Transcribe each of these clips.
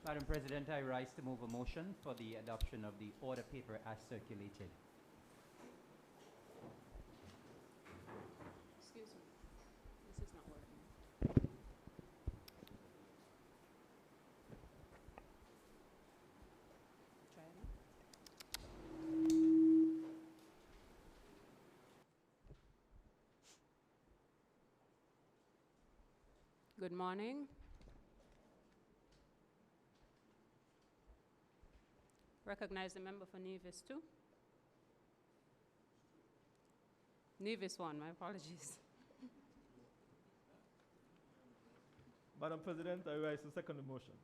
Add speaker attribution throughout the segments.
Speaker 1: Madam President, I rise to move a motion for the adoption of the order paper as circulated.
Speaker 2: Excuse me. This is not working. Try it. Good morning. Recognize the member for Nevis 2. Nevis 1, my apologies.
Speaker 3: Madam President, I rise to second the motion.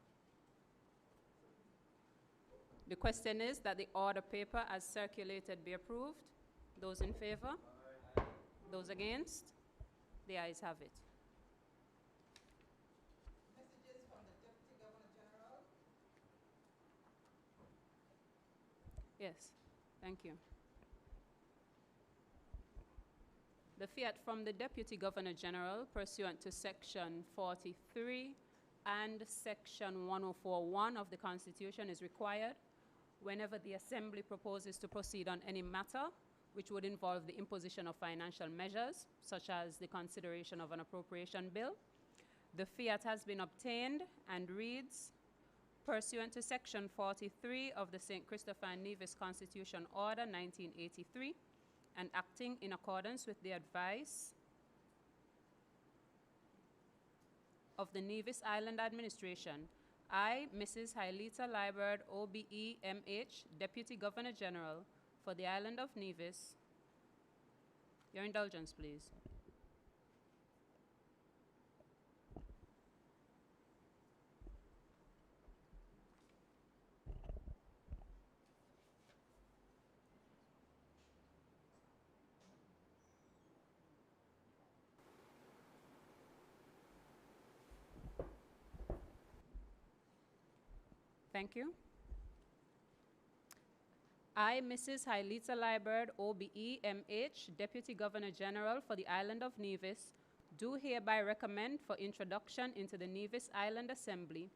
Speaker 2: The question is that the order paper as circulated be approved. Those in favor? Aye. Those against? The ayes have it.
Speaker 4: Messages from the Deputy Governor General.
Speaker 2: Yes, thank you. The fiat from the Deputy Governor General pursuant to Section 43 and Section 104(1) of the Constitution is required whenever the Assembly proposes to proceed on any matter which would involve the imposition of financial measures, such as the consideration of an appropriation bill. The fiat has been obtained and reads, pursuant to Section 43 of the St. Christopher and Nevis Constitution Order 1983, and acting in accordance with the advice of the Nevis Island Administration, I, Mrs. Hailita Liburd, OBE, MH, Deputy Governor General for the Island of Nevis. Your indulgence, please. Thank you. I, Mrs. Hailita Liburd, OBE, MH, Deputy Governor General for the Island of Nevis, do hereby recommend for introduction into the Nevis Island Assembly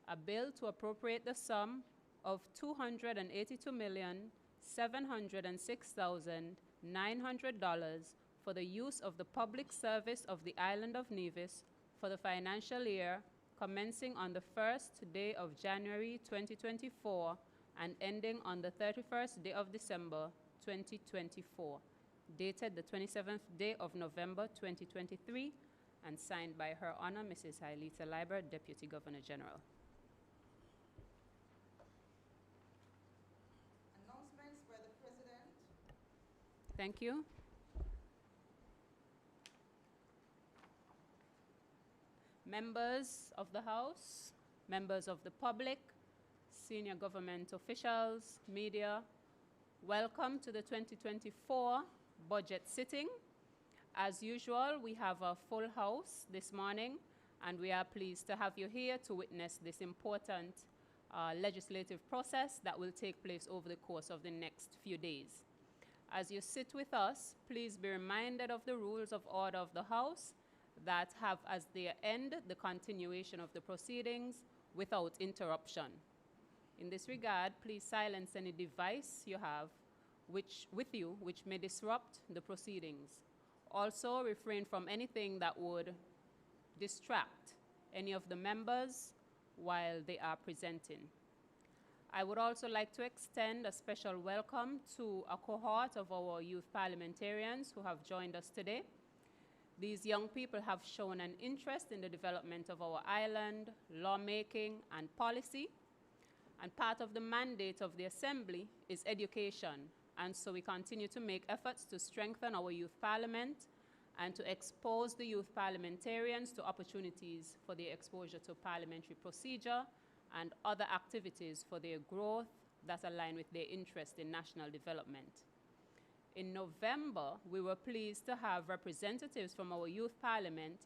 Speaker 2: a bill to appropriate the sum of $282,706,900 for the use of the public service of the Island of Nevis for the financial year commencing on the 1st day of January 2024 and ending on the 31st day of December 2024, dated the 27th day of November 2023, and signed by Her Honor Mrs. Hailita Liburd, Deputy Governor General.
Speaker 4: Announcements by the President.
Speaker 2: Thank you. Members of the House, members of the public, senior government officials, media, welcome to the 2024 budget sitting. As usual, we have a full house this morning, and we are pleased to have you here to witness this important legislative process that will take place over the course of the next few days. As you sit with us, please be reminded of the rules of order of the House that have as their end the continuation of the proceedings without interruption. In this regard, please silence any device you have which may disrupt the proceedings. Also, refrain from anything that would distract any of the members while they are presenting. I would also like to extend a special welcome to a cohort of our youth parliamentarians who have joined us today. These young people have shown an interest in the development of our island, lawmaking, and policy. And part of the mandate of the Assembly is education. And so we continue to make efforts to strengthen our youth parliament and to expose the youth parliamentarians to opportunities for their exposure to parliamentary procedure and other activities for their growth that align with their interest in national development. In November, we were pleased to have representatives from our youth parliament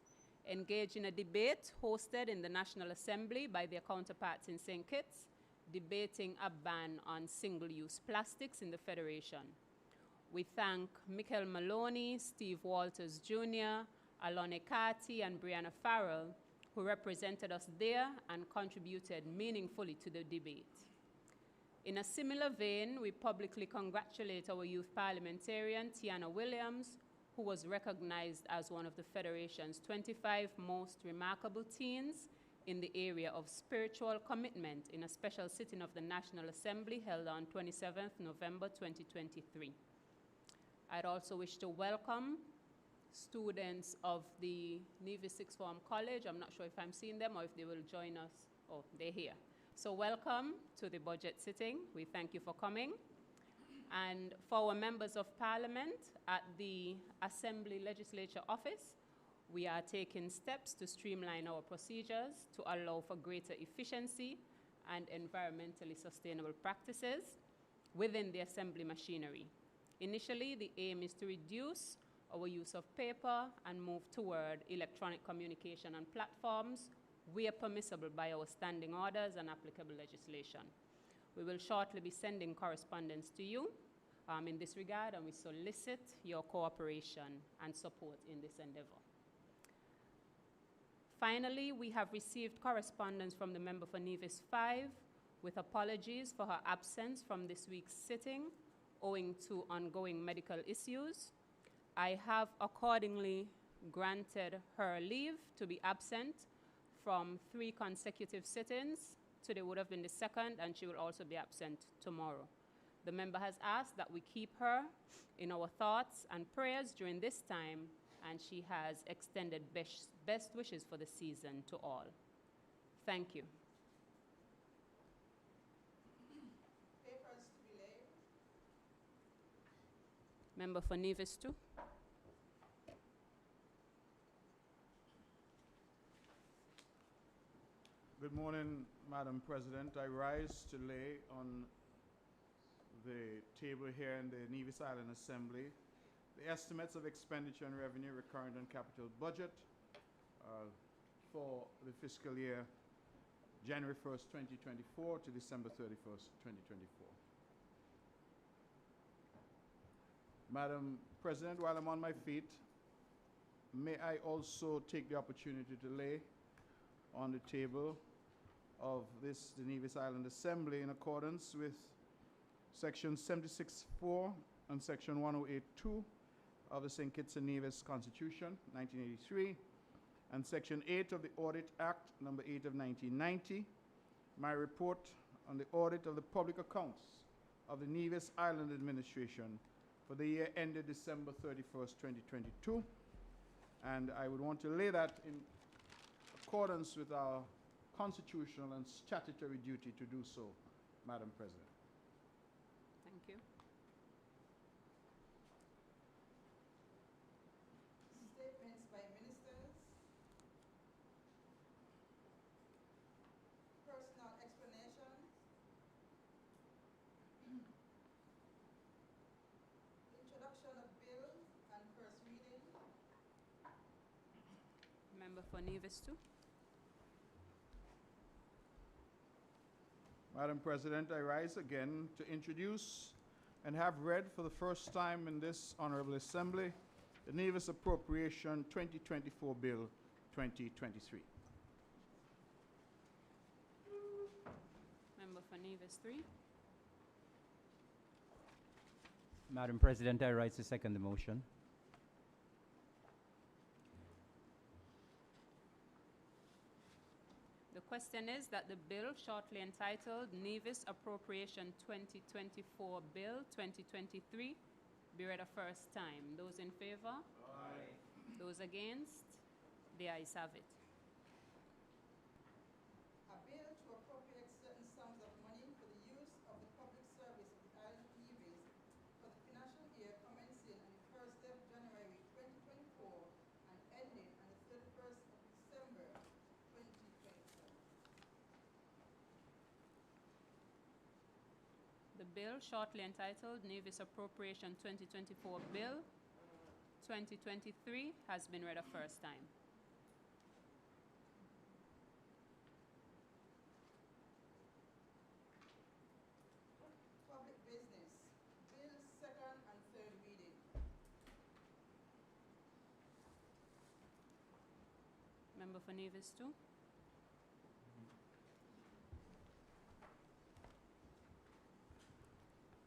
Speaker 2: engage in a debate hosted in the National Assembly by their counterparts in St. Kitts, debating a ban on single-use plastics in the Federation. We thank Michael Maloney, Steve Walters Jr., Alone Carty, and Brianna Farrell, who represented us there and contributed meaningfully to the debate. In a similar vein, we publicly congratulate our youth parliamentarian, Tiana Williams, who was recognized as one of the Federation's 25 most remarkable teens in the area of spiritual commitment in a special sitting of the National Assembly held on 27th November 2023. I'd also wish to welcome students of the Nevis Sixth Form College. I'm not sure if I'm seeing them or if they will join us. Oh, they're here. So welcome to the budget sitting. We thank you for coming. And for our members of parliament at the Assembly Legislature Office, we are taking steps to streamline our procedures to allow for greater efficiency and environmentally sustainable practices within the assembly machinery. Initially, the aim is to reduce our use of paper and move toward electronic communication on platforms where permissible by our standing orders and applicable legislation. We will shortly be sending correspondence to you in this regard, and we solicit your cooperation and support in this endeavor. Finally, we have received correspondence from the member for Nevis 5 with apologies for her absence from this week's sitting owing to ongoing medical issues. I have accordingly granted her leave to be absent from 3 consecutive sittings. Today would have been the 2nd, and she will also be absent tomorrow. The member has asked that we keep her in our thoughts and prayers during this time, and she has extended best wishes for the season to all. Thank you.
Speaker 4: Papers to be laid.
Speaker 2: Member for Nevis 2.
Speaker 5: Good morning, Madam President. I rise to lay on the table here in the Nevis Island Assembly the estimates of expenditure and revenue recurrent and capital budget for the fiscal year January 1st, 2024 to December 31st, 2024. Madam President, while I'm on my feet, may I also take the opportunity to lay on the table of the Nevis Island Assembly in accordance with Section 76.4 and Section 108.2 of the St. Kitts and Nevis Constitution, 1983, and Section 8 of the Audit Act, number 8 of 1990, my report on the audit of the public accounts of the Nevis Island Administration for the year ended December 31st, 2022. And I would want to lay that in accordance with our constitutional and statutory duty to do so, Madam President.
Speaker 2: Thank you.
Speaker 4: Statements by ministers. Personal explanations. Introduction of bills and first reading.
Speaker 2: Member for Nevis 2.
Speaker 5: Madam President, I rise again to introduce and have read for the first time in this Honorable Assembly the Nevis Appropriation 2024 Bill 2023.
Speaker 2: Member for Nevis 3.
Speaker 1: Madam President, I rise to second the motion.
Speaker 2: The question is that the bill shortly entitled Nevis Appropriation 2024 Bill 2023 be read a first time. Those in favor?
Speaker 5: Aye.
Speaker 2: Those against? The ayes have it.
Speaker 4: A bill to appropriate certain sums of money for the use of the public service of the island of Nevis for the financial year commencing on the 1st of January 2024 and ending on the 31st of December 2024.
Speaker 2: The bill shortly entitled Nevis Appropriation 2024 Bill 2023 has been read a first time.
Speaker 4: Public business. Bills second and third reading.
Speaker 2: Member for Nevis 2.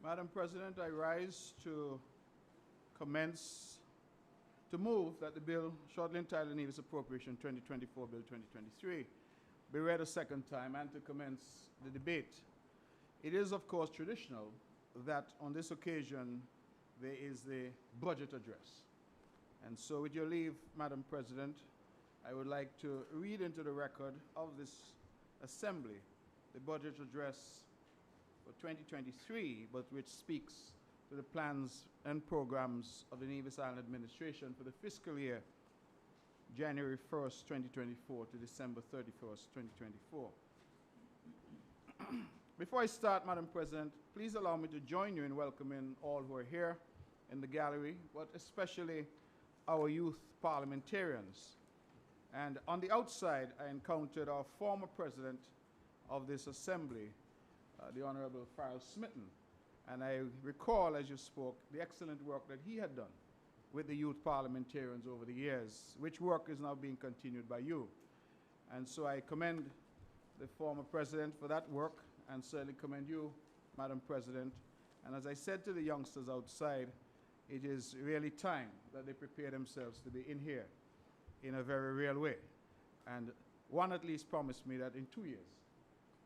Speaker 5: Madam President, I rise to move that the bill shortly entitled Nevis Appropriation 2024 Bill 2023 be read a second time and to commence the debate. It is, of course, traditional that on this occasion there is the budget address. And so with your leave, Madam President, I would like to read into the record of this Assembly the budget address for 2023, but which speaks to the plans and programs of the Nevis Island Administration for the fiscal year January 1st, 2024 to December 31st, 2024. Before I start, Madam President, please allow me to join you in welcoming all who are here in the gallery, but especially our youth parliamentarians. And on the outside, I encountered our former president of this assembly, the Honorable Farrell Smitten. And I recall, as you spoke, the excellent work that he had done with the youth parliamentarians over the years, which work is now being continued by you. And so I commend the former president for that work, and certainly commend you, Madam President. And as I said to the youngsters outside, it is really time that they prepare themselves to be in here in a very real way. And one at least promised me that in 2 years,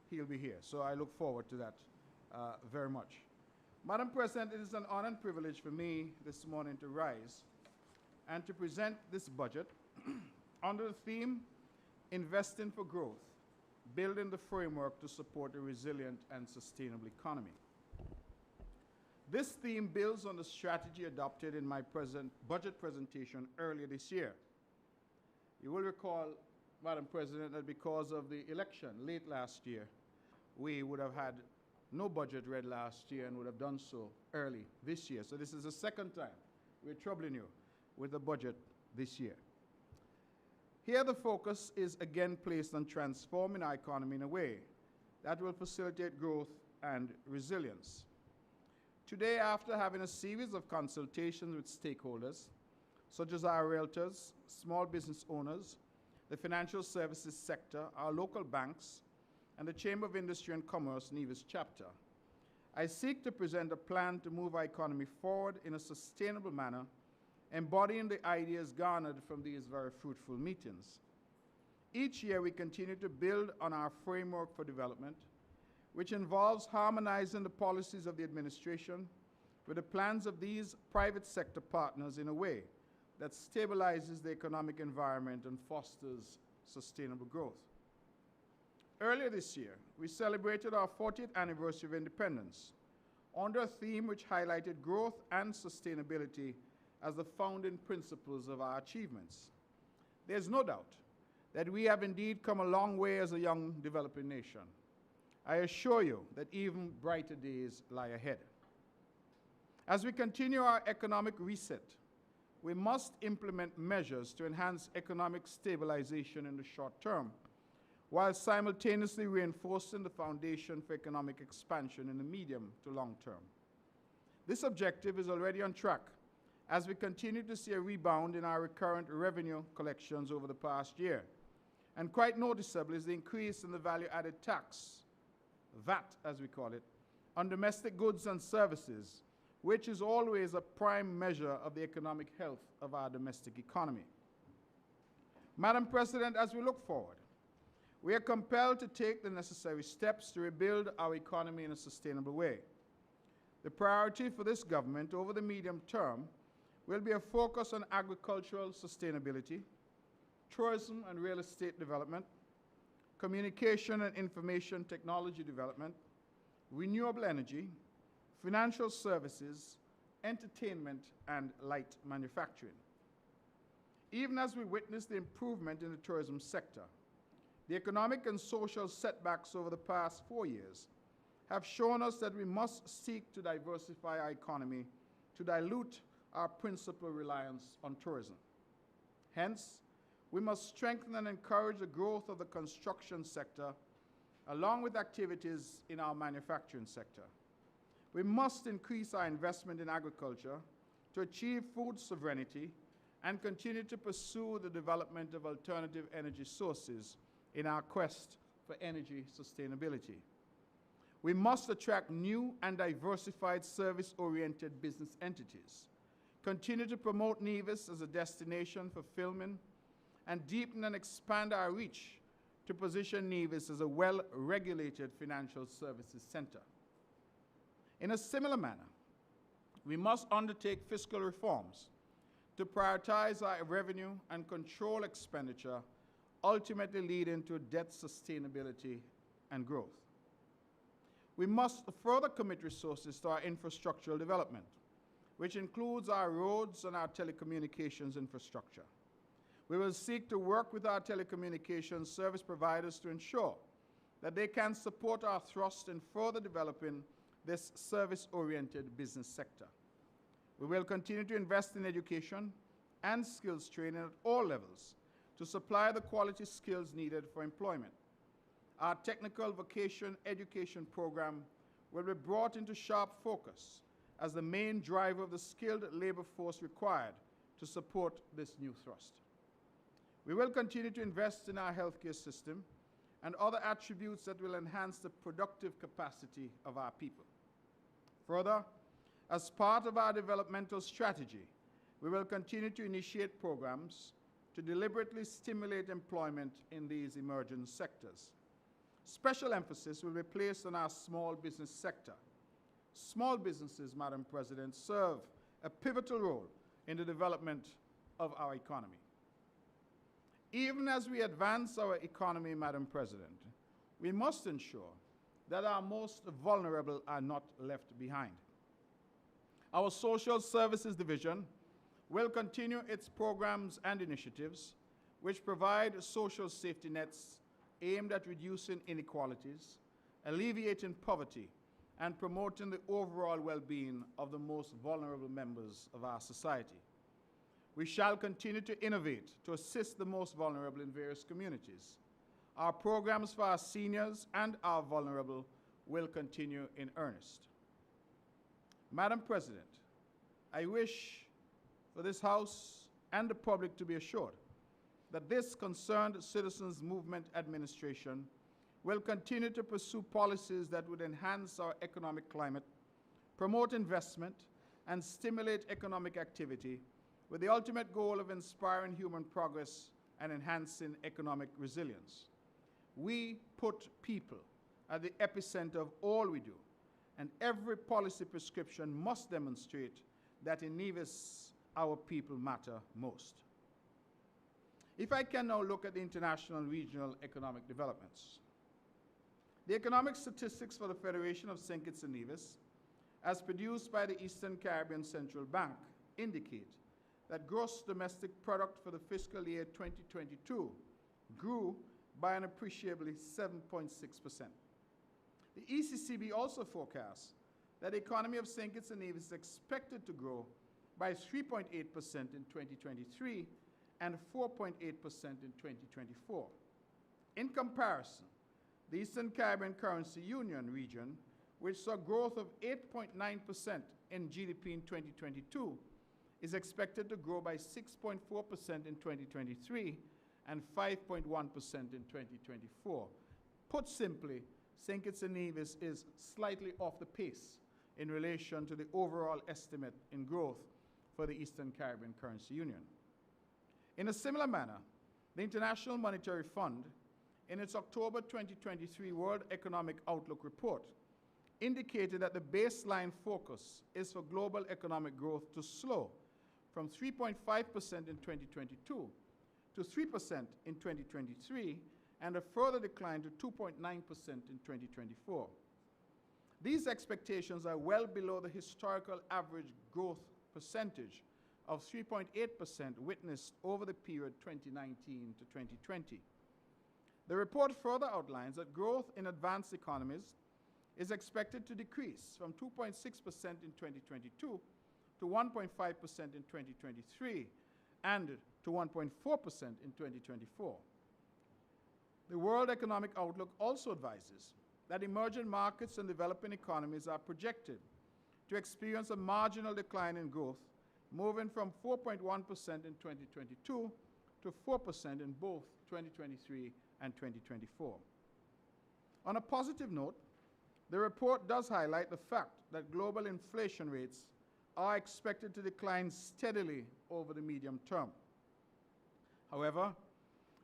Speaker 5: he'll be here. So I look forward to that very much. Madam President, it is an honor and privilege for me this morning to rise and to present this budget under the theme, Investing for Growth, Building the Framework to Support a Resilient and Sustainable Economy. This theme builds on the strategy adopted in my budget presentation earlier this year. You will recall, Madam President, that because of the election late last year, we would have had no budget read last year and would have done so early this year. So this is the second time we're troubling you with the budget this year. Here the focus is again placed on transforming our economy in a way that will facilitate growth and resilience. Today, after having a series of consultations with stakeholders, such as our realtors, small business owners, the financial services sector, our local banks, and the Chamber of Industry and Commerce Nevis chapter, I seek to present a plan to move our economy forward in a sustainable manner, embodying the ideas garnered from these very fruitful meetings. Each year we continue to build on our framework for development, which involves harmonizing the policies of the administration with the plans of these private sector partners in a way that stabilizes the economic environment and fosters sustainable growth. Earlier this year, we celebrated our 40th anniversary of independence under a theme which highlighted growth and sustainability as the founding principles of our achievements. There's no doubt that we have indeed come a long way as a young developing nation. I assure you that even brighter days lie ahead. As we continue our economic reset, we must implement measures to enhance economic stabilization in the short term, while simultaneously reinforcing the foundation for economic expansion in the medium to long term. This objective is already on track as we continue to see a rebound in our recurrent revenue collections over the past year. And quite noticeable is the increase in the value-added tax, VAT as we call it, on domestic goods and services, which is always a prime measure of the economic health of our domestic economy. Madam President, as we look forward, we are compelled to take the necessary steps to rebuild our economy in a sustainable way. The priority for this government over the medium term will be a focus on agricultural sustainability, tourism and real estate development, communication and information technology development, renewable energy, financial services, entertainment, and light manufacturing. Even as we witness the improvement in the tourism sector, the economic and social setbacks over the past 4 years have shown us that we must seek to diversify our economy to dilute our principal reliance on tourism. Hence, we must strengthen and encourage the growth of the construction sector along with activities in our manufacturing sector. We must increase our investment in agriculture to achieve food sovereignty and continue to pursue the development of alternative energy sources in our quest for energy sustainability. We must attract new and diversified service-oriented business entities, continue to promote Nevis as a destination for filming, and deepen and expand our reach to position Nevis as a well-regulated financial services center. In a similar manner, we must undertake fiscal reforms to prioritize our revenue and control expenditure, ultimately leading to debt sustainability and growth. We must further commit resources to our infrastructural development, which includes our roads and our telecommunications infrastructure. We will seek to work with our telecommunications service providers to ensure that they can support our thrust in further developing this service-oriented business sector. We will continue to invest in education and skills training at all levels to supply the quality skills needed for employment. Our technical vocation education program will be brought into sharp focus as the main driver of the skilled labor force required to support this new thrust. We will continue to invest in our healthcare system and other attributes that will enhance the productive capacity of our people. Further, as part of our developmental strategy, we will continue to initiate programs to deliberately stimulate employment in these emerging sectors. Special emphasis will be placed on our small business sector. Small businesses, Madam President, serve a pivotal role in the development of our economy. Even as we advance our economy, Madam President, we must ensure that our most vulnerable are not left behind. Our Social Services Division will continue its programs and initiatives which provide social safety nets aimed at reducing inequalities, alleviating poverty, and promoting the overall well-being of the most vulnerable members of our society. We shall continue to innovate to assist the most vulnerable in various communities. Our programs for our seniors and our vulnerable will continue in earnest. Madam President, I wish for this House and the public to be assured that this Concerned Citizens Movement administration will continue to pursue policies that would enhance our economic climate, promote investment, and stimulate economic activity with the ultimate goal of inspiring human progress and enhancing economic resilience. We put people at the epicenter of all we do, and every policy prescription must demonstrate that in Nevis, our people matter most. If I can now look at the international and regional economic developments. The economic statistics for the Federation of St. Kitts and Nevis, as produced by the Eastern Caribbean Central Bank, indicate that gross domestic product for the fiscal year 2022 grew by an appreciably 7.6%. The ECCB also forecasts that the economy of St. Kitts and Nevis is expected to grow by 3.8% in 2023 and 4.8% in 2024. In comparison, the Eastern Caribbean Currency Union region, which saw growth of 8.9% in GDP in 2022, is expected to grow by 6.4% in 2023 and 5.1% in 2024. Put simply, St. Kitts and Nevis is slightly off the pace in relation to the overall estimate in growth for the Eastern Caribbean Currency Union. In a similar manner, the International Monetary Fund, in its October 2023 World Economic Outlook report, indicated that the baseline focus is for global economic growth to slow from 3.5% in 2022 to 3% in 2023 and a further decline to 2.9% in 2024. These expectations are well below the historical average growth percentage of 3.8% witnessed over the period 2019 to 2020. The report further outlines that growth in advanced economies is expected to decrease from 2.6% in 2022 to 1.5% in 2023 and to 1.4% in 2024. The World Economic Outlook also advises that emerging markets and developing economies are projected to experience a marginal decline in growth moving from 4.1% in 2022 to 4% in both 2023 and 2024. On a positive note, the report does highlight the fact that global inflation rates are expected to decline steadily over the medium term. However,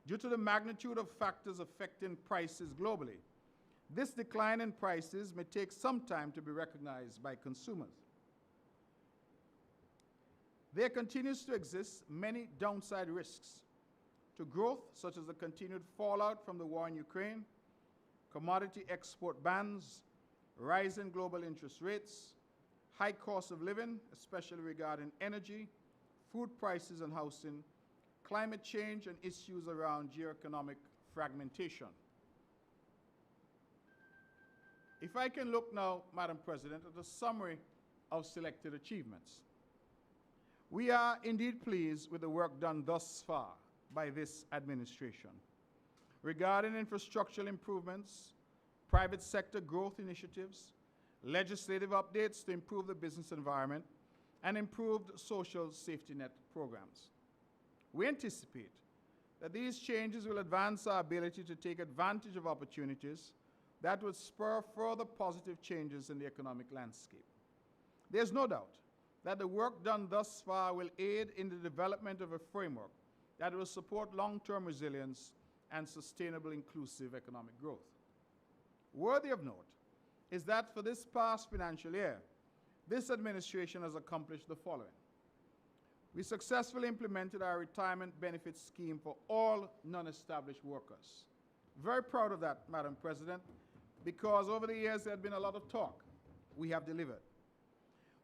Speaker 5: due to the magnitude of factors affecting prices globally, this decline in prices may take some time to be recognized by consumers. There continues to exist many downside risks to growth, such as the continued fallout from the war in Ukraine, commodity export bans, rising global interest rates, high cost of living, especially regarding energy, food prices and housing, climate change, and issues around geoeconomic fragmentation. If I can look now, Madam President, at a summary of selected achievements. We are indeed pleased with the work done thus far by this administration. Regarding infrastructural improvements, private sector growth initiatives, legislative updates to improve the business environment, and improved social safety net programs. We anticipate that these changes will advance our ability to take advantage of opportunities that would spur further positive changes in the economic landscape. There's no doubt that the work done thus far will aid in the development of a framework that will support long-term resilience and sustainable inclusive economic growth. Worthy of note is that for this past financial year, this administration has accomplished the following. We successfully implemented our retirement benefit scheme for all non-established workers. Very proud of that, Madam President, because over the years there had been a lot of talk. We have delivered.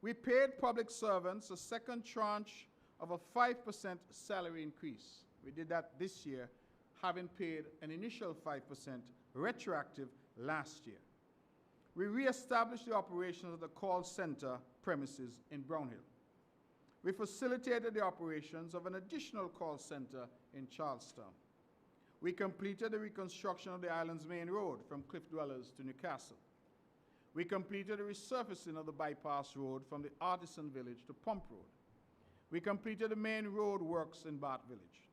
Speaker 5: We paid public servants a second tranche of a 5% salary increase. We did that this year, having paid an initial 5% retroactive last year. We reestablished the operations of the call center premises in Brownhill. We facilitated the operations of an additional call center in Charlestown. We completed the reconstruction of the island's main road from Cliff Dwellers to Newcastle. We completed the resurfacing of the bypass road from the Artisan Village to Pump Road. We completed the main road works in Bath Village.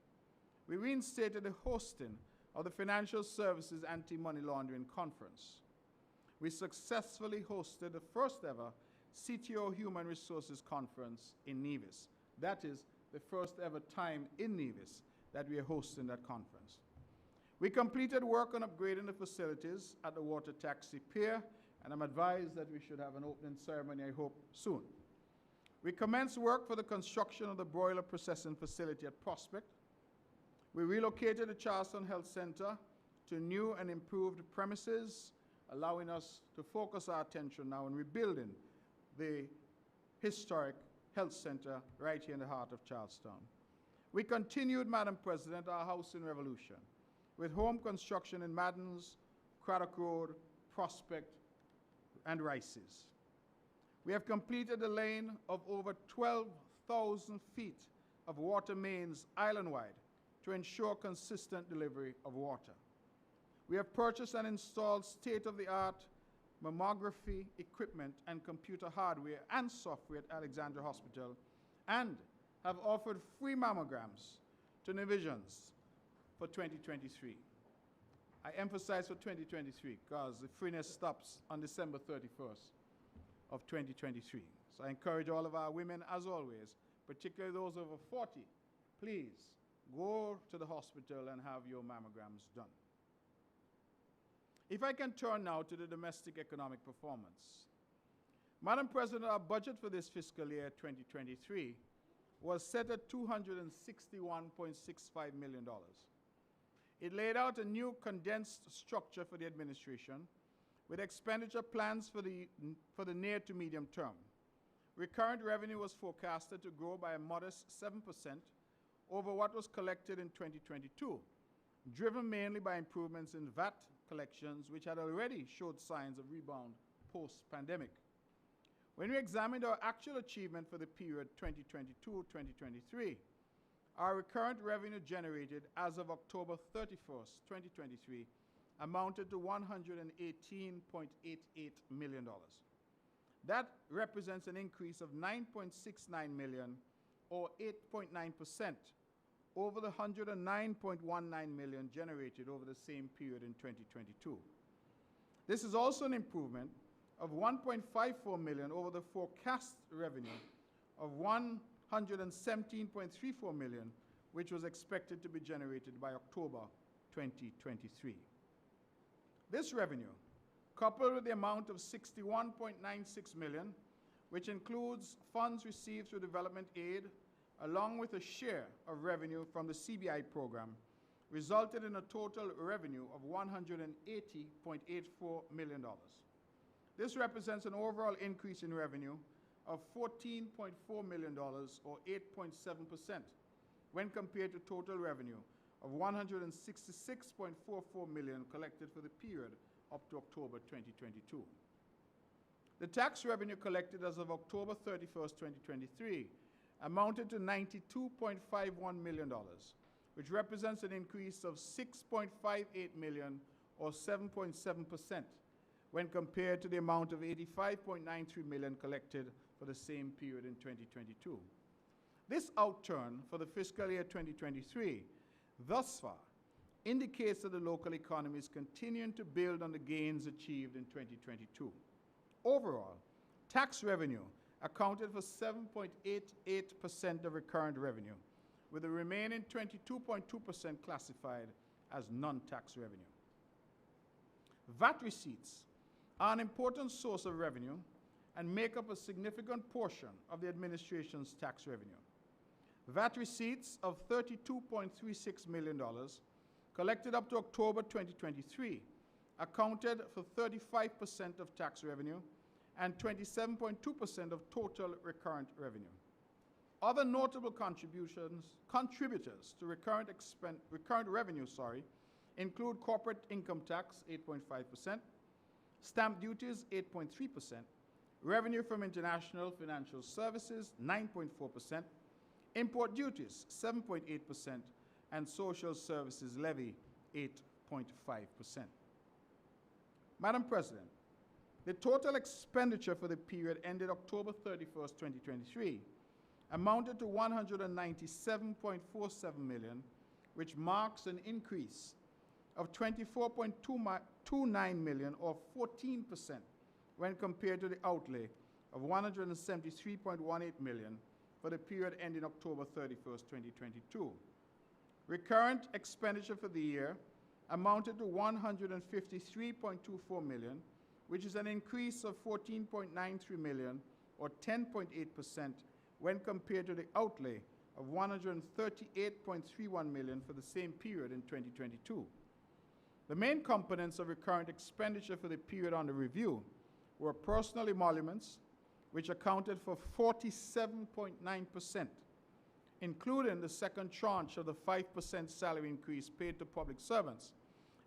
Speaker 5: We reinstated the hosting of the Financial Services Anti-Money Laundering Conference. We successfully hosted the first ever CTO Human Resources Conference in Nevis. That is the first ever time in Nevis that we are hosting that conference. We completed work on upgrading the facilities at the water taxi pier, and I'm advised that we should have an opening ceremony, I hope, soon. We commenced work for the construction of the broiler processing facility at Prospect. We relocated the Charlestown Health Center to new and improved premises, allowing us to focus our attention now on rebuilding the historic health center right here in the heart of Charlestown. We continued, Madam President, our housing revolution with home construction in Maddens, Craddock Road, Prospect, and Rices. We have completed the laying of over 12,000 feet of water mains island-wide to ensure consistent delivery of water. We have purchased and installed state-of-the-art mammography equipment and computer hardware and software at Alexandra Hospital, and have offered free mammograms to Nevisians for 2023. I emphasize for 2023 because the freeness stops on December 31st of 2023. So I encourage all of our women, as always, particularly those over 40, please go to the hospital and have your mammograms done. If I can turn now to the domestic economic performance. Madam President, our budget for this fiscal year 2023 was set at $261.65 million. It laid out a new condensed structure for the administration with expenditure plans for the near to medium term. Recurrent revenue was forecasted to grow by a modest 7% over what was collected in 2022, driven mainly by improvements in VAT collections, which had already showed signs of rebound post-pandemic. When we examined our actual achievement for the period 2022-2023, our recurrent revenue generated as of October 31st, 2023, amounted to $118.88 million. That represents an increase of $9.69 million or 8.9%, over the $109.19 million generated over the same period in 2022. This is also an improvement of $1.54 million over the forecast revenue of $117.34 million, which was expected to be generated by October 2023. This revenue, coupled with the amount of $61.96 million, which includes funds received through development aid, along with a share of revenue from the CBI program, resulted in a total revenue of $180.84 million. This represents an overall increase in revenue of $14.4 million, or 8.7%, when compared to total revenue of $166.44 million collected for the period up to October 2022. The tax revenue collected as of October 31st, 2023, amounted to $92.51 million, which represents an increase of $6.58 million, or 7.7%, when compared to the amount of $85.93 million collected for the same period in 2022. This outturn for the fiscal year 2023, thus far, indicates that the local economy is continuing to build on the gains achieved in 2022. Overall, tax revenue accounted for 7.88% of recurrent revenue, with the remaining 22.2% classified as non-tax revenue. VAT receipts are an important source of revenue and make up a significant portion of the administration's tax revenue. VAT receipts of $32.36 million collected up to October 2023 accounted for 35% of tax revenue and 27.2% of total recurrent revenue. Other notable contributors to recurrent revenue include corporate income tax, 8.5%, stamp duties, 8.3%, revenue from international financial services, 9.4%, import duties, 7.8%, and social services levy, 8.5%. Madam President, the total expenditure for the period ended October 31st, 2023, amounted to $197.47 million, which marks an increase of $24.29 million, or 14%, when compared to the outlay of $173.18 million for the period ending October 31st, 2022. Recurrent expenditure for the year amounted to $153.24 million, which is an increase of $14.93 million, or 10.8%, when compared to the outlay of $138.31 million for the same period in 2022. The main components of recurrent expenditure for the period under review were personal emoluments, which accounted for 47.9%, including the second tranche of the 5% salary increase paid to public servants,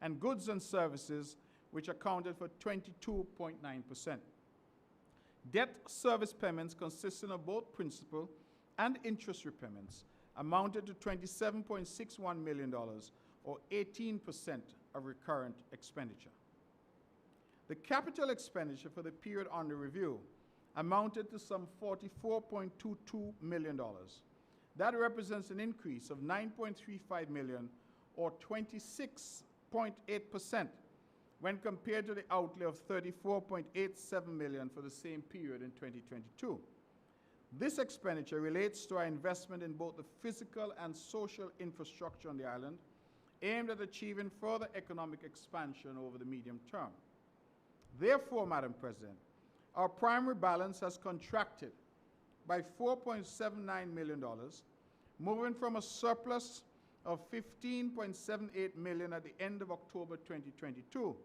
Speaker 5: and goods and services, which accounted for 22.9%. Debt service payments consisting of both principal and interest repayments amounted to $27.61 million, or 18% of recurrent expenditure. The capital expenditure for the period under review amounted to some $44.22 million. That represents an increase of $9.35 million, or 26.8%, when compared to the outlay of $34.87 million for the same period in 2022. This expenditure relates to our investment in both the physical and social infrastructure on the island, aimed at achieving further economic expansion over the medium term. Therefore, Madam President, our primary balance has contracted by $4.79 million, moving from a surplus of $15.78 million at the end of October 2022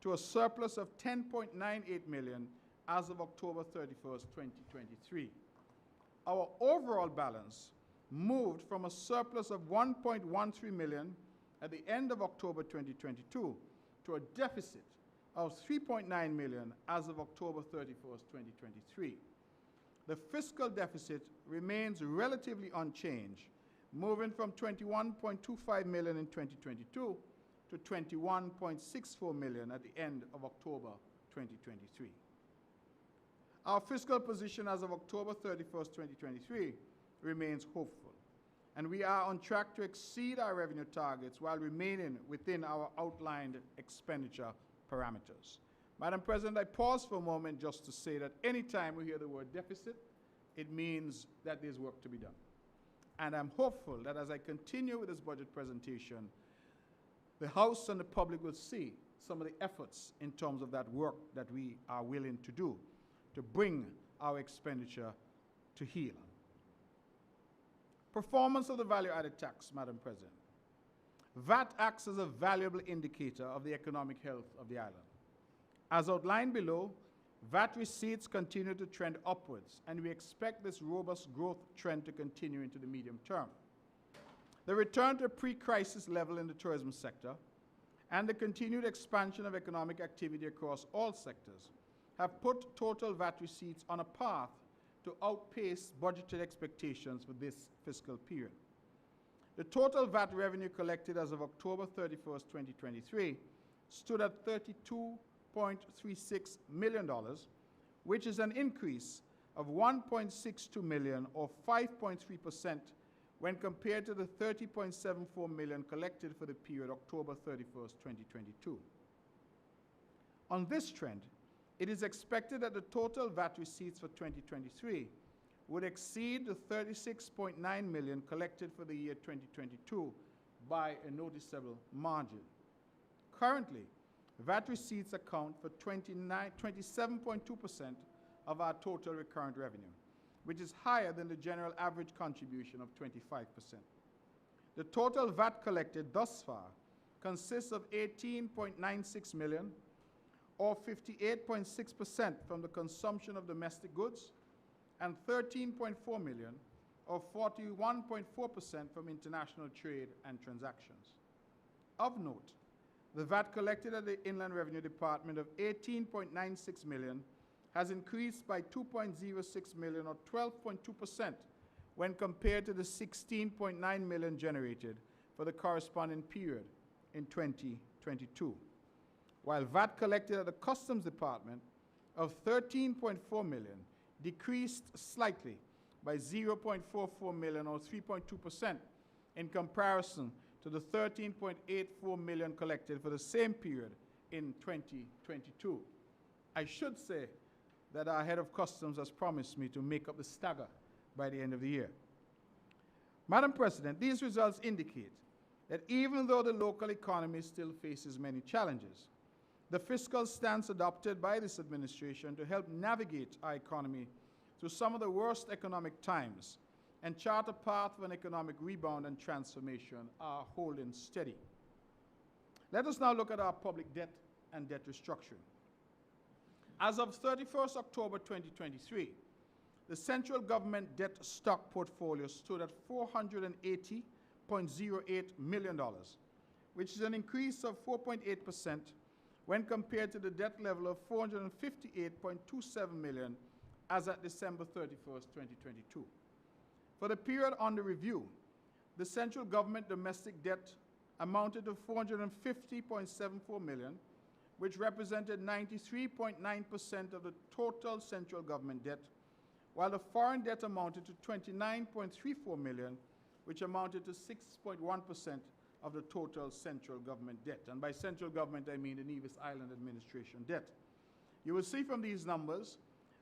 Speaker 5: to a surplus of $10.98 million as of October 31st, 2023. Our overall balance moved from a surplus of $1.13 million at the end of October 2022 to a deficit of $3.9 million as of October 31st, 2023. The fiscal deficit remains relatively unchanged, moving from $21.25 million in 2022 to $21.64 million at the end of October 2023. Our fiscal position as of October 31st, 2023 remains hopeful, and we are on track to exceed our revenue targets while remaining within our outlined expenditure parameters. Madam President, I pause for a moment just to say that anytime we hear the word deficit, it means that there's work to be done. And I'm hopeful that as I continue with this budget presentation, the House and the public will see some of the efforts in terms of that work that we are willing to do to bring our expenditure to heel. Performance of the value-added tax, Madam President. VAT acts as a valuable indicator of the economic health of the island. As outlined below, VAT receipts continue to trend upwards, and we expect this robust growth trend to continue into the medium term. The return to pre-crisis level in the tourism sector and the continued expansion of economic activity across all sectors have put total VAT receipts on a path to outpace budgeted expectations for this fiscal period. The total VAT revenue collected as of October 31st, 2023 stood at $32.36 million, which is an increase of $1.62 million or 5.3% when compared to the $30.74 million collected for the period October 31st, 2022. On this trend, it is expected that the total VAT receipts for 2023 would exceed the $36.9 million collected for the year 2022 by a noticeable margin. Currently, VAT receipts account for 27.2% of our total recurrent revenue, which is higher than the general average contribution of 25%. The total VAT collected thus far consists of $18.96 million, or 58.6% from the consumption of domestic goods, and $13.4 million, or 41.4% from international trade and transactions. Of note, the VAT collected at the Inland Revenue Department of $18.96 million has increased by $2.06 million, or 12.2%, when compared to the $16.9 million generated for the corresponding period in 2022. While VAT collected at the Customs Department of $13.4 million decreased slightly by $0.44 million, or 3.2%, in comparison to the $13.84 million collected for the same period in 2022. I should say that our head of customs has promised me to make up the stagger by the end of the year. Madam President, these results indicate that even though the local economy still faces many challenges, the fiscal stance adopted by this administration to help navigate our economy through some of the worst economic times and chart a path for an economic rebound and transformation are holding steady. Let us now look at our public debt and debt restructuring. As of 31st October 2023, the central government debt stock portfolio stood at $480.08 million, which is an increase of 4.8% when compared to the debt level of $458.27 million as at December 31st, 2022. For the period under review, the central government domestic debt amounted to $450.74 million, which represented 93.9% of the total central government debt, while the foreign debt amounted to $29.34 million, which amounted to 6.1% of the total central government debt. And by central government, I mean the Nevis Island Administration debt. You will see from these numbers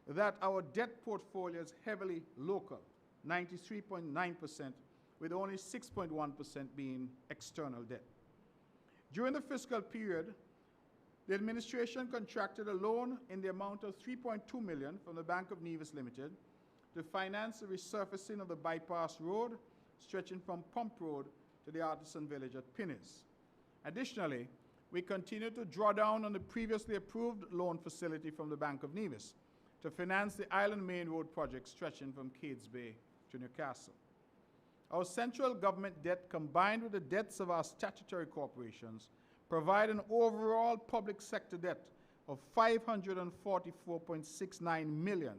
Speaker 5: that our debt portfolio is heavily local, 93.9%, with only 6.1% being external debt. During the fiscal period, the administration contracted a loan in the amount of $3.2 million from the Bank of Nevis Limited to finance the resurfacing of the bypass road stretching from Pump Road to the Artisan Village at Pinnis. Additionally, we continue to draw down on the previously approved loan facility from the Bank of Nevis to finance the Island Main Road project stretching from Cades Bay to Newcastle. Our central government debt, combined with the debts of our statutory corporations, provide an overall public sector debt of $544.69 million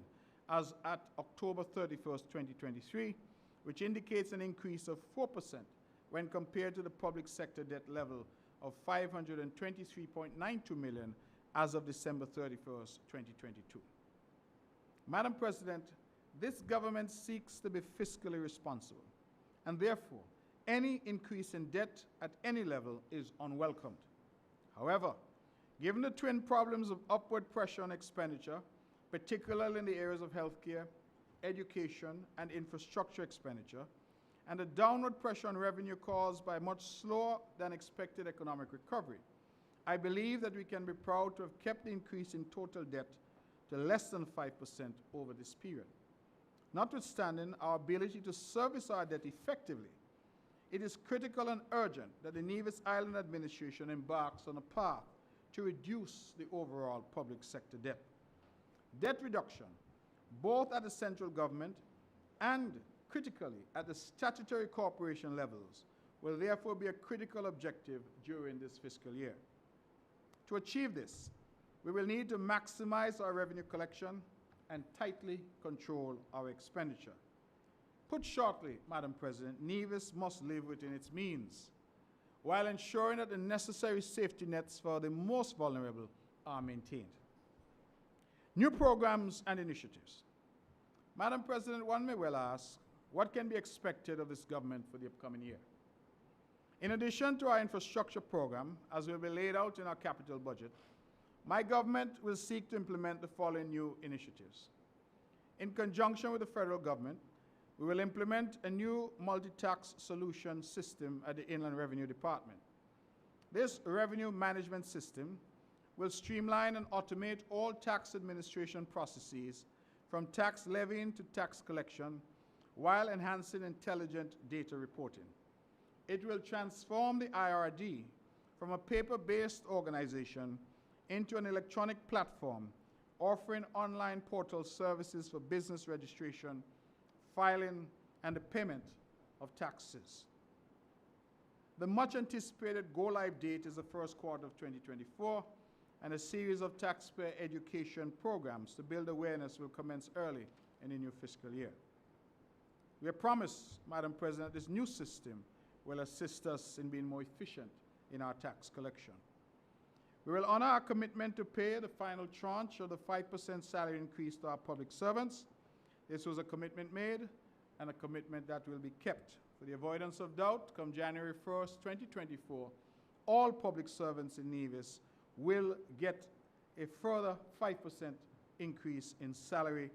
Speaker 5: as at October 31st, 2023, which indicates an increase of 4% when compared to the public sector debt level of $523.92 million as of December 31st, 2022. Madam President, this government seeks to be fiscally responsible, and therefore, any increase in debt at any level is unwelcomed. However, given the twin problems of upward pressure on expenditure, particularly in the areas of healthcare, education, and infrastructure expenditure, and the downward pressure on revenue caused by much slower than expected economic recovery, I believe that we can be proud to have kept the increase in total debt to less than 5% over this period. Notwithstanding our ability to service our debt effectively, it is critical and urgent that the Nevis Island administration embarks on a path to reduce the overall public sector debt. Debt reduction, both at the central government and critically at the statutory corporation levels, will therefore be a critical objective during this fiscal year. To achieve this, we will need to maximize our revenue collection and tightly control our expenditure. Put shortly, Madam President, Nevis must live within its means, while ensuring that the necessary safety nets for the most vulnerable are maintained. New programs and initiatives. Madam President, one may well ask, what can be expected of this government for the upcoming year? In addition to our infrastructure program, as will be laid out in our capital budget, my government will seek to implement the following new initiatives. In conjunction with the federal government, we will implement a new multi-tax solution system at the Inland Revenue Department. This revenue management system will streamline and automate all tax administration processes from tax levying to tax collection while enhancing intelligent data reporting. It will transform the IRD from a paper-based organization into an electronic platform offering online portal services for business registration, filing, and the payment of taxes. The much-anticipated go-live date is the first quarter of 2024, and a series of taxpayer education programs to build awareness will commence early in the new fiscal year. We have promised, Madam President, this new system will assist us in being more efficient in our tax collection. We will honor our commitment to pay the final tranche of the 5% salary increase to our public servants. This was a commitment made and a commitment that will be kept. For the avoidance of doubt, come January 1st, 2024, all public servants in Nevis will get a further 5% increase in salary,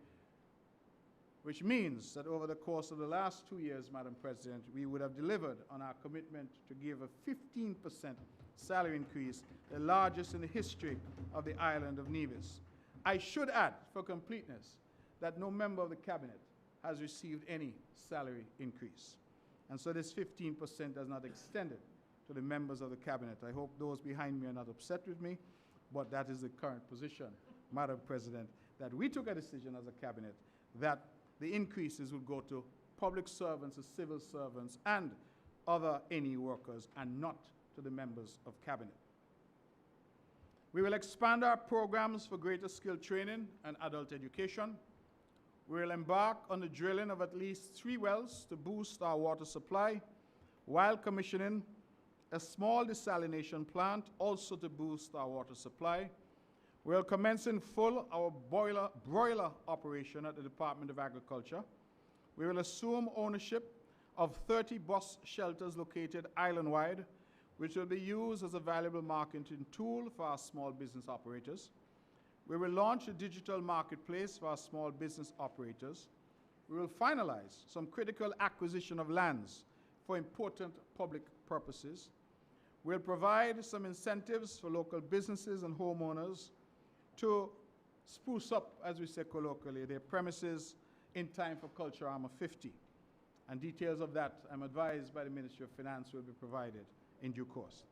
Speaker 5: which means that over the course of the last 2 years, Madam President, we would have delivered on our commitment to give a 15% salary increase, the largest in the history of the island of Nevis. I should add, for completeness, that no member of the cabinet has received any salary increase. And so this 15% has not extended to the members of the cabinet. I hope those behind me are not upset with me, but that is the current position, Madam President, that we took a decision as a cabinet that the increases would go to public servants, the civil servants, and other NE workers, and not to the members of cabinet. We will expand our programs for greater skill training and adult education. We will embark on the drilling of at least 3 wells to boost our water supply, while commissioning a small desalination plant also to boost our water supply. We will commence in full our broiler operation at the Department of Agriculture. We will assume ownership of 30 bus shelters located island-wide, which will be used as a valuable marketing tool for our small business operators. We will launch a digital marketplace for our small business operators. We will finalize some critical acquisition of lands for important public purposes. We'll provide some incentives for local businesses and homeowners to spruce up, as we say colloquially, their premises in time for Culture Armor 50. And details of that, I'm advised by the Ministry of Finance, will be provided in due course.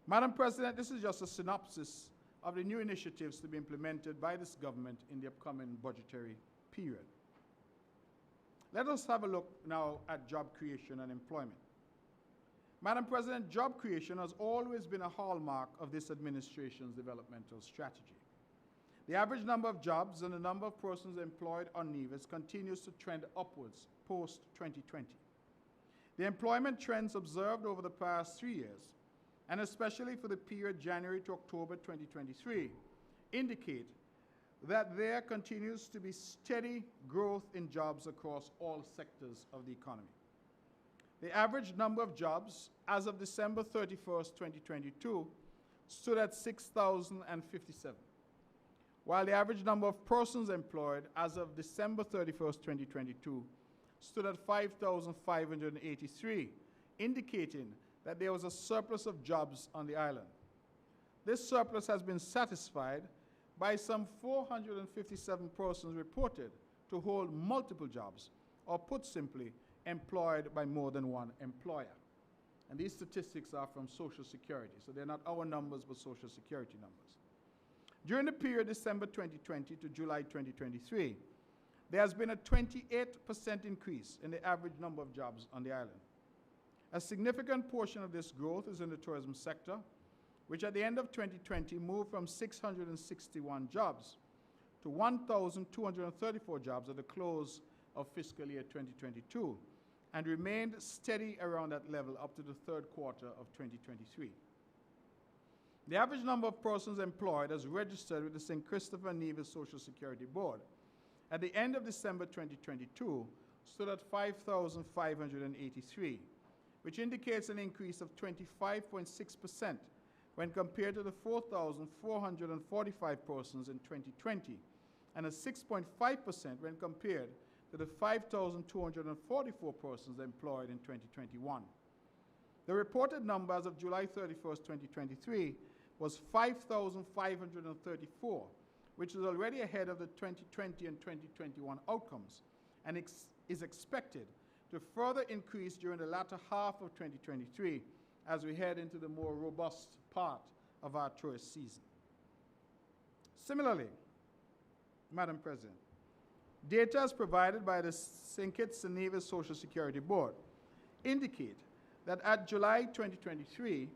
Speaker 5: Madam President, this is just a synopsis of the new initiatives to be implemented by this government in the upcoming budgetary period. Let us have a look now at job creation and employment. Madam President, job creation has always been a hallmark of this administration's developmental strategy. The average number of jobs and the number of persons employed on Nevis continues to trend upwards post-2020. The employment trends observed over the past 3 years, and especially for the period January to October 2023, indicate that there continues to be steady growth in jobs across all sectors of the economy. The average number of jobs as of December 31st, 2022 stood at 6,057, while the average number of persons employed as of December 31st, 2022 stood at 5,583, indicating that there was a surplus of jobs on the island. This surplus has been satisfied by some 457 persons reported to hold multiple jobs, or put simply, employed by more than one employer. And these statistics are from Social Security, so they're not our numbers, but Social Security numbers. During the period December 2020 to July 2023, there has been a 28% increase in the average number of jobs on the island. A significant portion of this growth is in the tourism sector, which at the end of 2020 moved from 661 jobs to 1,234 jobs at the close of fiscal year 2022, and remained steady around that level up to the third quarter of 2023. The average number of persons employed as registered with the St. Christopher Nevis Social Security Board at the end of December 2022 stood at 5,583, which indicates an increase of 25.6% when compared to the 4,445 persons in 2020, and a 6.5% when compared to the 5,244 persons employed in 2021. The reported number as of July 31st, 2023 was 5,534, which is already ahead of the 2020 and 2021 outcomes, and is expected to further increase during the latter half of 2023 as we head into the more robust part of our tourist season. Similarly, Madam President, data as provided by the St. Kitts and Nevis Social Security Board indicate that at July 2023,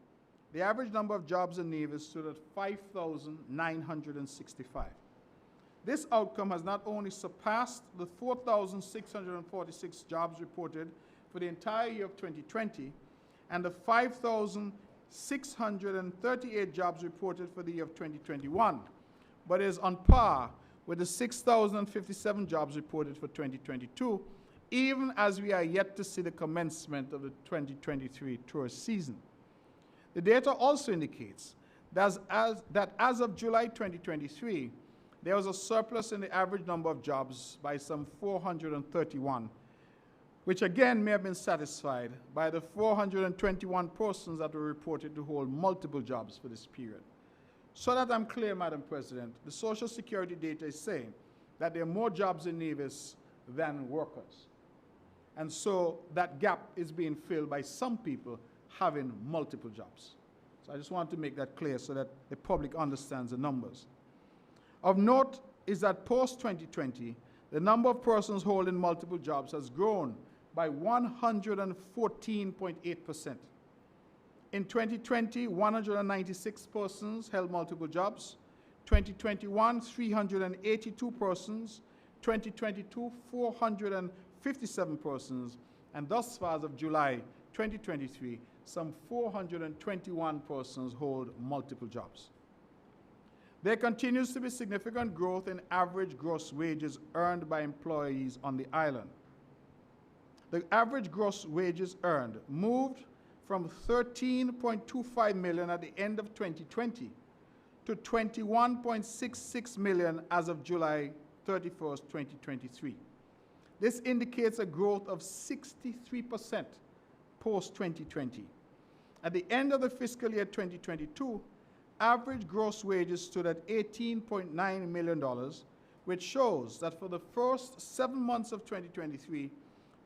Speaker 5: the average number of jobs in Nevis stood at 5,965. This outcome has not only surpassed the 4,646 jobs reported for the entire year of 2020 and the 5,638 jobs reported for the year of 2021, but is on par with the 6,057 jobs reported for 2022, even as we are yet to see the commencement of the 2023 tourist season. The data also indicates that as of July 2023, there was a surplus in the average number of jobs by some 431, which again may have been satisfied by the 421 persons that were reported to hold multiple jobs for this period. So that I'm clear, Madam President, the Social Security data is saying that there are more jobs in Nevis than workers. And so that gap is being filled by some people having multiple jobs. So I just want to make that clear so that the public understands the numbers. Of note is that post-2020, the number of persons holding multiple jobs has grown by 114.8%. In 2020, 196 persons held multiple jobs. 2021, 382 persons. 2022, 457 persons. And thus far as of July 2023, some 421 persons hold multiple jobs. There continues to be significant growth in average gross wages earned by employees on the island. The average gross wages earned moved from $13.25 million at the end of 2020 to $21.66 million as of July 31st, 2023. This indicates a growth of 63% post-2020. At the end of the fiscal year 2022, average gross wages stood at $18.9 million, which shows that for the first 7 months of 2023,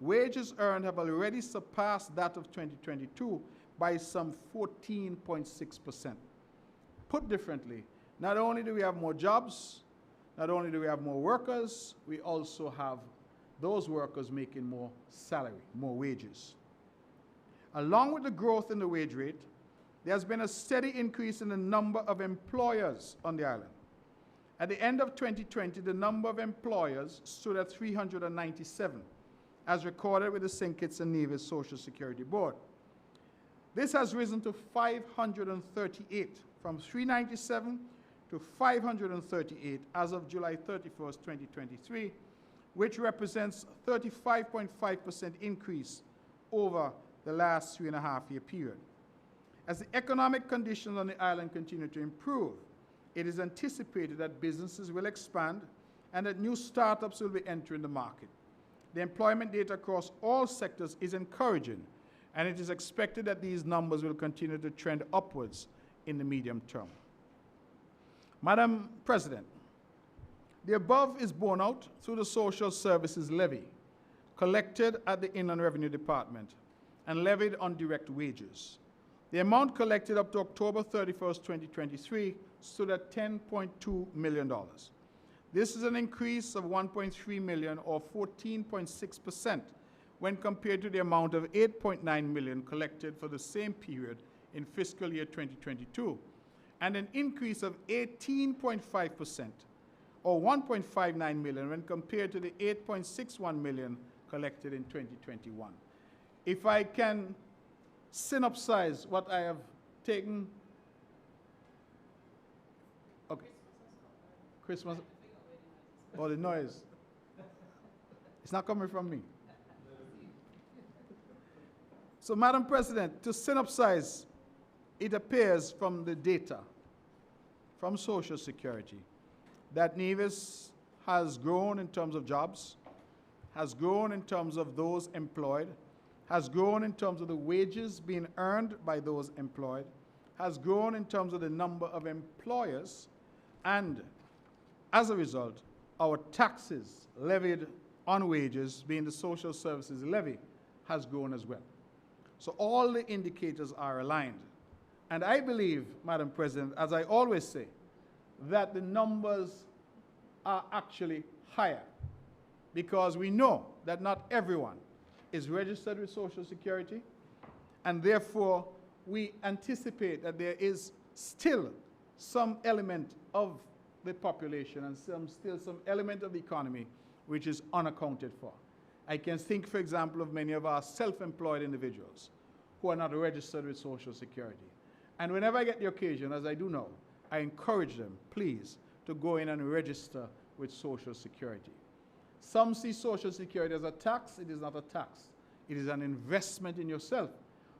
Speaker 5: wages earned have already surpassed that of 2022 by some 14.6%. Put differently, not only do we have more jobs, not only do we have more workers, we also have those workers making more salary, more wages. Along with the growth in the wage rate, there has been a steady increase in the number of employers on the island. At the end of 2020, the number of employers stood at 397, as recorded with the St. Kitts and Nevis Social Security Board. This has risen to 538, from 397 to 538 as of July 31st, 2023, which represents a 35.5% increase over the last 3.5-year period. As the economic conditions on the island continue to improve, it is anticipated that businesses will expand and that new startups will be entering the market. The employment data across all sectors is encouraging, and it is expected that these numbers will continue to trend upwards in the medium term. Madam President, the above is borne out through the Social Services Levy, collected at the Inland Revenue Department and levied on direct wages. The amount collected up to October 31st, 2023 stood at $10.2 million. This is an increase of $1.3 million or 14.6% when compared to the amount of $8.9 million collected for the same period in fiscal year 2022, and an increase of 18.5% or $1.59 million when compared to the $8.61 million collected in 2021. If I can synopsize what I have taken. Okay. Christmas. Oh, the noise. It's not coming from me. So, Madam President, to synopsize, it appears from the data from Social Security that Nevis has grown in terms of jobs, has grown in terms of those employed, has grown in terms of the wages being earned by those employed, has grown in terms of the number of employers, and as a result, our taxes levied on wages, being the social services levy, has grown as well. So all the indicators are aligned. And I believe, Madam President, as I always say, that the numbers are actually higher, because we know that not everyone is registered with Social Security, and therefore we anticipate that there is still some element of the population and still some element of the economy which is unaccounted for. I can think, for example, of many of our self-employed individuals who are not registered with Social Security. And whenever I get the occasion, as I do now, I encourage them, please, to go in and register with Social Security. Some see Social Security as a tax. It is not a tax. It is an investment in yourself,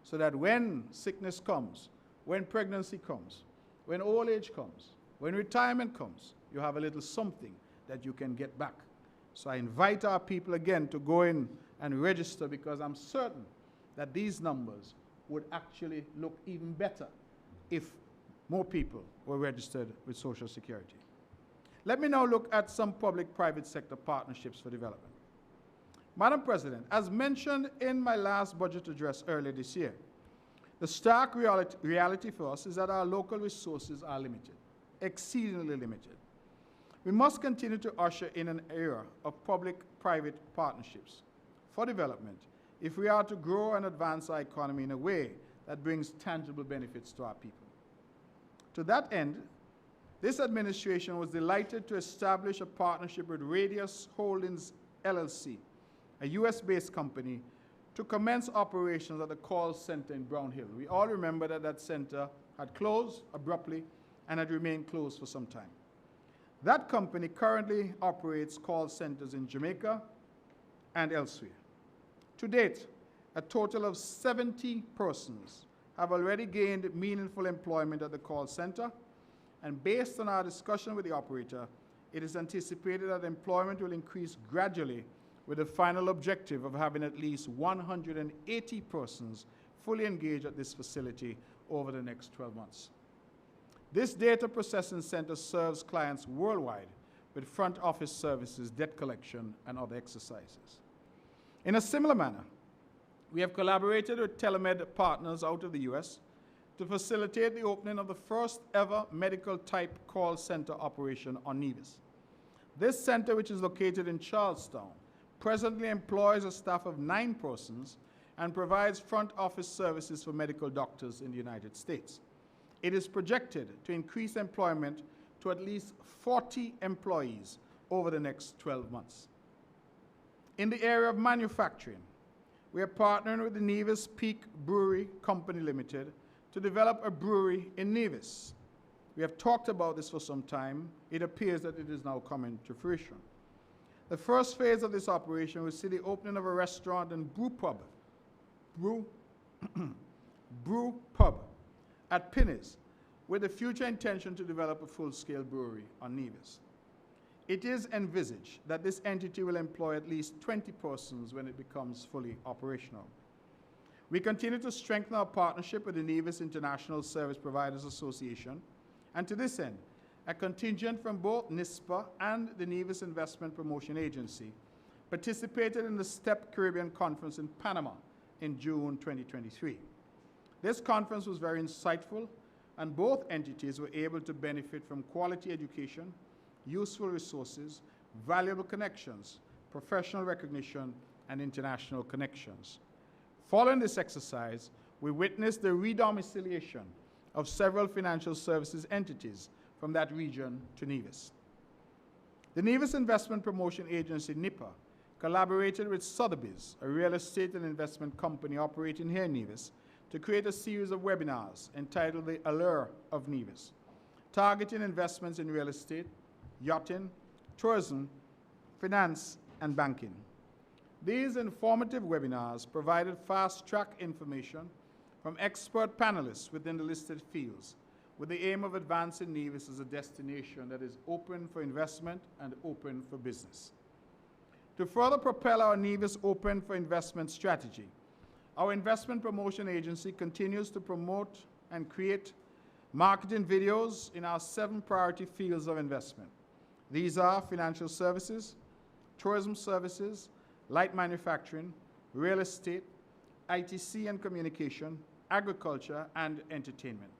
Speaker 5: so that when sickness comes, when pregnancy comes, when old age comes, when retirement comes, you have a little something that you can get back. So I invite our people again to go in and register, because I'm certain that these numbers would actually look even better if more people were registered with Social Security. Let me now look at some public-private sector partnerships for development. Madam President, as mentioned in my last budget address earlier this year, the stark reality for us is that our local resources are limited, exceedingly limited. We must continue to usher in an era of public-private partnerships for development if we are to grow and advance our economy in a way that brings tangible benefits to our people. To that end, this administration was delighted to establish a partnership with Radius Holdings LLC, a US-based company, to commence operations at the call center in Brown Hill. We all remember that that center had closed abruptly and had remained closed for some time. That company currently operates call centers in Jamaica and elsewhere. To date, a total of 70 persons have already gained meaningful employment at the call center, and based on our discussion with the operator, it is anticipated that employment will increase gradually, with the final objective of having at least 180 persons fully engaged at this facility over the next 12 months. This data processing center serves clients worldwide with front office services, debt collection, and other exercises. In a similar manner, we have collaborated with telemed partners out of the US to facilitate the opening of the first ever medical type call center operation on Nevis. This center, which is located in Charlestown, presently employs a staff of 9 persons and provides front office services for medical doctors in the United States. It is projected to increase employment to at least 40 employees over the next 12 months. In the area of manufacturing, we are partnering with the Nevis Peak Brewery Company Limited to develop a brewery in Nevis. We have talked about this for some time. It appears that it is now coming to fruition. The first phase of this operation will see the opening of a restaurant and brew pub at Pinneys, with the future intention to develop a full-scale brewery on Nevis. It is envisaged that this entity will employ at least 20 persons when it becomes fully operational. We continue to strengthen our partnership with the Nevis International Service Providers Association, and to this end, a contingent from both NISPA and the Nevis Investment Promotion Agency participated in the STEP Caribbean Conference in Panama in June 2023. This conference was very insightful, and both entities were able to benefit from quality education, useful resources, valuable connections, professional recognition, and international connections. Following this exercise, we witnessed the redomiciliation of several financial services entities from that region to Nevis. The Nevis Investment Promotion Agency, NIPA, collaborated with Sotheby's, a real estate and investment company operating here in Nevis, to create a series of webinars entitled The Allure of Nevis, targeting investments in real estate, yachting, tourism, finance, and banking. These informative webinars provided fast-track information from expert panelists within the listed fields, with the aim of advancing Nevis as a destination that is open for investment and open for business. To further propel our Nevis Open for Investment strategy, our investment promotion agency continues to promote and create marketing videos in our 7 priority fields of investment. These are financial services, tourism services, light manufacturing, real estate, ITC and communication, agriculture, and entertainment.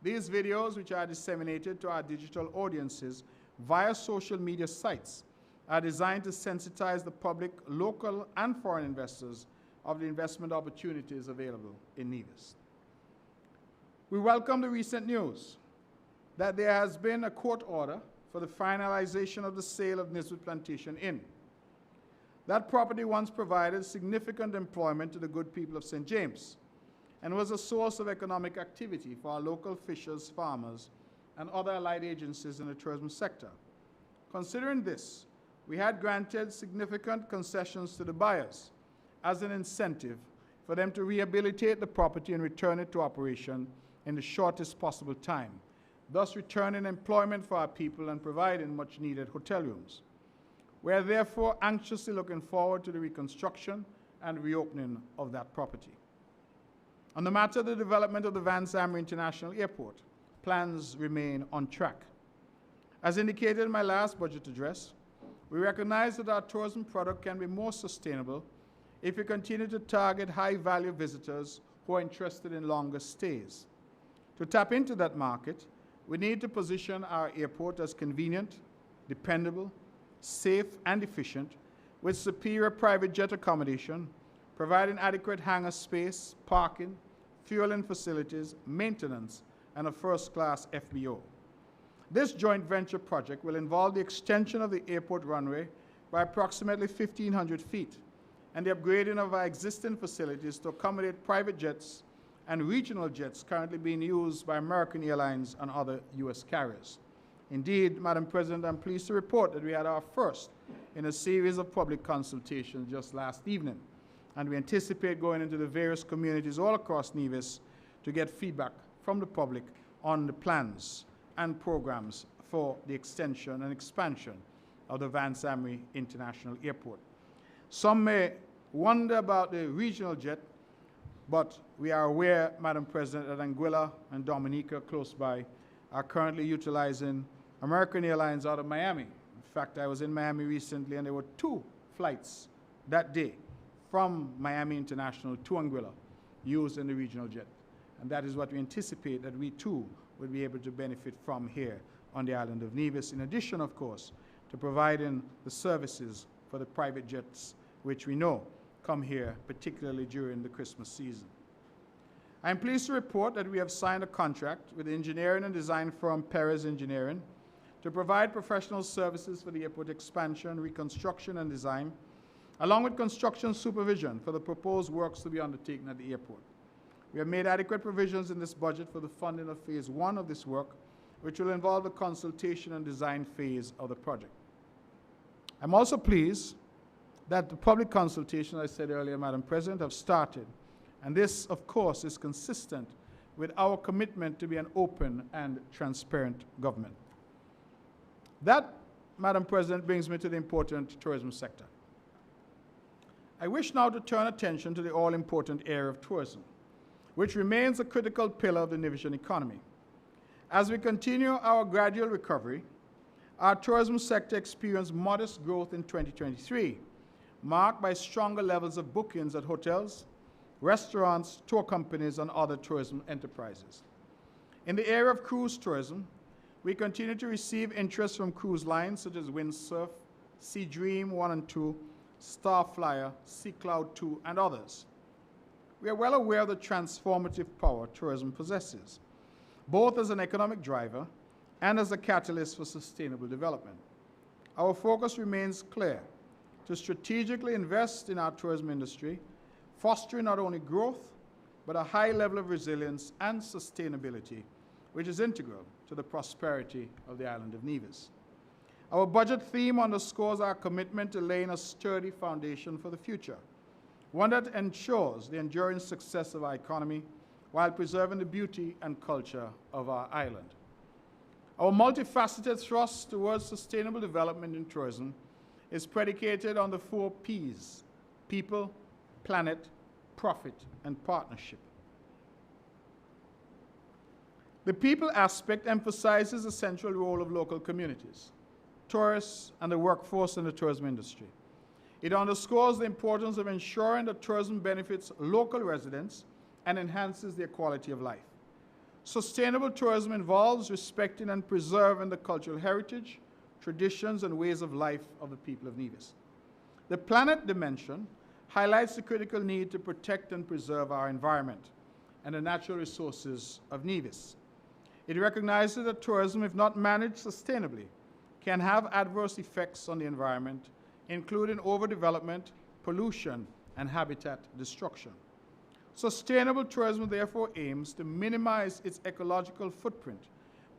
Speaker 5: These videos, which are disseminated to our digital audiences via social media sites, are designed to sensitize the public, local, and foreign investors of the investment opportunities available in Nevis. We welcome the recent news that there has been a court order for the finalization of the sale of Niswood Plantation Inn. That property once provided significant employment to the good people of St. James and was a source of economic activity for our local fishers, farmers, and other allied agencies in the tourism sector. Considering this, we had granted significant concessions to the buyers as an incentive for them to rehabilitate the property and return it to operation in the shortest possible time, thus returning employment for our people and providing much-needed hotel rooms. We are therefore anxiously looking forward to the reconstruction and reopening of that property. On the matter of the development of the Vance Amory International Airport, plans remain on track. As indicated in my last budget address, we recognize that our tourism product can be more sustainable if we continue to target high-value visitors who are interested in longer stays. To tap into that market, we need to position our airport as convenient, dependable, safe, and efficient, with superior private jet accommodation, providing adequate hangar space, parking, fueling facilities, maintenance, and a first-class FBO. This joint venture project will involve the extension of the airport runway by approximately 1,500 feet and the upgrading of our existing facilities to accommodate private jets and regional jets currently being used by American Airlines and other U.S. carriers. Indeed, Madam President, I'm pleased to report that we had our first in a series of public consultations just last evening, and we anticipate going into the various communities all across Nevis to get feedback from the public on the plans and programs for the extension and expansion of the Vance Amory International Airport. Some may wonder about the regional jet, but we are aware, Madam President, that Anguilla and Dominica, close by, are currently utilizing American Airlines out of Miami. In fact, I was in Miami recently, and there were 2 flights that day from Miami International to Anguilla used in the regional jet. And that is what we anticipate that we too will be able to benefit from here on the island of Nevis, in addition, of course, to providing the services for the private jets, which we know come here, particularly during the Christmas season. I am pleased to report that we have signed a contract with the engineering and design firm Perez Engineering to provide professional services for the airport expansion, reconstruction, and design, along with construction supervision for the proposed works to be undertaken at the airport. We have made adequate provisions in this budget for the funding of Phase 1 of this work, which will involve the consultation and design phase of the project. I'm also pleased that the public consultation, I said earlier, Madam President, have started. And this, of course, is consistent with our commitment to be an open and transparent government. That, Madam President, brings me to the important tourism sector. I wish now to turn attention to the all-important area of tourism, which remains a critical pillar of the Nevisian economy. As we continue our gradual recovery, our tourism sector experienced modest growth in 2023, marked by stronger levels of bookings at hotels, restaurants, tour companies, and other tourism enterprises. In the area of cruise tourism, we continue to receive interest from cruise lines such as Windsurf, Sea Dream 1 and 2, Starflyer, Sea Cloud 2, and others. We are well aware of the transformative power tourism possesses, both as an economic driver and as a catalyst for sustainable development. Our focus remains clear: to strategically invest in our tourism industry, fostering not only growth, but a high level of resilience and sustainability, which is integral to the prosperity of the island of Nevis. Our budget theme underscores our commitment to laying a sturdy foundation for the future, one that ensures the enduring success of our economy while preserving the beauty and culture of our island. Our multifaceted thrust towards sustainable development in tourism is predicated on the 4 Ps: people, planet, profit, and partnership. The people aspect emphasizes the central role of local communities, tourists, and the workforce in the tourism industry. It underscores the importance of ensuring that tourism benefits local residents and enhances their quality of life. Sustainable tourism involves respecting and preserving the cultural heritage, traditions, and ways of life of the people of Nevis. The planet dimension highlights the critical need to protect and preserve our environment and the natural resources of Nevis. It recognizes that tourism, if not managed sustainably, can have adverse effects on the environment, including overdevelopment, pollution, and habitat destruction. Sustainable tourism therefore aims to minimize its ecological footprint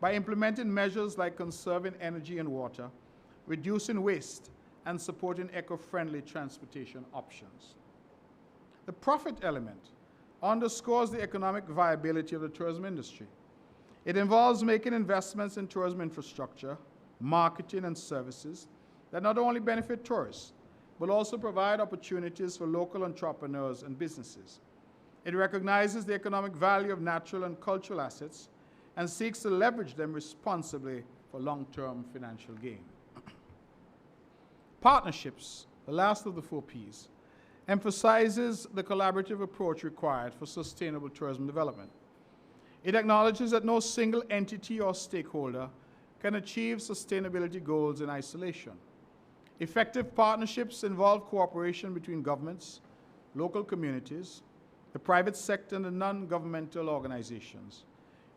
Speaker 5: by implementing measures like conserving energy and water, reducing waste, and supporting eco-friendly transportation options. The profit element underscores the economic viability of the tourism industry. It involves making investments in tourism infrastructure, marketing, and services that not only benefit tourists, but also provide opportunities for local entrepreneurs and businesses. It recognizes the economic value of natural and cultural assets and seeks to leverage them responsibly for long-term financial gain. Partnerships, the last of the 4 Ps, emphasizes the collaborative approach required for sustainable tourism development. It acknowledges that no single entity or stakeholder can achieve sustainability goals in isolation. Effective partnerships involve cooperation between governments, local communities, the private sector, and the non-governmental organizations.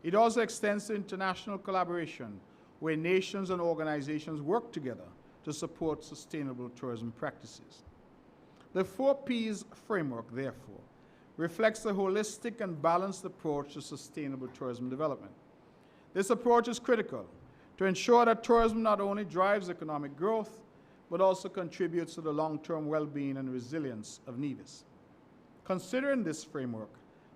Speaker 5: It also extends to international collaboration, where nations and organizations work together to support sustainable tourism practices. The 4 Ps framework, therefore, reflects a holistic and balanced approach to sustainable tourism development. This approach is critical to ensure that tourism not only drives economic growth, but also contributes to the long-term well-being and resilience of Nevis. Considering this framework,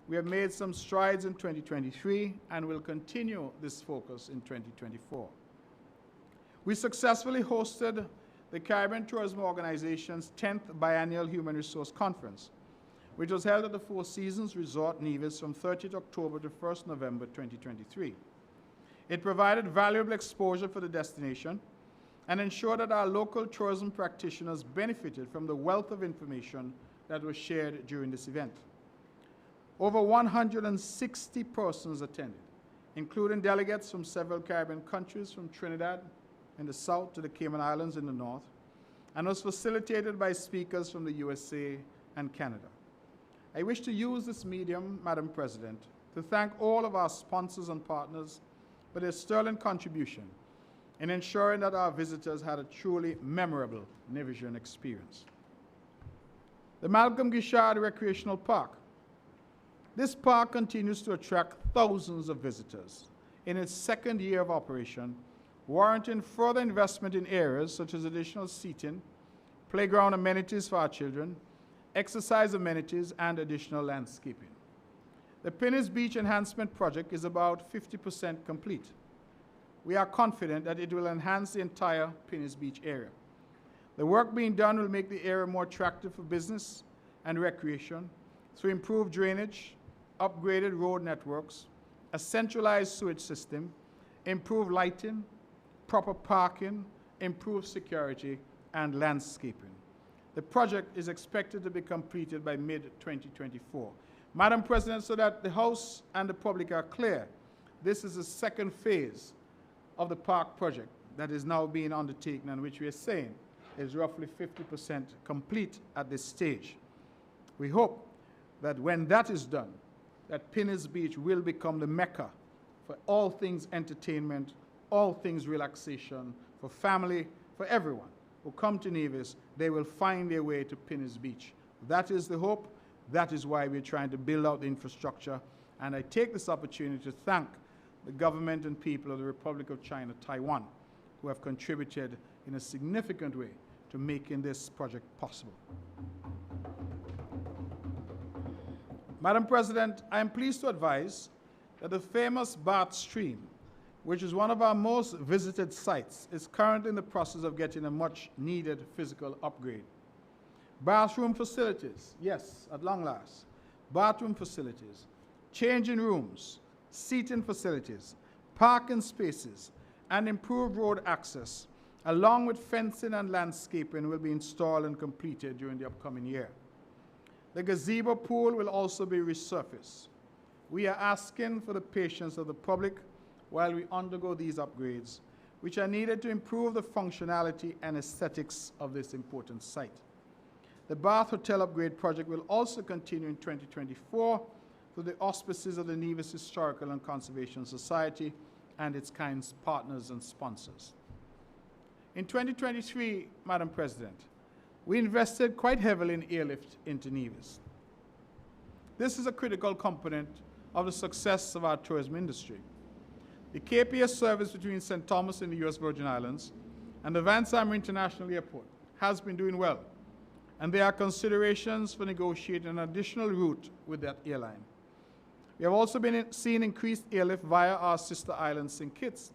Speaker 5: we have made some strides in 2023 and will continue this focus in 2024. We successfully hosted the Caribbean Tourism Organization's 10th Biennial Human Resource Conference, which was held at the Four Seasons Resort Nevis from 30th October to 1st November 2023. It provided valuable exposure for the destination and ensured that our local tourism practitioners benefited from the wealth of information that was shared during this event. Over 160 persons attended, including delegates from several Caribbean countries, from Trinidad in the south to the Cayman Islands in the north, and was facilitated by speakers from the USA and Canada. I wish to use this medium, Madam President, to thank all of our sponsors and partners for their sterling contribution in ensuring that our visitors had a truly memorable Nevisian experience. The Malcolm Guichard Recreational Park. This park continues to attract thousands of visitors. in its second year of operation, warranting further investment in areas such as additional seating, playground amenities for our children, exercise amenities, and additional landscaping. The Pinnis Beach Enhancement Project is about 50% complete. We are confident that it will enhance the entire Pinnis Beach area. The work being done will make the area more attractive for business and recreation through improved drainage, upgraded road networks, a centralized sewage system, improved lighting, proper parking, improved security, and landscaping. The project is expected to be completed by mid-2024. Madam President, so that the House and the public are clear, this is the second phase of the park project that is now being undertaken and which we are saying is roughly 50% complete at this stage. We hope that when that is done, that Pinnis Beach will become the mecca for all things entertainment, all things relaxation, for family, for everyone who come to Nevis, they will find their way to Pinnis Beach. That is the hope. That is why we're trying to build out the infrastructure. And I take this opportunity to thank the government and people of the Republic of China, Taiwan, who have contributed in a significant way to making this project possible. Madam President, I am pleased to advise that the famous Bath Stream, which is one of our most visited sites, is currently in the process of getting a much-needed physical upgrade. Bathroom facilities, yes, at long last. Bathroom facilities, changing rooms, seating facilities, parking spaces, and improved road access, along with fencing and landscaping, will be installed and completed during the upcoming year. The gazebo pool will also be resurfaced. We are asking for the patience of the public while we undergo these upgrades, which are needed to improve the functionality and aesthetics of this important site. The Bath Hotel Upgrade project will also continue in 2024 through the auspices of the Nevis Historical and Conservation Society and its kind partners and sponsors. In 2023, Madam President, we invested quite heavily in airlift into Nevis. This is a critical component of the success of our tourism industry. The KPS service between St. Thomas in the U.S. Virgin Islands and the Vance Hammer International Airport has been doing well, and there are considerations for negotiating an additional route with that airline. We have also been seeing increased airlift via our sister island, St. Kitts,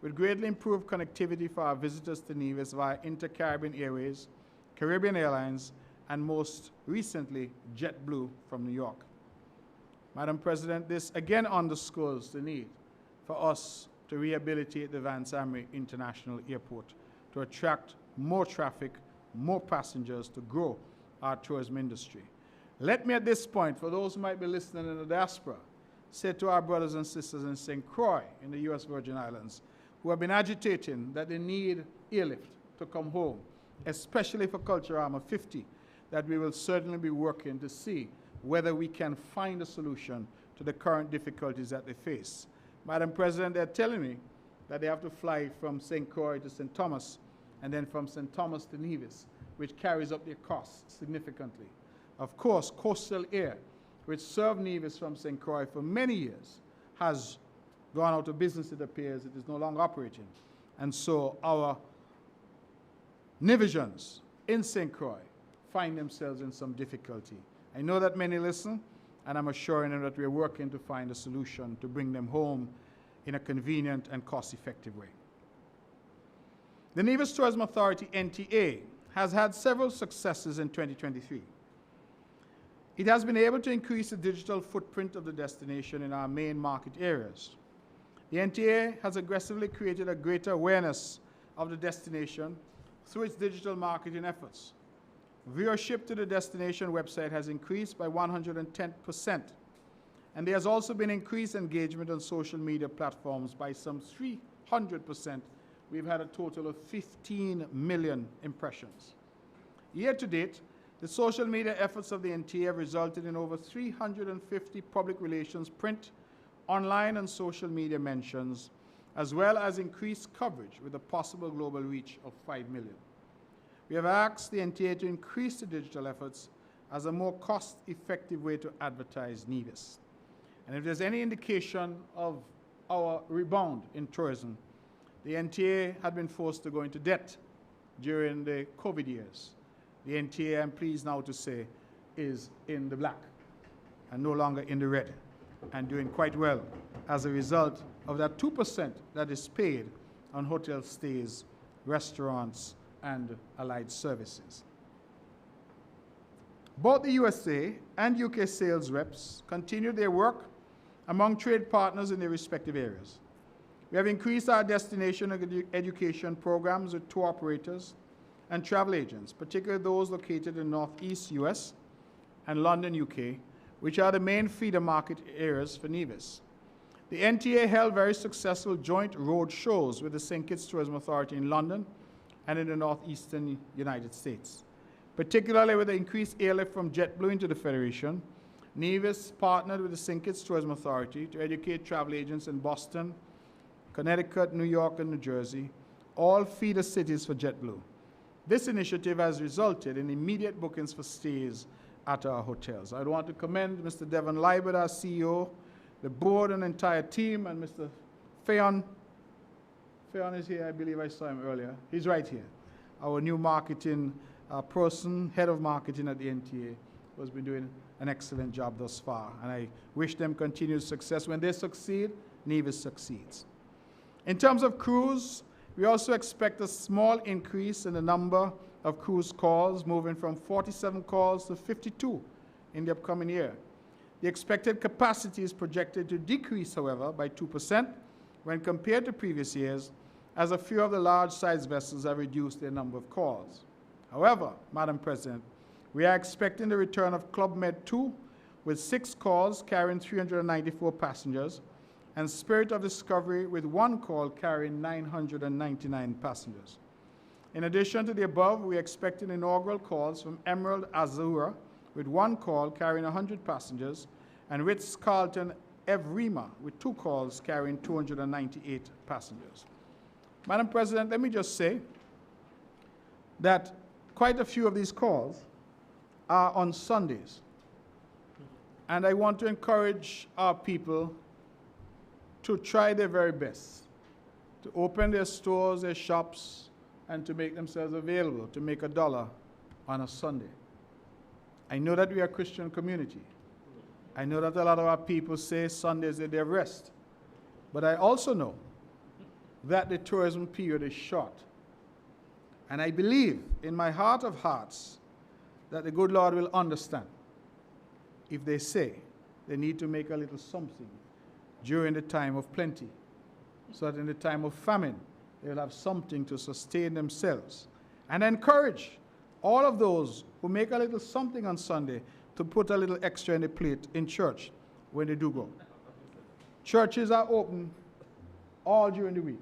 Speaker 5: with greatly improved connectivity for our visitors to Nevis via Inter-Caribbean Airways, Caribbean Airlines, and most recently, JetBlue from New York. Madam President, this again underscores the need for us to rehabilitate the Vance Hammer International Airport to attract more traffic, more passengers, to grow our tourism industry. Let me at this point, for those who might be listening in the diaspora, say to our brothers and sisters in St. Croix in the U.S. Virgin Islands, who have been agitating that they need airlift to come home, especially for Culturama 50, that we will certainly be working to see whether we can find a solution to the current difficulties that they face. Madam President, they're telling me that they have to fly from St. Croix to St. Thomas and then from St. Thomas to Nevis, which carries up their costs significantly. Of course, Coastal Air, which served Nevis from St. Croix for many years, has gone out of business, it appears. It is no longer operating. And so our Nevisians in St. Croix find themselves in some difficulty. I know that many listen, and I'm assuring them that we're working to find a solution to bring them home in a convenient and cost-effective way. The Nevis Tourism Authority, NTA, has had several successes in 2023. It has been able to increase the digital footprint of the destination in our main market areas. The NTA has aggressively created a greater awareness of the destination through its digital marketing efforts. Viewership to the destination website has increased by 110%, and there has also been increased engagement on social media platforms by some 300%. We've had a total of 15 million impressions. Year to date, the social media efforts of the NTA have resulted in over 350 public relations, print, online, and social media mentions, as well as increased coverage with a possible global reach of 5 million. We have asked the NTA to increase the digital efforts as a more cost-effective way to advertise Nevis. And if there's any indication of our rebound in tourism. The NTA had been forced to go into debt during the COVID years. The NTA, I'm pleased now to say, is in the black and no longer in the red, and doing quite well as a result of that 2% that is paid on hotel stays, restaurants, and allied services. Both the USA and UK sales reps continue their work among trade partners in their respective areas. We have increased our destination education programs with tour operators and travel agents, particularly those located in Northeast US and London, UK, which are the main feeder market areas for Nevis. The NTA held very successful joint road shows with the St. Kitts Tourism Authority in London and in the northeastern United States. Particularly with the increased airlift from JetBlue into the Federation, Nevis partnered with the St. Kitts Tourism Authority to educate travel agents in Boston, Connecticut, New York, and New Jersey, all feeder cities for JetBlue. This initiative has resulted in immediate bookings for stays at our hotels. I want to commend Mr. Devon Liebert, our CEO, the board and entire team, and Mr. Fayon. Fayon is here, I believe I saw him earlier. He's right here. Our new marketing person, head of marketing at the NTA, who has been doing an excellent job thus far. And I wish them continued success. When they succeed, Nevis succeeds. In terms of cruise, we also expect a small increase in the number of cruise calls, moving from 47 calls to 52 in the upcoming year. The expected capacity is projected to decrease, however, by 2% when compared to previous years, as a few of the large-sized vessels have reduced their number of calls. However, Madam President, we are expecting the return of Club Med 2 with 6 calls carrying 394 passengers, and Spirit of Discovery with 1 call carrying 999 passengers. In addition to the above, we are expecting inaugural calls from Emerald Azura with 1 call carrying 100 passengers, and Ritz-Carlton Evrima with 2 calls carrying 298 passengers. Madam President, let me just say that quite a few of these calls are on Sundays. And I want to encourage our people to try their very best to open their stores, their shops, and to make themselves available to make $1 on a Sunday. I know that we are a Christian community. I know that a lot of our people say Sundays are their rest. But I also know that the tourism period is short. And I believe in my heart of hearts that the good Lord will understand if they say they need to make a little something during the time of plenty, so that in the time of famine, they'll have something to sustain themselves. And encourage all of those who make a little something on Sunday to put a little extra in the plate in church when they do go. Churches are open all during the week.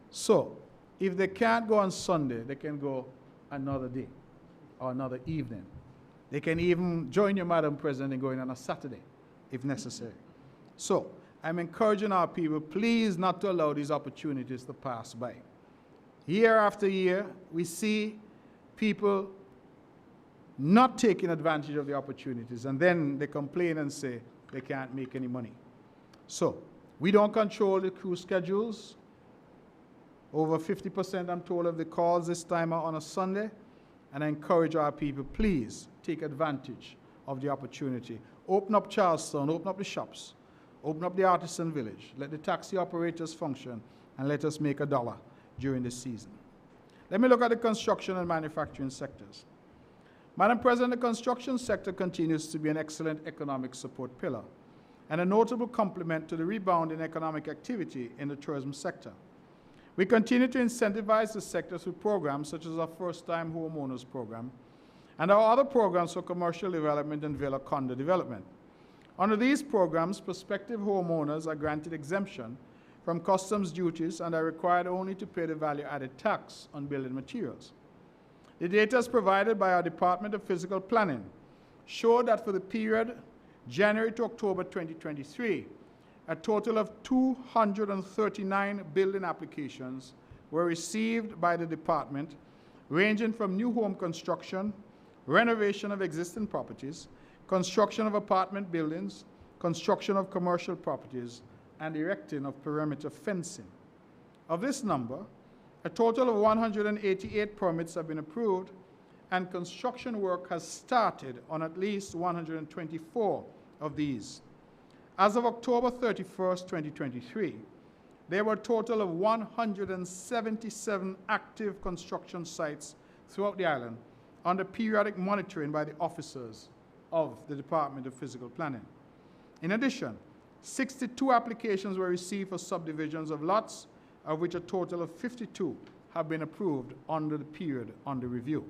Speaker 5: So, if they can't go on Sunday, they can go another day or another evening. They can even join you, Madam President, in going on a Saturday, if necessary. So, I'm encouraging our people, please not to allow these opportunities to pass by. Year after year, we see people not taking advantage of the opportunities, and then they complain and say they can't make any money. So, we don't control the cruise schedules. Over 50%, I'm told, of the calls this time are on a Sunday, and I encourage our people, please take advantage of the opportunity. Open up Charlestown, open up the shops, open up the artisan village, let the taxi operators function, and let us make $1 during the season. Let me look at the construction and manufacturing sectors. Madam President, the construction sector continues to be an excellent economic support pillar and a notable complement to the rebound in economic activity in the tourism sector. We continue to incentivize the sector through programs such as our First-Time Homeowners Program and our other programs for commercial development and villa condo development. Under these programs, prospective homeowners are granted exemption from customs duties and are required only to pay the value-added tax on building materials. The data provided by our Department of Physical Planning show that for the period January to October 2023, a total of 239 building applications were received by the department, ranging from new home construction, renovation of existing properties, construction of apartment buildings, construction of commercial properties, and erecting of perimeter fencing. Of this number, a total of 188 permits have been approved, and construction work has started on at least 124 of these. As of October 31st, 2023, there were a total of 177 active construction sites throughout the island under periodic monitoring by the officers of the Department of Physical Planning. In addition, 62 applications were received for subdivisions of lots, of which a total of 52 have been approved under the period under review.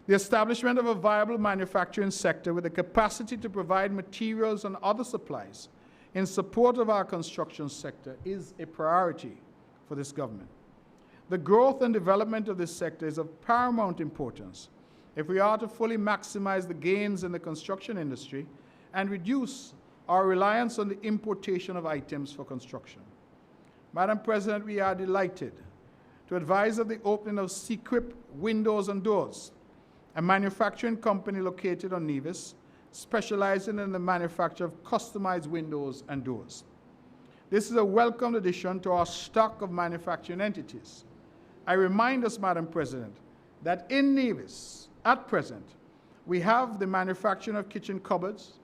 Speaker 5: The establishment of a viable manufacturing sector with the capacity to provide materials and other supplies in support of our construction sector is a priority for this government. The growth and development of this sector is of paramount importance if we are to fully maximize the gains in the construction industry and reduce our reliance on the importation of items for construction. Madam President, we are delighted to advise of the opening of Sequip Windows and Doors, a manufacturing company located on Nevis, specializing in the manufacture of customized windows and doors. This is a welcome addition to our stock of manufacturing entities. I remind us, Madam President, that in Nevis, at present, we have the manufacturing of kitchen cupboards,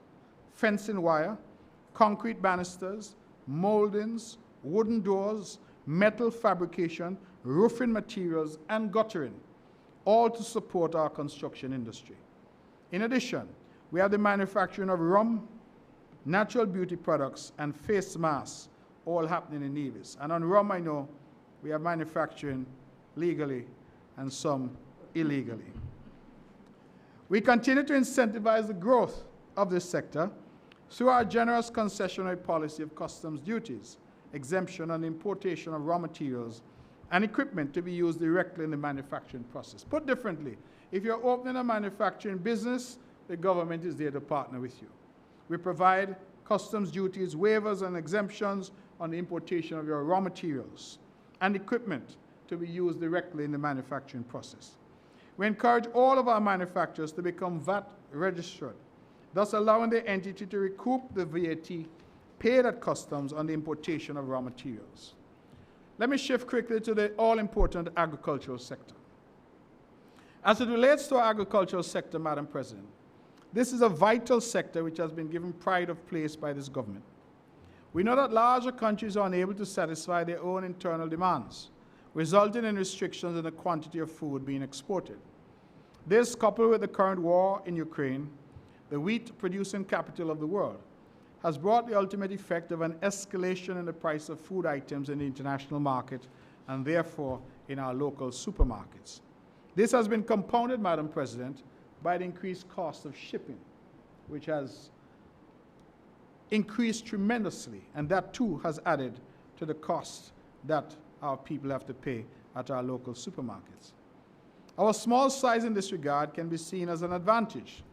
Speaker 5: fencing wire, concrete banisters, moldings, wooden doors, metal fabrication, roofing materials, and guttering, all to support our construction industry. In addition, we have the manufacturing of rum, natural beauty products, and face masks, all happening in Nevis. And on rum, I know we are manufacturing legally and some illegally. We continue to incentivize the growth of this sector through our generous concessionary policy of customs duties, exemption on importation of raw materials and equipment to be used directly in the manufacturing process. Put differently, if you're opening a manufacturing business, the government is there to partner with you. We provide customs duties, waivers, and exemptions on the importation of your raw materials and equipment to be used directly in the manufacturing process. We encourage all of our manufacturers to become VAT registered, thus allowing the entity to recoup the VAT paid at customs on the importation of raw materials. Let me shift quickly to the all-important agricultural sector. As it relates to our agricultural sector, Madam President, this is a vital sector which has been given pride of place by this government. We know that larger countries are unable to satisfy their own internal demands, resulting in restrictions in the quantity of food being exported. This, coupled with the current war in Ukraine, the wheat-producing capital of the world, has brought the ultimate effect of an escalation in the price of food items in the international market and therefore in our local supermarkets. This has been compounded, Madam President, by the increased cost of shipping, which has increased tremendously, and that too has added to the cost that our people have to pay at our local supermarkets. Our small size in this regard can be seen as an advantage,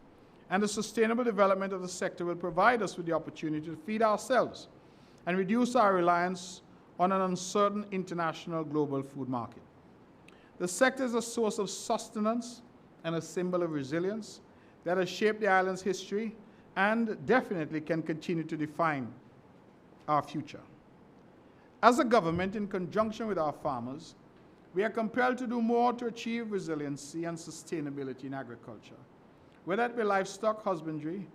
Speaker 5: and the sustainable development of the sector will provide us with the opportunity to feed ourselves and reduce our reliance on an uncertain international global food market. The sector is a source of sustenance and a symbol of resilience that has shaped the island's history and definitely can continue to define our future. As a government, in conjunction with our farmers, we are compelled to do more to achieve resiliency and sustainability in agriculture, whether it be livestock husbandry,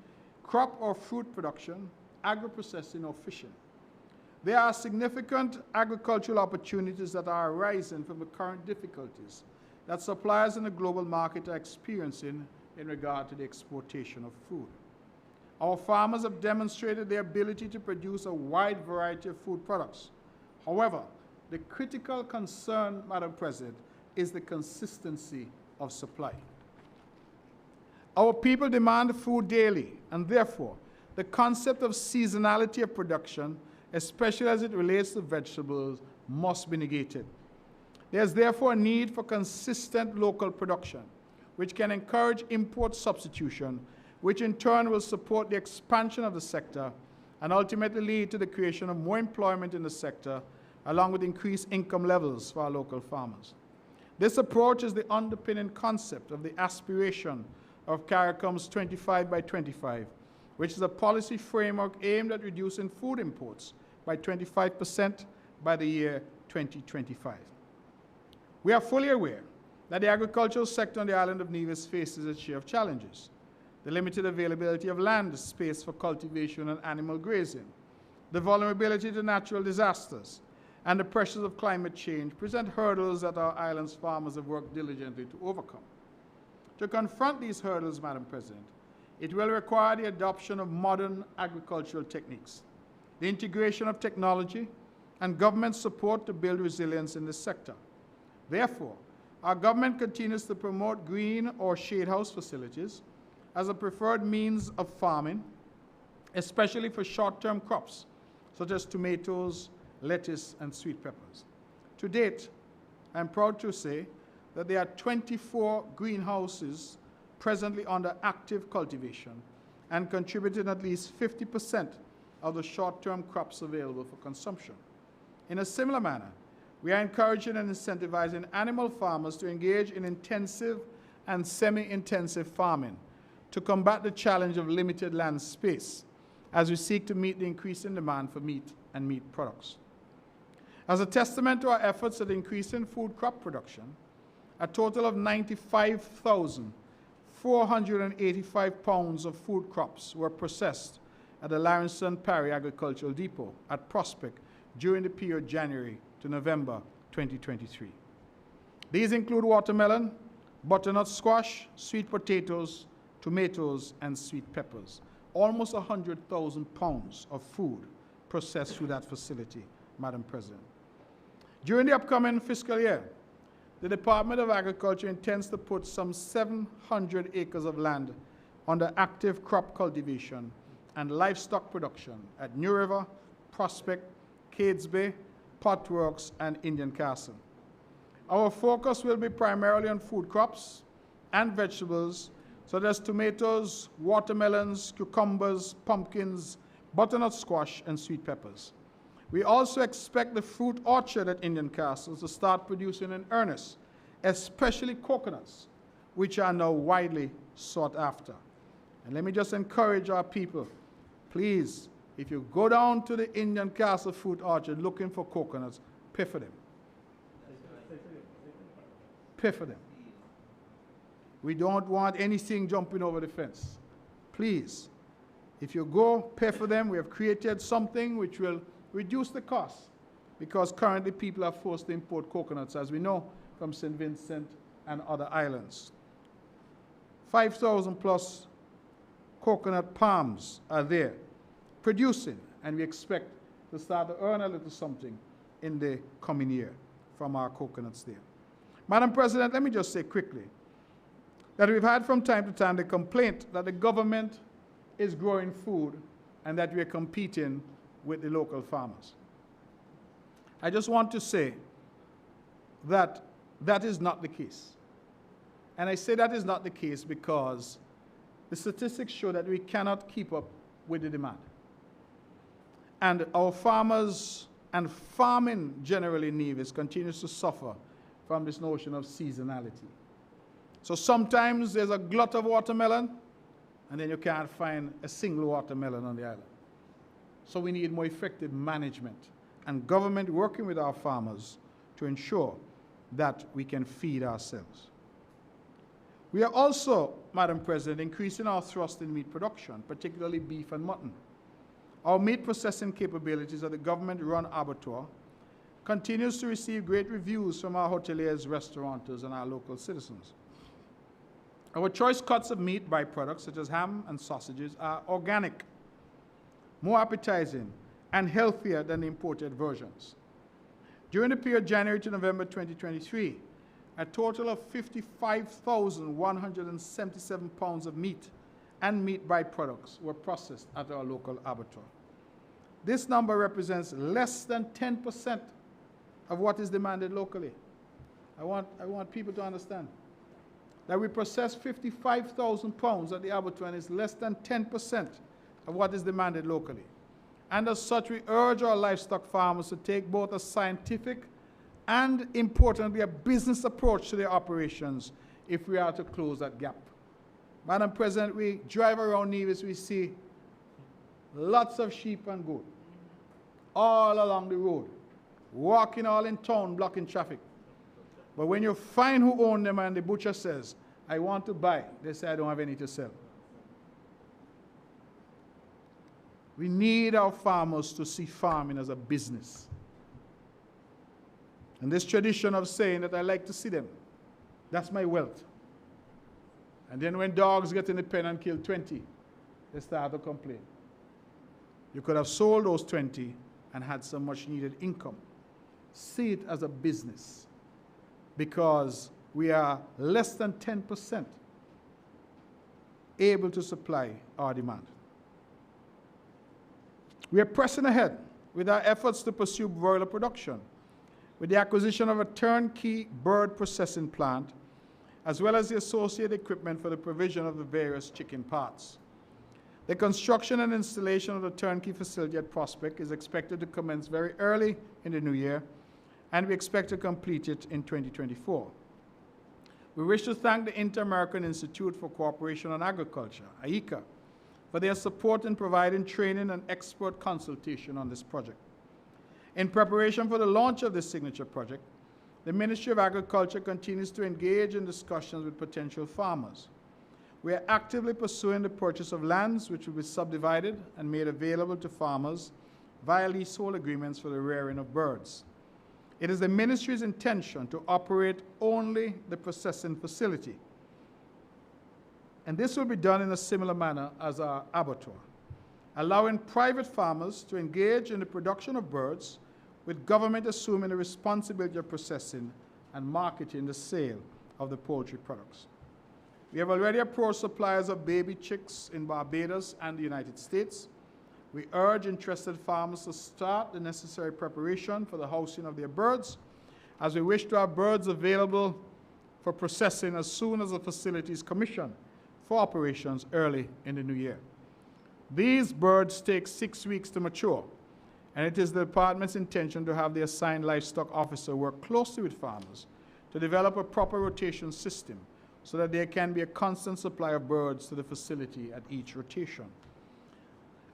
Speaker 5: crop or fruit production, agro-processing, or fishing. There are significant agricultural opportunities that are arising from the current difficulties that suppliers in the global market are experiencing in regard to the exportation of food. Our farmers have demonstrated their ability to produce a wide variety of food products. However, the critical concern, Madam President, is the consistency of supply. Our people demand food daily, and therefore, the concept of seasonality of production, especially as it relates to vegetables, must be negated. There is therefore a need for consistent local production, which can encourage import substitution, which in turn will support the expansion of the sector and ultimately lead to the creation of more employment in the sector, along with increased income levels for our local farmers. This approach is the underpinning concept of the aspiration of CARICOM's 25 by 25, which is a policy framework aimed at reducing food imports by 25% by the year 2025. We are fully aware that the agricultural sector on the island of Nevis faces its share of challenges. The limited availability of land space for cultivation and animal grazing, the vulnerability to natural disasters, and the pressures of climate change present hurdles that our island's farmers have worked diligently to overcome. To confront these hurdles, Madam President, it will require the adoption of modern agricultural techniques, the integration of technology, and government support to build resilience in this sector. Therefore, our government continues to promote green or shade house facilities as a preferred means of farming, especially for short-term crops such as tomatoes, lettuce, and sweet peppers. To date, I'm proud to say that there are 24 greenhouses presently under active cultivation and contributing at least 50% of the short-term crops available for consumption. In a similar manner, we are encouraging and incentivizing animal farmers to engage in intensive and semi-intensive farming to combat the challenge of limited land space as we seek to meet the increasing demand for meat and meat products. As a testament to our efforts at increasing food crop production, a total of 95,485 pounds of food crops were processed at the Lawrenson Parry Agricultural Depot at Prospect during the period January to November 2023. These include watermelon, butternut squash, sweet potatoes, tomatoes, and sweet peppers. Almost 100,000 pounds of food processed through that facility, Madam President. During the upcoming fiscal year, the Department of Agriculture intends to put some 700 acres of land under active crop cultivation and livestock production at New River, Prospect, Cades Bay, Potworks, and Indian Castle. Our focus will be primarily on food crops and vegetables such as tomatoes, watermelons, cucumbers, pumpkins, butternut squash, and sweet peppers. We also expect the fruit orchard at Indian Castle to start producing in earnest, especially coconuts, which are now widely sought after. And let me just encourage our people, please, if you go down to the Indian Castle fruit orchard looking for coconuts, pay for them. Pay for them. We don't want anything jumping over the fence. Please, if you go, pay for them. We have created something which will reduce the cost because currently people are forced to import coconuts, as we know, from St. Vincent and other islands. 5,000 plus coconut palms are there producing, and we expect to start to earn a little something in the coming year from our coconuts there. Madam President, let me just say quickly that we've had from time to time the complaint that the government is growing food and that we're competing with the local farmers. I just want to say that that is not the case. And I say that is not the case because the statistics show that we cannot keep up with the demand. And our farmers and farming generally in Nevis continues to suffer from this notion of seasonality. So sometimes there's a glut of watermelon, and then you can't find a single watermelon on the island. So we need more effective management and government working with our farmers to ensure that we can feed ourselves. We are also, Madam President, increasing our thrust in meat production, particularly beef and mutton. Our meat processing capabilities at the government-run abattoir continues to receive great reviews from our hoteliers, restaurateurs, and our local citizens. Our choice cuts of meat byproducts, such as ham and sausages, are organic, more appetizing, and healthier than the imported versions. During the period January to November 2023, a total of 55,177 pounds of meat and meat byproducts were processed at our local abattoir. This number represents less than 10% of what is demanded locally. I want people to understand that we process 55,000 pounds at the abattoir, and it's less than 10% of what is demanded locally. And as such, we urge our livestock farmers to take both a scientific and, importantly, a business approach to their operations if we are to close that gap. Madam President, we drive around Nevis, we see lots of sheep and goat. all along the road, walking all in town, blocking traffic. But when you find who own them and the butcher says, I want to buy, they say, I don't have any to sell. We need our farmers to see farming as a business. And this tradition of saying that I like to see them, that's my wealth. And then when dogs get in the pen and kill 20, they start to complain. You could have sold those 20 and had some much needed income. See it as a business, because we are less than 10% able to supply our demand. We are pressing ahead with our efforts to pursue broiler production, with the acquisition of a turnkey bird processing plant, as well as the associated equipment for the provision of the various chicken parts. The construction and installation of the turnkey facility at Prospect is expected to commence very early in the new year, and we expect to complete it in 2024. We wish to thank the Inter-American Institute for Cooperation on Agriculture, IICA, for their support in providing training and expert consultation on this project. In preparation for the launch of this signature project, the Ministry of Agriculture continues to engage in discussions with potential farmers. We are actively pursuing the purchase of lands which will be subdivided and made available to farmers via leasehold agreements for the rearing of birds. It is the Ministry's intention to operate only the processing facility. And this will be done in a similar manner as our abattoir, allowing private farmers to engage in the production of birds, with government assuming the responsibility of processing and marketing the sale of the poultry products. We have already approached suppliers of baby chicks in Barbados and the United States. We urge interested farmers to start the necessary preparation for the housing of their birds, as we wish to have birds available for processing as soon as the facility is commissioned for operations early in the new year. These birds take 6 weeks to mature, and it is the department's intention to have the assigned livestock officer work closely with farmers to develop a proper rotation system so that there can be a constant supply of birds to the facility at each rotation.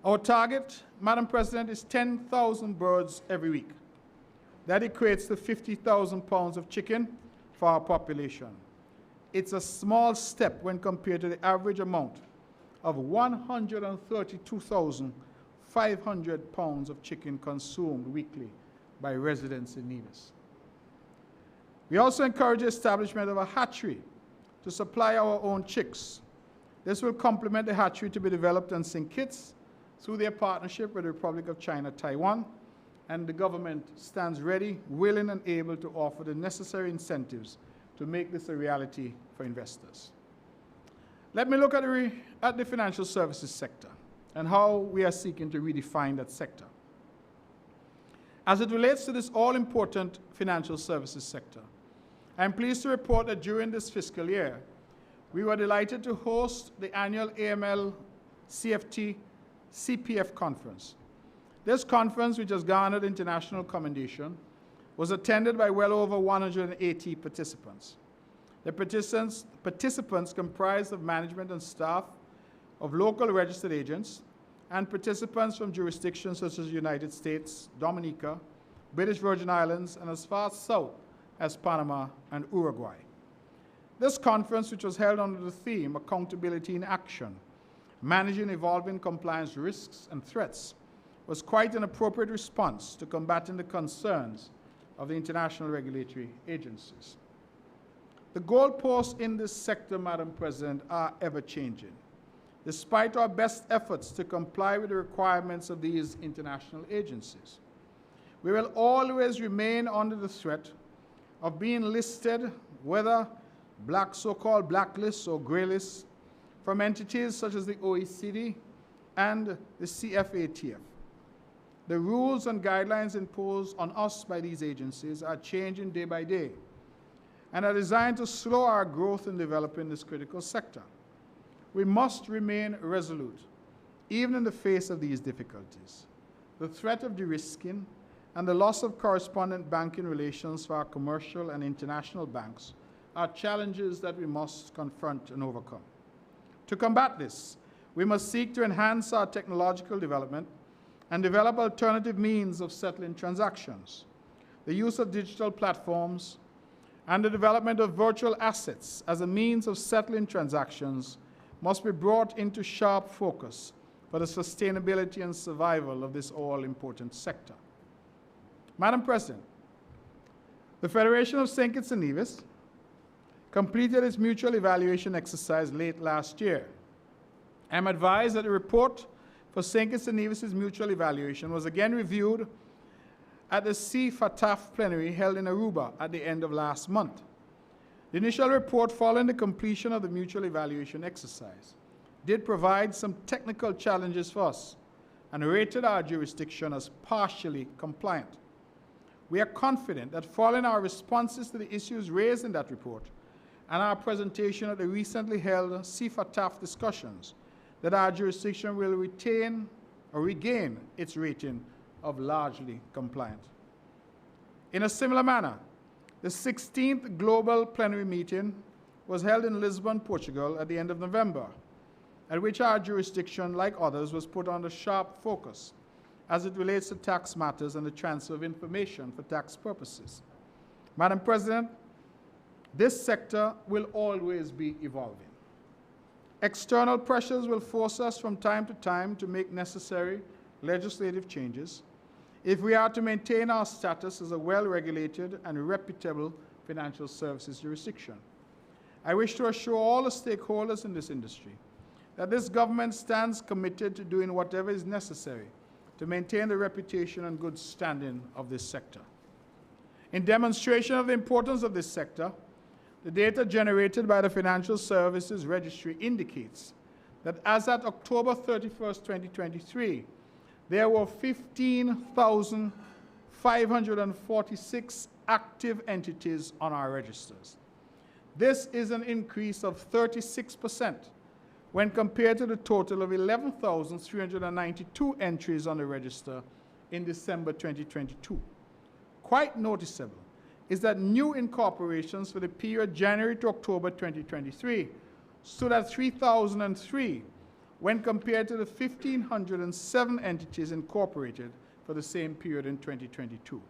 Speaker 5: Our target, Madam President, is 10,000 birds every week. That equates to 50,000 pounds of chicken for our population. It's a small step when compared to the average amount of 132,500 pounds of chicken consumed weekly by residents in Nevis. We also encourage the establishment of a hatchery to supply our own chicks. This will complement the hatchery to be developed in St. Kitts through their partnership with the Republic of China, Taiwan, and the government stands ready, willing, and able to offer the necessary incentives to make this a reality for investors. Let me look at the financial services sector and how we are seeking to redefine that sector. As it relates to this all-important financial services sector, I am pleased to report that during this fiscal year, we were delighted to host the annual AML CFT CPF conference. This conference, which has garnered international commendation, was attended by well over 180 participants. The participants comprised of management and staff of local registered agents and participants from jurisdictions such as the United States, Dominica, British Virgin Islands, and as far south as Panama and Uruguay. This conference, which was held under the theme Accountability in Action, Managing Evolving Compliance Risks and Threats, was quite an appropriate response to combating the concerns of the international regulatory agencies. The goalposts in this sector, Madam President, are ever-changing, despite our best efforts to comply with the requirements of these international agencies. We will always remain under the threat of being listed, whether so-called blacklists or gray lists, from entities such as the OECD and the CFATF. The rules and guidelines imposed on us by these agencies are changing day by day and are designed to slow our growth in developing this critical sector. We must remain resolute, even in the face of these difficulties. The threat of de-risking and the loss of correspondent banking relations for our commercial and international banks are challenges that we must confront and overcome. To combat this, we must seek to enhance our technological development and develop alternative means of settling transactions. The use of digital platforms and the development of virtual assets as a means of settling transactions must be brought into sharp focus for the sustainability and survival of this all-important sector. Madam President, the Federation of St. Kitts and Nevis completed its mutual evaluation exercise late last year. I am advised that the report for St. Kitts and Nevis' mutual evaluation was again reviewed at the CFATF plenary held in Aruba at the end of last month. The initial report following the completion of the mutual evaluation exercise did provide some technical challenges for us and rated our jurisdiction as partially compliant. We are confident that following our responses to the issues raised in that report and our presentation at the recently held CFATF discussions, that our jurisdiction will retain or regain its rating of largely compliant. In a similar manner, the 16th Global Plenary Meeting was held in Lisbon, Portugal at the end of November, at which our jurisdiction, like others, was put under sharp focus as it relates to tax matters and the transfer of information for tax purposes. Madam President, this sector will always be evolving. External pressures will force us from time to time to make necessary legislative changes if we are to maintain our status as a well-regulated and reputable financial services jurisdiction. I wish to assure all the stakeholders in this industry that this government stands committed to doing whatever is necessary to maintain the reputation and good standing of this sector. In demonstration of the importance of this sector, the data generated by the Financial Services Registry indicates that as at October 31st, 2023, there were 15,546 active entities on our registers. This is an increase of 36% when compared to the total of 11,392 entries on the register in December 2022. Quite noticeable is that new incorporations for the period January to October 2023 stood at 3,003 when compared to the 1,507 entities incorporated for the same period in 2022.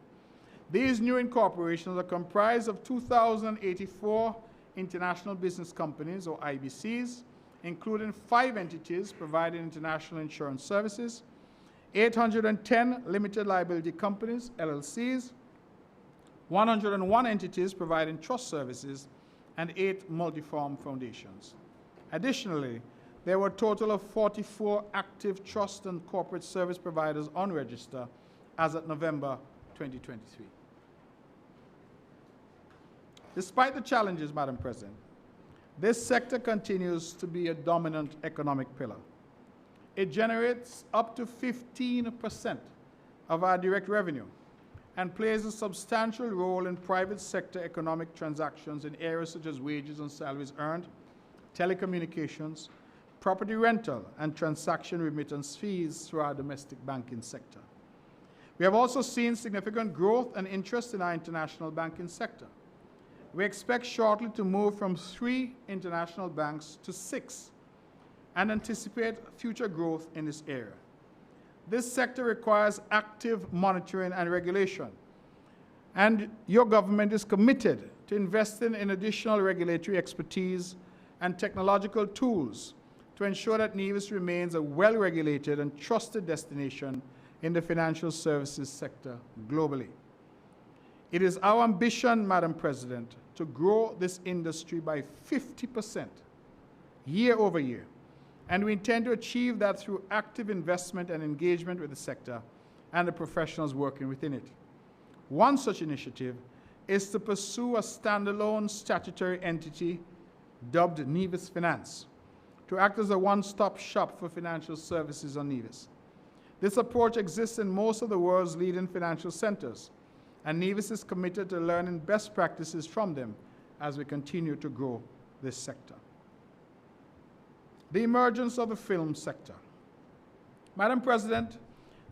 Speaker 5: These new incorporations are comprised of 2,084 international business companies, or IBCs, including 5 entities providing international insurance services, 810 limited liability companies, LLCs, 101 entities providing trust services, and 8 multiform foundations. Additionally, there were a total of 44 active trust and corporate service providers on register as of November 2023. Despite the challenges, Madam President, this sector continues to be a dominant economic pillar. It generates up to 15% of our direct revenue and plays a substantial role in private sector economic transactions in areas such as wages and salaries earned, telecommunications, property rental, and transaction remittance fees through our domestic banking sector. We have also seen significant growth and interest in our international banking sector. We expect shortly to move from 3 international banks to 6 and anticipate future growth in this area. This sector requires active monitoring and regulation, and your government is committed to investing in additional regulatory expertise and technological tools to ensure that Nevis remains a well-regulated and trusted destination in the financial services sector globally. It is our ambition, Madam President, to grow this industry by 50% year over year, and we intend to achieve that through active investment and engagement with the sector and the professionals working within it. One such initiative is to pursue a standalone statutory entity dubbed Nevis Finance to act as a one-stop shop for financial services on Nevis. This approach exists in most of the world's leading financial centers, and Nevis is committed to learning best practices from them as we continue to grow this sector. The emergence of the film sector. Madam President,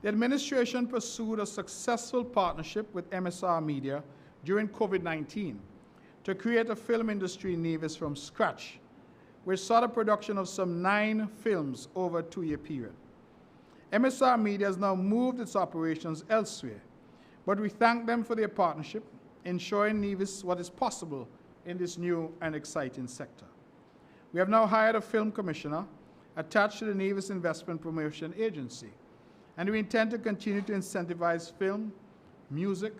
Speaker 5: the administration pursued a successful partnership with MSR Media during COVID-19 to create a film industry in Nevis from scratch, which saw the production of some 9 films over a 2-year period. MSR Media has now moved its operations elsewhere, but we thank them for their partnership in showing Nevis what is possible in this new and exciting sector. We have now hired a film commissioner attached to the Nevis Investment Promotion Agency, and we intend to continue to incentivize film, music,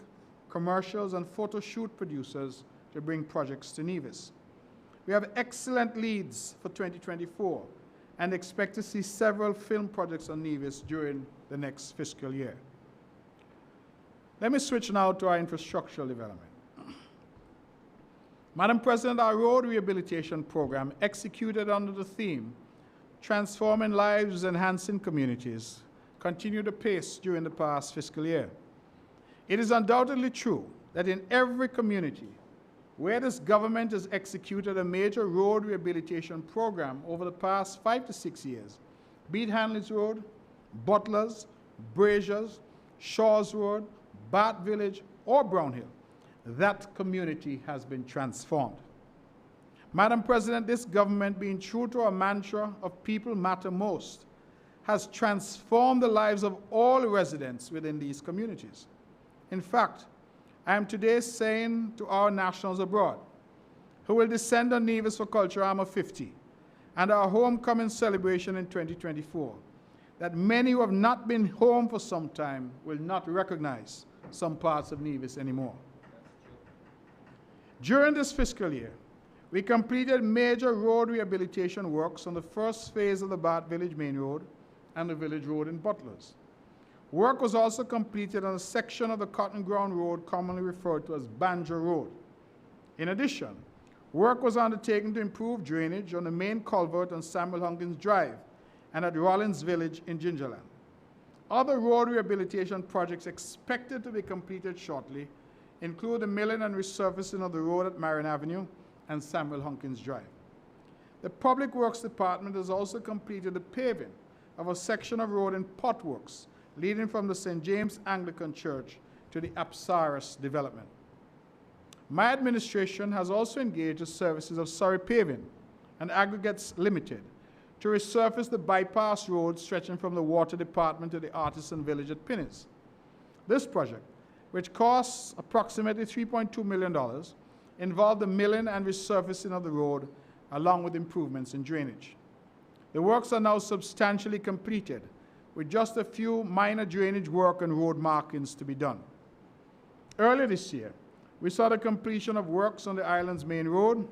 Speaker 5: commercials, and photo shoot producers to bring projects to Nevis. We have excellent leads for 2024 and expect to see several film projects on Nevis during the next fiscal year. Let me switch now to our infrastructural development. Madam President, our road rehabilitation program, executed under the theme, Transforming Lives, Enhancing Communities, continued apace during the past fiscal year. It is undoubtedly true that in every community where this government has executed a major road rehabilitation program over the past 5 to 6 years, be it Hanley's Road, Butler's, Brazier's, Shaw's Road, Bath Village, or Brownhill, that community has been transformed. Madam President, this government, being true to our mantra of people matter most, has transformed the lives of all residents within these communities. In fact, I am today saying to our nationals abroad, who will descend on Nevis for Culture Armor 50 and our homecoming celebration in 2024, that many who have not been home for some time will not recognize some parts of Nevis anymore. During this fiscal year, we completed major road rehabilitation works on the first phase of the Bath Village Main Road and the Village Road in Butlers. Work was also completed on a section of the Cotton Ground Road commonly referred to as Banjo Road. In addition, work was undertaken to improve drainage on the main culvert on Samuel Hunkins Drive and at Rollins Village in Gingerland. Other road rehabilitation projects expected to be completed shortly include the milling and resurfacing of the road at Marion Avenue and Samuel Hunkins Drive. The Public Works Department has also completed the paving of a section of road in Potworks leading from the St. James Anglican Church to the Apsaris development. My administration has also engaged the services of Surrey Paving and Aggregates Limited to resurface the bypass road stretching from the Water Department to the Artisan Village at Pinnis. This project, which costs approximately $3.2 million, involved the milling and resurfacing of the road along with improvements in drainage. The works are now substantially completed, with just a few minor drainage work and road markings to be done. Earlier this year, we saw the completion of works on the island's main road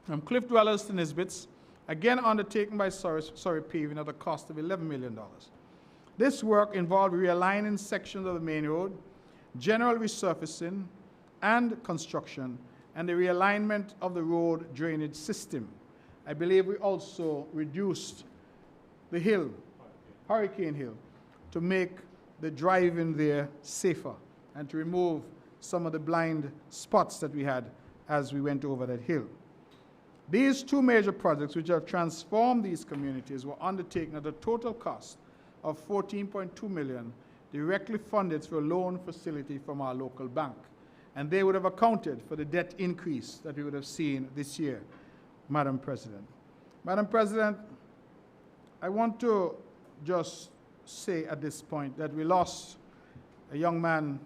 Speaker 5: from Cliff Dwellers to Nisbets, again undertaken by Surrey Paving at a cost of $11 million. This work involved realigning sections of the main road, general resurfacing and construction, and the realignment of the road drainage system. I believe we also reduced the hill, Hurricane Hill, to make the driving there safer and to remove some of the blind spots that we had as we went over that hill. These two major projects, which have transformed these communities, were undertaken at a total cost of $14.2 million, directly funded through a loan facility from our local bank. And they would have accounted for the debt increase that we would have seen this year, Madam President. Madam President, I want to just say at this point that we lost a young man,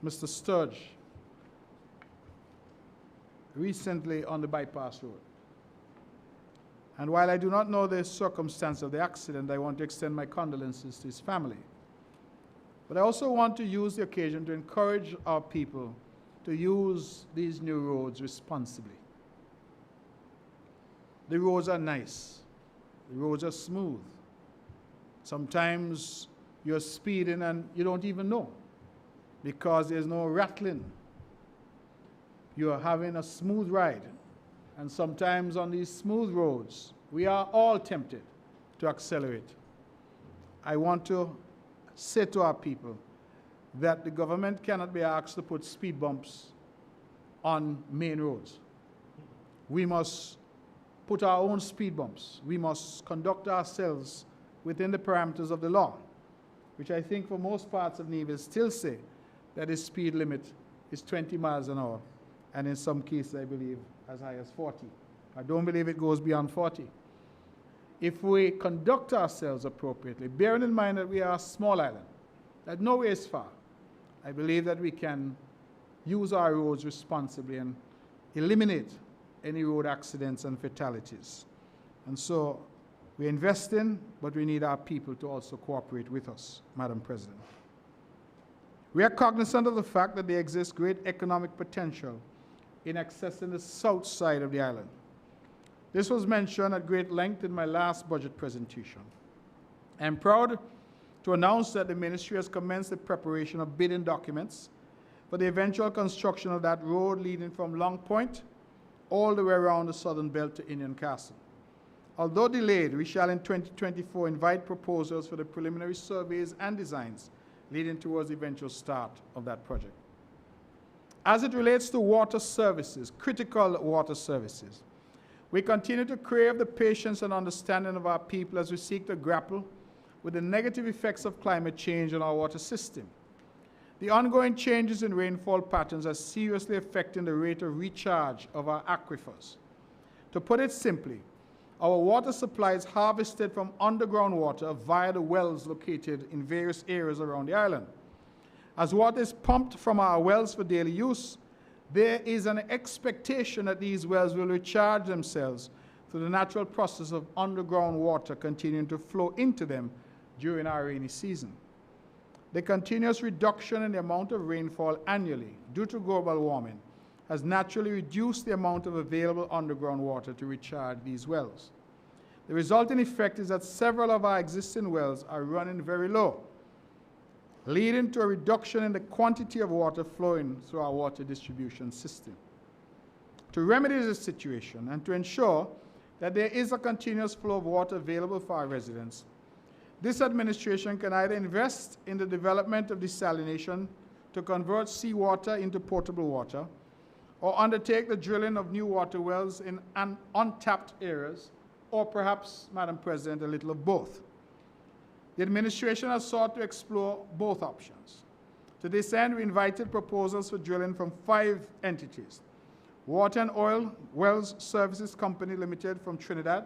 Speaker 5: Mr. Sturge, recently on the bypass road. And while I do not know the circumstance of the accident, I want to extend my condolences to his family. But I also want to use the occasion to encourage our people to use these new roads responsibly. The roads are nice. The roads are smooth. Sometimes you're speeding and you don't even know because there's no rattling. You're having a smooth ride. And sometimes on these smooth roads, we are all tempted to accelerate. I want to say to our people that the government cannot be asked to put speed bumps on main roads. We must put our own speed bumps. We must conduct ourselves within the parameters of the law, which I think for most parts of Nevis still say that the speed limit is 20 miles an hour, and in some cases I believe as high as 40. I don't believe it goes beyond 40. if we conduct ourselves appropriately, bearing in mind that we are a small island, that nowhere is far, I believe that we can use our roads responsibly and eliminate any road accidents and fatalities. And so we invest in, but we need our people to also cooperate with us, Madam President. We are cognizant of the fact that there exists great economic potential in accessing the south side of the island. This was mentioned at great length in my last budget presentation. I am proud to announce that the ministry has commenced the preparation of bidding documents for the eventual construction of that road leading from Long Point all the way around the southern belt to Indian Castle. Although delayed, we shall in 2024 invite proposals for the preliminary surveys and designs leading towards the eventual start of that project. As it relates to water services, critical water services, we continue to crave the patience and understanding of our people as we seek to grapple with the negative effects of climate change on our water system. The ongoing changes in rainfall patterns are seriously affecting the rate of recharge of our aquifers. To put it simply, our water supply is harvested from underground water via the wells located in various areas around the island. As water is pumped from our wells for daily use, there is an expectation that these wells will recharge themselves through the natural process of underground water continuing to flow into them during our rainy season. The continuous reduction in the amount of rainfall annually due to global warming has naturally reduced the amount of available underground water to recharge these wells. The resulting effect is that several of our existing wells are running very low, leading to a reduction in the quantity of water flowing through our water distribution system. To remedy this situation and to ensure that there is a continuous flow of water available for our residents, this administration can either invest in the development of desalination to convert seawater into potable water, or undertake the drilling of new water wells in untapped areas, or perhaps, Madam President, a little of both. The administration has sought to explore both options. To this end, we invited proposals for drilling from 5 entities: Water and Oil Wells Services Company Limited from Trinidad,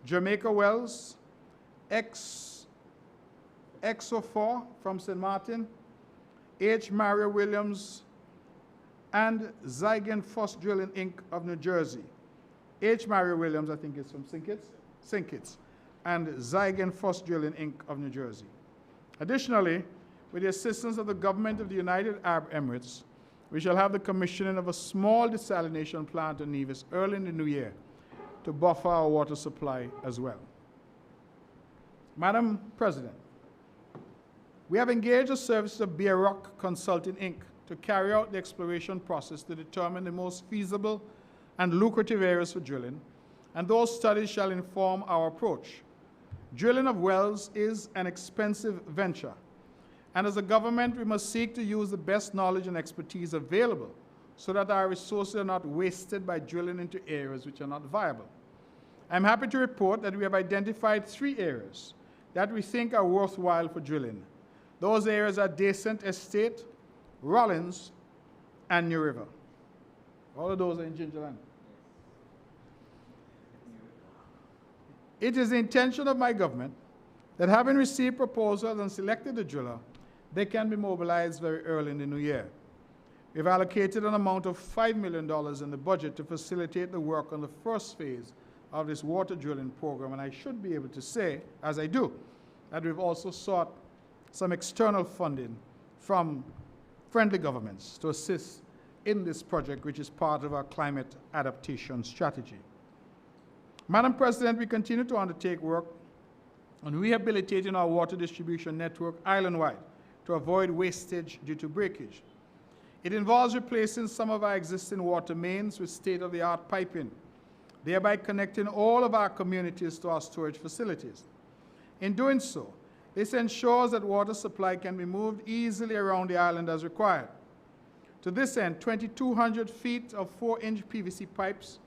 Speaker 5: Jamaica Wells, Exo4 from St. Martin, H. Mario Williams, and Zygen Foss Drilling, Inc. of New Jersey. H. Mario Williams, I think, is from St. Kitts, and Zygen Foss Drilling, Inc. of New Jersey. Additionally, with the assistance of the government of the United Arab Emirates, we shall have the commissioning of a small desalination plant in Nevis early in the new year to buffer our water supply as well. Madam President, we have engaged the services of Bear Rock Consulting, Inc. to carry out the exploration process to determine the most feasible and lucrative areas for drilling, and those studies shall inform our approach. Drilling of wells is an expensive venture, and as a government, we must seek to use the best knowledge and expertise available so that our resources are not wasted by drilling into areas which are not viable. I'm happy to report that we have identified 3 areas that we think are worthwhile for drilling. Those areas are Descent Estate, Rollins, and New River. All of those are in Gingerland. It is the intention of my government that, having received proposals and selected the driller, they can be mobilized very early in the new year. We've allocated an amount of $5 million in the budget to facilitate the work on the first phase of this water drilling program, and I should be able to say, as I do, that we've also sought some external funding from friendly governments to assist in this project, which is part of our climate adaptation strategy. Madam President, we continue to undertake work on rehabilitating our water distribution network island-wide to avoid wastage due to breakage. It involves replacing some of our existing water mains with state-of-the-art piping, thereby connecting all of our communities to our storage facilities. In doing so, this ensures that water supply can be moved easily around the island as required. To this end, 2,200 feet of 4-inch PVC pipes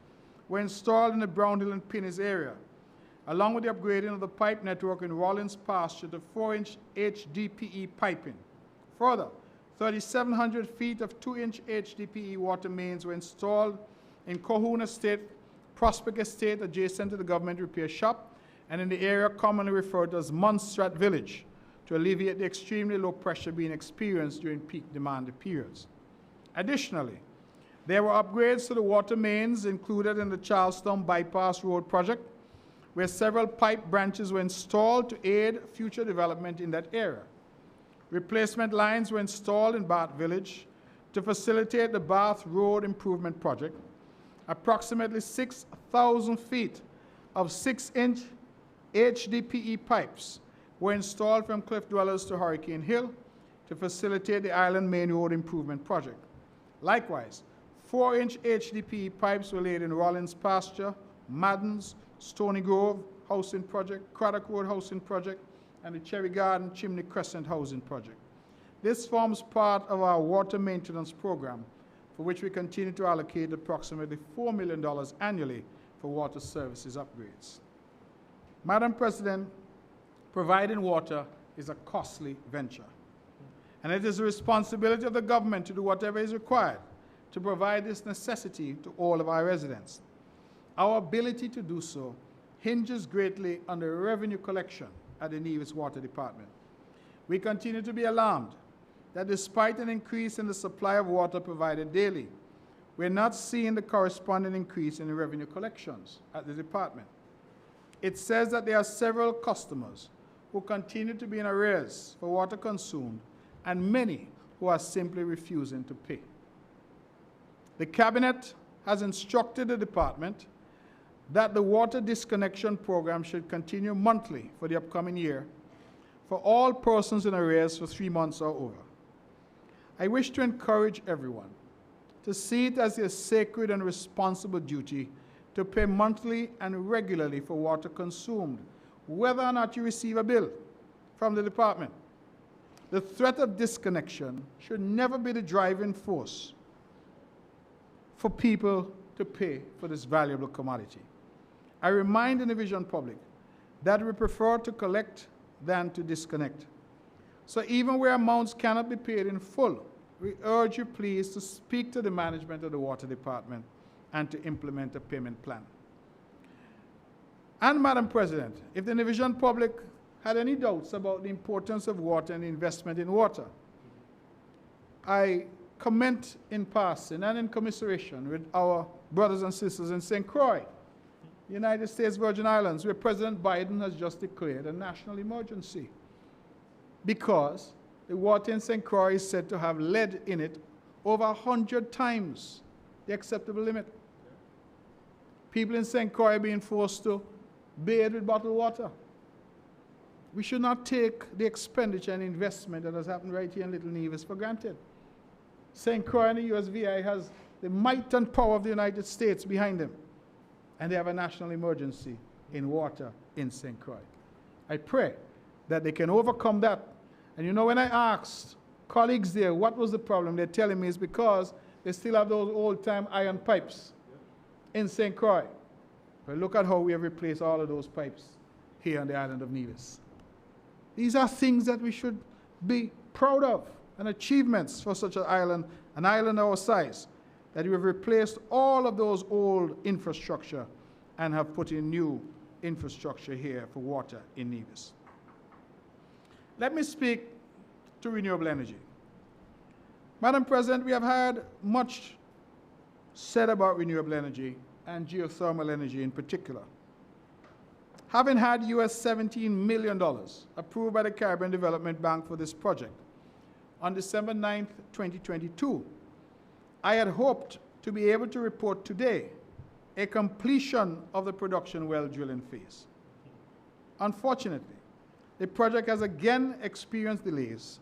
Speaker 5: were installed in the Brownhill and Pinnis area, along with the upgrading of the pipe network in Rollins Pasture to 4-inch HDPE piping. Further, 3,700 feet of 2-inch HDPE water mains were installed in Cohoon Estate, Prospect Estate, adjacent to the government repair shop, and in the area commonly referred to as Montserrat Village, to alleviate the extremely low pressure being experienced during peak demand periods. Additionally, there were upgrades to the water mains included in the Charlestown Bypass Road project, where several pipe branches were installed to aid future development in that area. Replacement lines were installed in Bath Village to facilitate the Bath Road Improvement Project. Approximately 6,000 feet of 6-inch HDPE pipes were installed from Cliff Dwellers to Hurricane Hill to facilitate the Island Main Road Improvement Project. Likewise, 4-inch HDPE pipes were laid in Rollins Pasture, Maddens, Stony Grove Housing Project, Craddock Road Housing Project, and the Cherry Garden Chimney Crescent Housing Project. This forms part of our water maintenance program, for which we continue to allocate approximately $4 million annually for water services upgrades. Madam President, providing water is a costly venture, and it is the responsibility of the government to do whatever is required to provide this necessity to all of our residents. Our ability to do so hinges greatly on the revenue collection at the Nevis Water Department. We continue to be alarmed that despite an increase in the supply of water provided daily, we're not seeing the corresponding increase in the revenue collections at the department. It says that there are several customers who continue to be in arrears for water consumed, and many who are simply refusing to pay. The Cabinet has instructed the department that the water disconnection program should continue monthly for the upcoming year for all persons in arrears for 3 months or over. I wish to encourage everyone to see it as their sacred and responsible duty to pay monthly and regularly for water consumed, whether or not you receive a bill from the department. The threat of disconnection should never be the driving force for people to pay for this valuable commodity. I remind the Nevision public that we prefer to collect than to disconnect. So even where amounts cannot be paid in full, we urge you please to speak to the management of the Water Department and to implement a payment plan. And Madam President, if the Nevision public had any doubts about the importance of water and investment in water, I comment in passing and in commiseration with our brothers and sisters in St. Croix, United States Virgin Islands, where President Biden has just declared a national emergency because the water in St. Croix is said to have lead in it over 100 times the acceptable limit. People in St. Croix are being forced to bathe with bottled water. We should not take the expenditure and investment that has happened right here in Little Nevis for granted. St. Croix and the USVI has the might and power of the United States behind them, and they have a national emergency in water in St. Croix. I pray that they can overcome that. And you know, when I asked colleagues there what was the problem, they're telling me it's because they still have those old-time iron pipes in St. Croix. But look at how we have replaced all of those pipes here on the island of Nevis. These are things that we should be proud of, and achievements for such an island our size, that we have replaced all of those old infrastructure and have put in new infrastructure here for water in Nevis. Let me speak to renewable energy. Madam President, we have had much said about renewable energy and geothermal energy in particular. Having had US $17 million approved by the Caribbean Development Bank for this project on December 9th, 2022, I had hoped to be able to report today a completion of the production well drilling phase. Unfortunately, the project has again experienced delays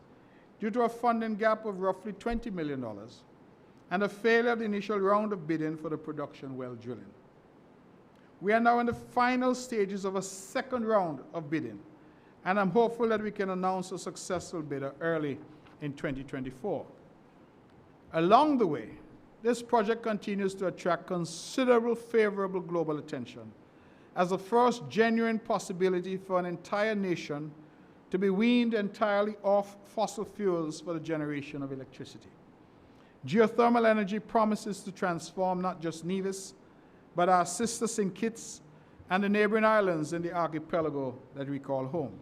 Speaker 5: due to a funding gap of roughly $20 million and a failure of the initial round of bidding for the production well drilling. We are now in the final stages of a second round of bidding, and I'm hopeful that we can announce a successful bidder early in 2024. Along the way, this project continues to attract considerable favorable global attention as the first genuine possibility for an entire nation to be weaned entirely off fossil fuels for the generation of electricity. Geothermal energy promises to transform not just Nevis, but our sister St. Kitts and the neighboring islands in the archipelago that we call home.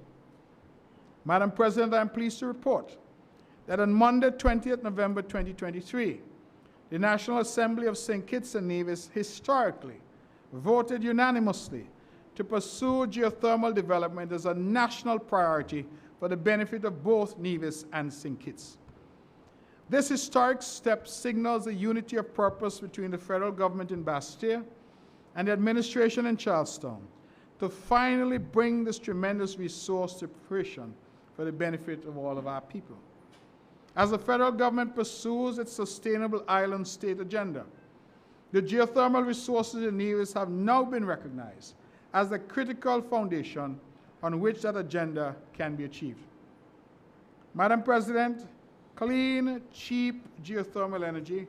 Speaker 5: Madam President, I am pleased to report that on Monday, 20th November 2023, the National Assembly of St. Kitts and Nevis historically voted unanimously to pursue geothermal development as a national priority for the benefit of both Nevis and St. Kitts. This historic step signals the unity of purpose between the federal government in Bastille and the administration in Charlestown to finally bring this tremendous resource to fruition for the benefit of all of our people. As the federal government pursues its sustainable island state agenda, the geothermal resources in Nevis have now been recognized as the critical foundation on which that agenda can be achieved. Madam President, clean, cheap geothermal energy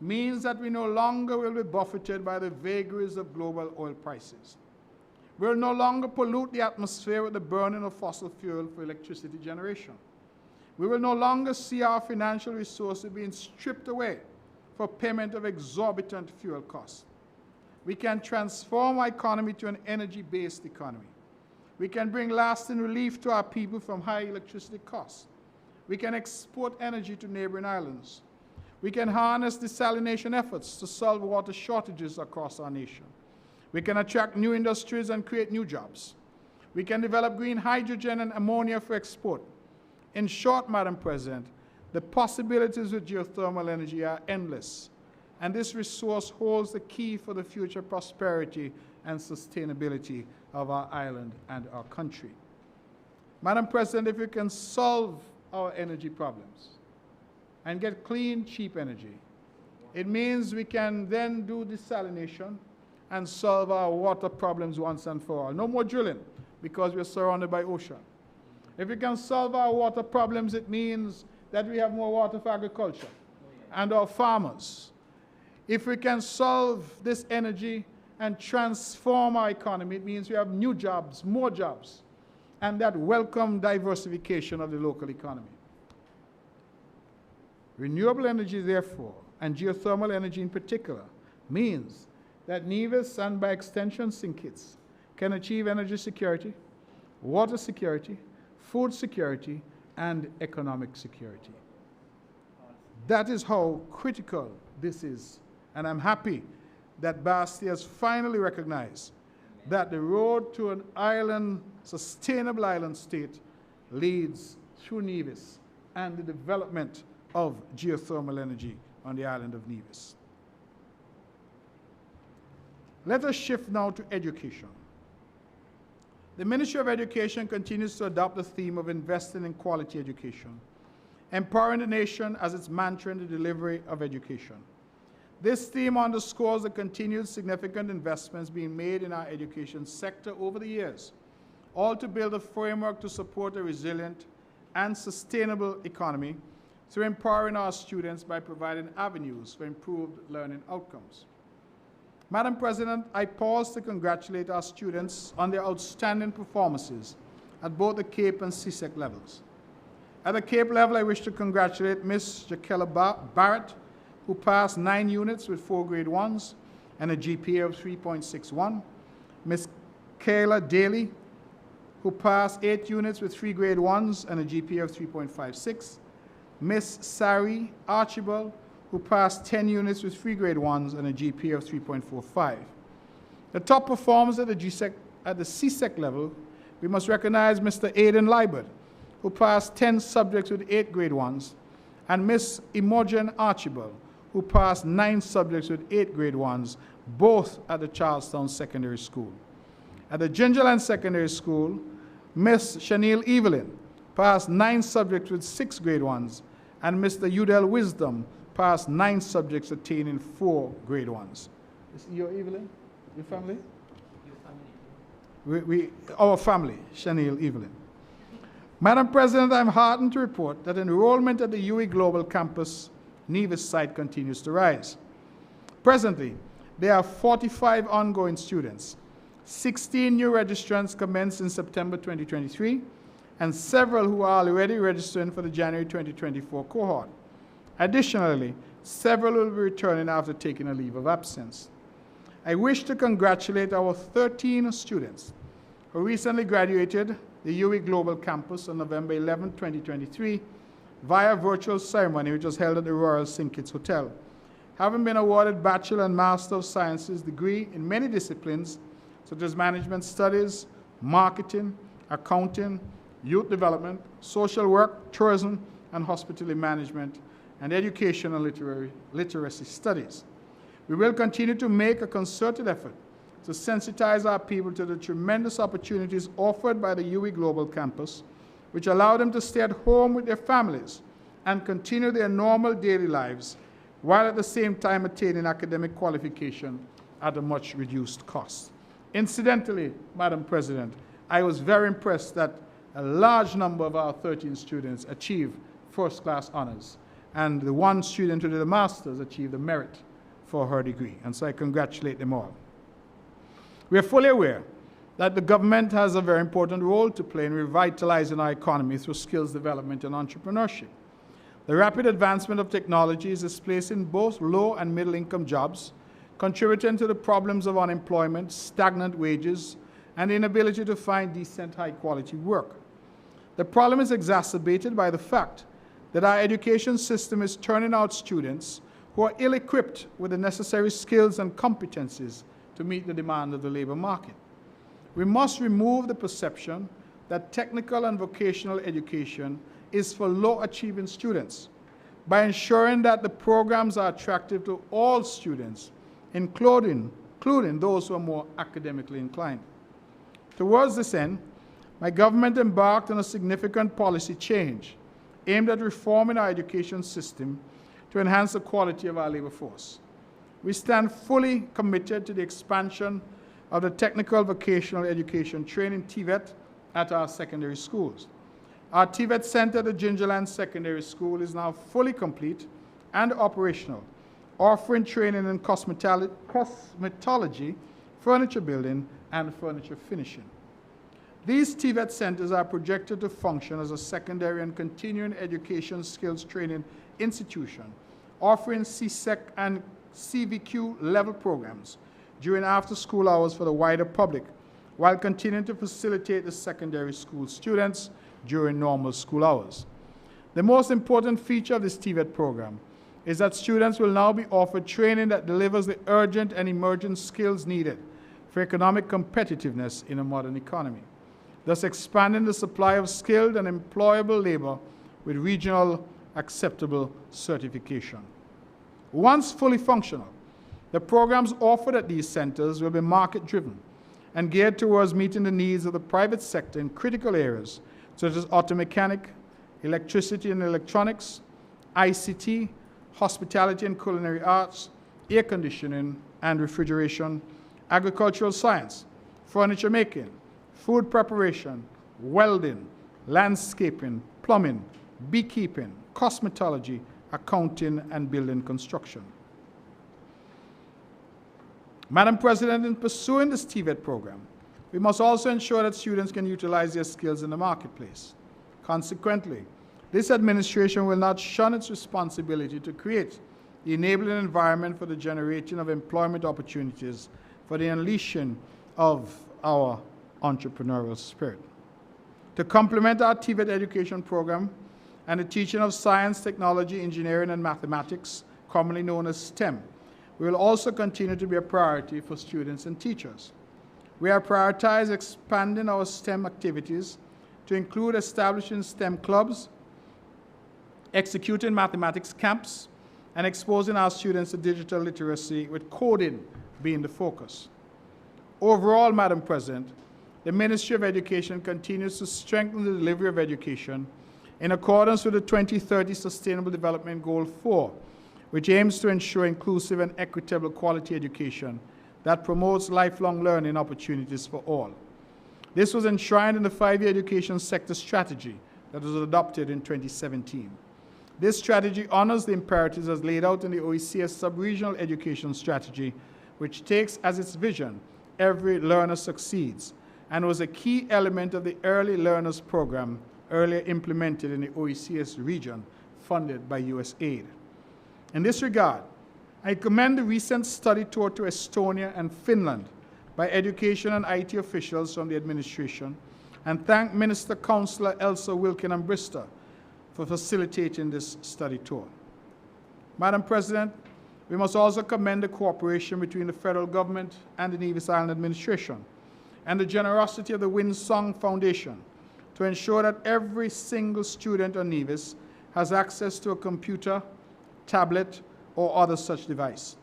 Speaker 5: means that we no longer will be buffeted by the vagaries of global oil prices. We will no longer pollute the atmosphere with the burning of fossil fuel for electricity generation. We will no longer see our financial resources being stripped away for payment of exorbitant fuel costs. We can transform our economy to an energy-based economy. We can bring lasting relief to our people from high electricity costs. We can export energy to neighboring islands. We can harness desalination efforts to solve water shortages across our nation. We can attract new industries and create new jobs. We can develop green hydrogen and ammonia for export. In short, Madam President, the possibilities with geothermal energy are endless, and this resource holds the key for the future prosperity and sustainability of our island and our country. Madam President, if we can solve our energy problems and get clean, cheap energy, it means we can then do desalination and solve our water problems once and for all. No more drilling, because we're surrounded by ocean. If we can solve our water problems, it means that we have more water for agriculture and our farmers. If we can solve this energy and transform our economy, it means we have new jobs, more jobs, and that welcome diversification of the local economy. Renewable energy, therefore, and geothermal energy in particular, means that Nevis, and by extension St. Kitts, can achieve energy security, water security, food security, and economic security. That is how critical this is, and I'm happy that Bastille has finally recognized that the road to an island, sustainable island state leads through Nevis and the development of geothermal energy on the island of Nevis. Let us shift now to education. The Ministry of Education continues to adopt the theme of investing in quality education, empowering the nation as its mantra in the delivery of education. This theme underscores the continued significant investments being made in our education sector over the years, all to build a framework to support a resilient and sustainable economy through empowering our students by providing avenues for improved learning outcomes. Madam President, I pause to congratulate our students on their outstanding performances at both the Cape and CSEC levels. At the Cape level, I wish to congratulate Ms. Jaquella Barrett, who passed 9 units with 4 grade 1s and a GPA of 3.61. Ms. Kayla Daly, who passed 8 units with 3 grade 1s and a GPA of 3.56. Ms. Sari Archibald, who passed 10 units with 3 grade 1s and a GPA of 3.45. The top performers at the CSEC level, we must recognize Mr. Aidan Liebert, who passed 10 subjects with 8 grade 1s, and Ms. Imogen Archibald, who passed 9 subjects with 8 grade 1s, both at the Charlestown Secondary School. At the Gingerland Secondary School, Ms. Chanel Evelyn passed 9 subjects with 6 grade 1s, and Mr. Udell Wisdom passed 9 subjects attaining 4 grade 1s. Is your Evelyn? Your family? Your family. Our family, Chanel Evelyn. Madam President, I'm heartened to report that enrollment at the UE Global Campus Nevis site continues to rise. Presently, there are 45 ongoing students. 16 new registrants commenced in September 2023, and several who are already registering for the January 2024 cohort. Additionally, several will be returning after taking a leave of absence. I wish to congratulate our 13 students who recently graduated the UWI Global Campus on November 11, 2023, via virtual ceremony which was held at the Royal St. Kitts Hotel. Having been awarded Bachelor and Master of Sciences degree in many disciplines such as management studies, marketing, accounting, youth development, social work, tourism, and hospitality management, and education and literacy studies. We will continue to make a concerted effort to sensitize our people to the tremendous opportunities offered by the UWI Global Campus, which allow them to stay at home with their families and continue their normal daily lives, while at the same time attaining academic qualification at a much reduced cost. Incidentally, Madam President, I was very impressed that a large number of our 13 students achieved first-class honors, and the one student who did a master's achieved a merit for her degree, and so I congratulate them all. We are fully aware that the government has a very important role to play in revitalizing our economy through skills development and entrepreneurship. The rapid advancement of technology is displacing both low and middle income jobs, contributing to the problems of unemployment, stagnant wages, and the inability to find decent, high-quality work. The problem is exacerbated by the fact that our education system is turning out students who are ill-equipped with the necessary skills and competencies to meet the demand of the labor market. We must remove the perception that technical and vocational education is for low-achieving students by ensuring that the programs are attractive to all students, including those who are more academically inclined. Towards this end, my government embarked on a significant policy change aimed at reforming our education system to enhance the quality of our labor force. We stand fully committed to the expansion of the technical vocational education training TVET at our secondary schools. Our TVET center at the Gingerland Secondary School is now fully complete and operational, offering training in cosmetology, furniture building, and furniture finishing. These TVET centers are projected to function as a secondary and continuing education skills training institution, offering CSEC and CVQ level programs during after-school hours for the wider public, while continuing to facilitate the secondary school students during normal school hours. The most important feature of this TVET program is that students will now be offered training that delivers the urgent and emergent skills needed for economic competitiveness in a modern economy, thus expanding the supply of skilled and employable labor with regional acceptable certification. Once fully functional, the programs offered at these centers will be market-driven and geared towards meeting the needs of the private sector in critical areas such as auto mechanic, electricity and electronics, ICT, hospitality and culinary arts, air conditioning and refrigeration, agricultural science, furniture making, food preparation, welding, landscaping, plumbing, beekeeping, cosmetology, accounting, and building construction. Madam President, in pursuing this TVET program, we must also ensure that students can utilize their skills in the marketplace. Consequently, this administration will not shun its responsibility to create the enabling environment for the generation of employment opportunities for the unleashing of our entrepreneurial spirit. To complement our TVET education program and the teaching of science, technology, engineering, and mathematics, commonly known as STEM, we will also continue to be a priority for students and teachers. We have prioritized expanding our STEM activities to include establishing STEM clubs, executing mathematics camps, and exposing our students to digital literacy, with coding being the focus. Overall, Madam President, the Ministry of Education continues to strengthen the delivery of education in accordance with the 2030 Sustainable Development Goal 4, which aims to ensure inclusive and equitable quality education that promotes lifelong learning opportunities for all. This was enshrined in the 5-year education sector strategy that was adopted in 2017. This strategy honors the imperatives as laid out in the OECS Sub-Regional Education Strategy, which takes as its vision, every learner succeeds, and was a key element of the Early Learners Program earlier implemented in the OECS region, funded by US aid. In this regard, I commend the recent study tour to Estonia and Finland by education and IT officials from the administration, and thank Minister Councillor Elsa Wilkin and Brister for facilitating this study tour. Madam President, we must also commend the cooperation between the federal government and the Nevis Island administration, and the generosity of the Winsong Foundation to ensure that every single student on Nevis has access to a computer, tablet, or other such device,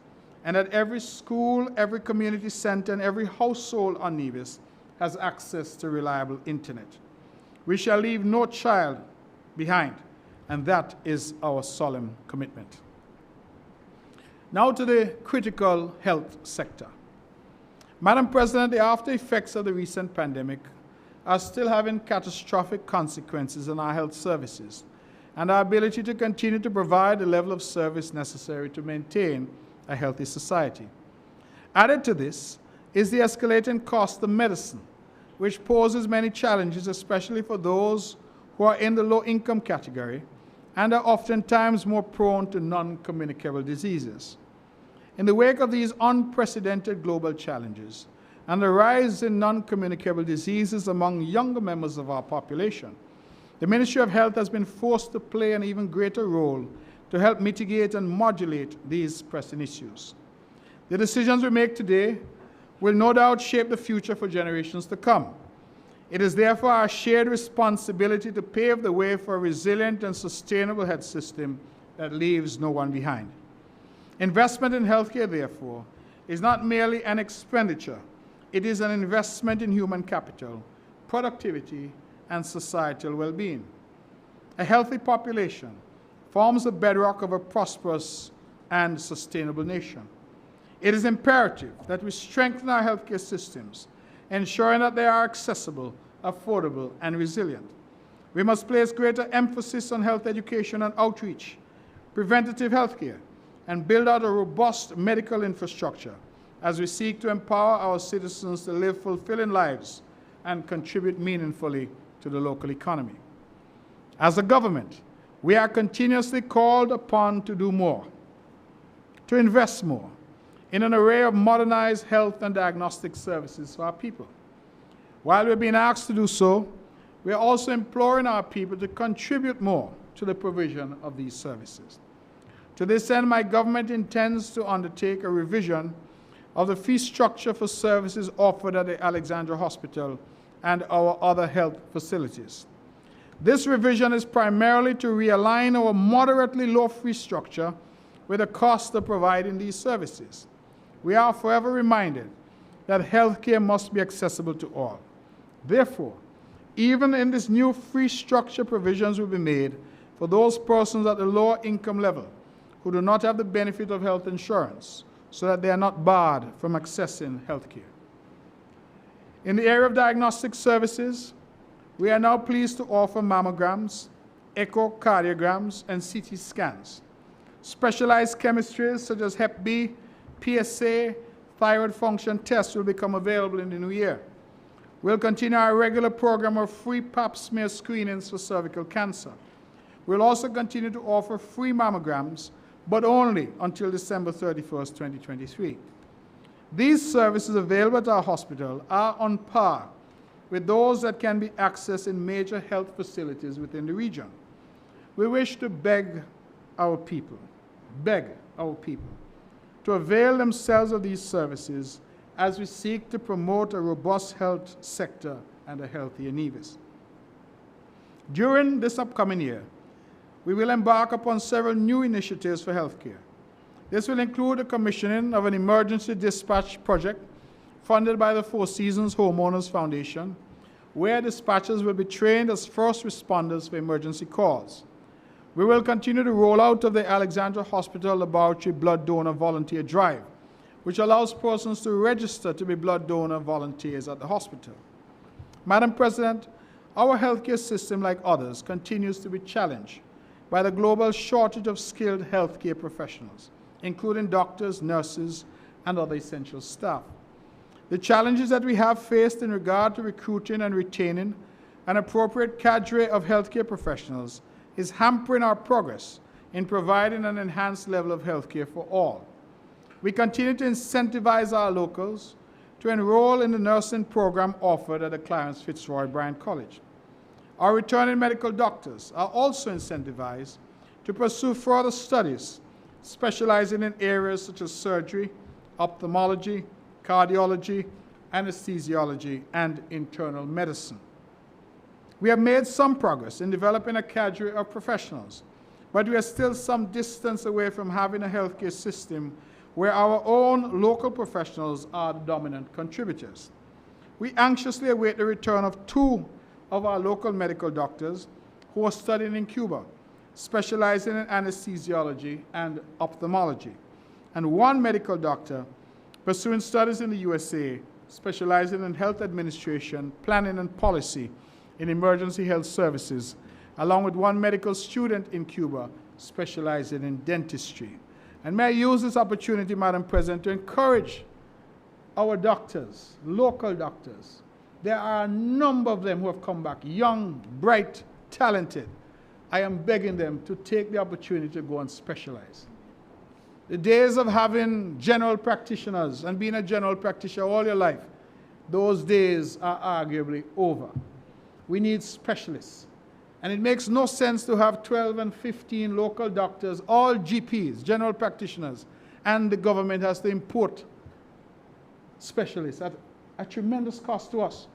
Speaker 5: and that every school, every community center, and every household on Nevis has access to reliable internet. We shall leave no child behind, and that is our solemn commitment. Now to the critical health sector. Madam President, the after effects of the recent pandemic are still having catastrophic consequences on our health services and our ability to continue to provide the level of service necessary to maintain a healthy society. Added to this is the escalating cost of medicine, which poses many challenges, especially for those who are in the low-income category and are oftentimes more prone to non-communicable diseases. In the wake of these unprecedented global challenges and the rise in non-communicable diseases among younger members of our population, the Ministry of Health has been forced to play an even greater role to help mitigate and modulate these pressing issues. The decisions we make today will no doubt shape the future for generations to come. It is therefore our shared responsibility to pave the way for a resilient and sustainable health system that leaves no one behind. Investment in healthcare, therefore, is not merely an expenditure. It is an investment in human capital, productivity, and societal well-being. A healthy population forms the bedrock of a prosperous and sustainable nation. It is imperative that we strengthen our healthcare systems, ensuring that they are accessible, affordable, and resilient. We must place greater emphasis on health education and outreach, preventative healthcare, and build out a robust medical infrastructure as we seek to empower our citizens to live fulfilling lives and contribute meaningfully to the local economy. As a government, we are continuously called upon to do more, to invest more in an array of modernized health and diagnostic services for our people. While we're being asked to do so, we are also imploring our people to contribute more to the provision of these services. To this end, my government intends to undertake a revision of the fee structure for services offered at the Alexandra Hospital and our other health facilities. This revision is primarily to realign our moderately low fee structure with the cost of providing these services. We are forever reminded that healthcare must be accessible to all. Therefore, even in this new fee structure, provisions will be made for those persons at the lower income level who do not have the benefit of health insurance, so that they are not barred from accessing healthcare. In the area of diagnostic services, we are now pleased to offer mammograms, echocardiograms, and CT scans. Specialized chemistries such as Hep B, PSA, thyroid function tests will become available in the new year. We'll continue our regular program of free pap smear screenings for cervical cancer. We'll also continue to offer free mammograms, but only until December 31st, 2023. These services available at our hospital are on par with those that can be accessed in major health facilities within the region. We wish to beg our people, to avail themselves of these services as we seek to promote a robust health sector and a healthier Nevis. During this upcoming year, we will embark upon several new initiatives for healthcare. This will include the commissioning of an emergency dispatch project funded by the Four Seasons Homeowners Foundation, where dispatchers will be trained as first responders for emergency calls. We will continue the rollout of the Alexandra Hospital Laboratory Blood Donor Volunteer Drive, which allows persons to register to be blood donor volunteers at the hospital. Madam President, our healthcare system, like others, continues to be challenged by the global shortage of skilled healthcare professionals, including doctors, nurses, and other essential staff. The challenges that we have faced in regard to recruiting and retaining an appropriate cadre of healthcare professionals is hampering our progress in providing an enhanced level of healthcare for all. we continue to incentivize our locals to enroll in the nursing program offered at the Clarence Fitzroy Bryant College. Our returning medical doctors are also incentivized to pursue further studies, specializing in areas such as surgery, ophthalmology, cardiology, anesthesiology, and internal medicine. We have made some progress in developing a cadre of professionals, but we are still some distance away from having a healthcare system where our own local professionals are the dominant contributors. We anxiously await the return of 2 of our local medical doctors who are studying in Cuba, specializing in anesthesiology and ophthalmology, and 1 medical doctor pursuing studies in the USA, specializing in health administration, planning and policy in emergency health services, along with 1 medical student in Cuba, specializing in dentistry. And may I use this opportunity, Madam President, to encourage our doctors, local doctors. There are a number of them who have come back, young, bright, talented. I am begging them to take the opportunity to go and specialize. The days of having general practitioners and being a general practitioner all your life, those days are arguably over. We need specialists. And it makes no sense to have 12 and 15 local doctors, all GPs, general practitioners, and the government has to import specialists at a tremendous cost to us,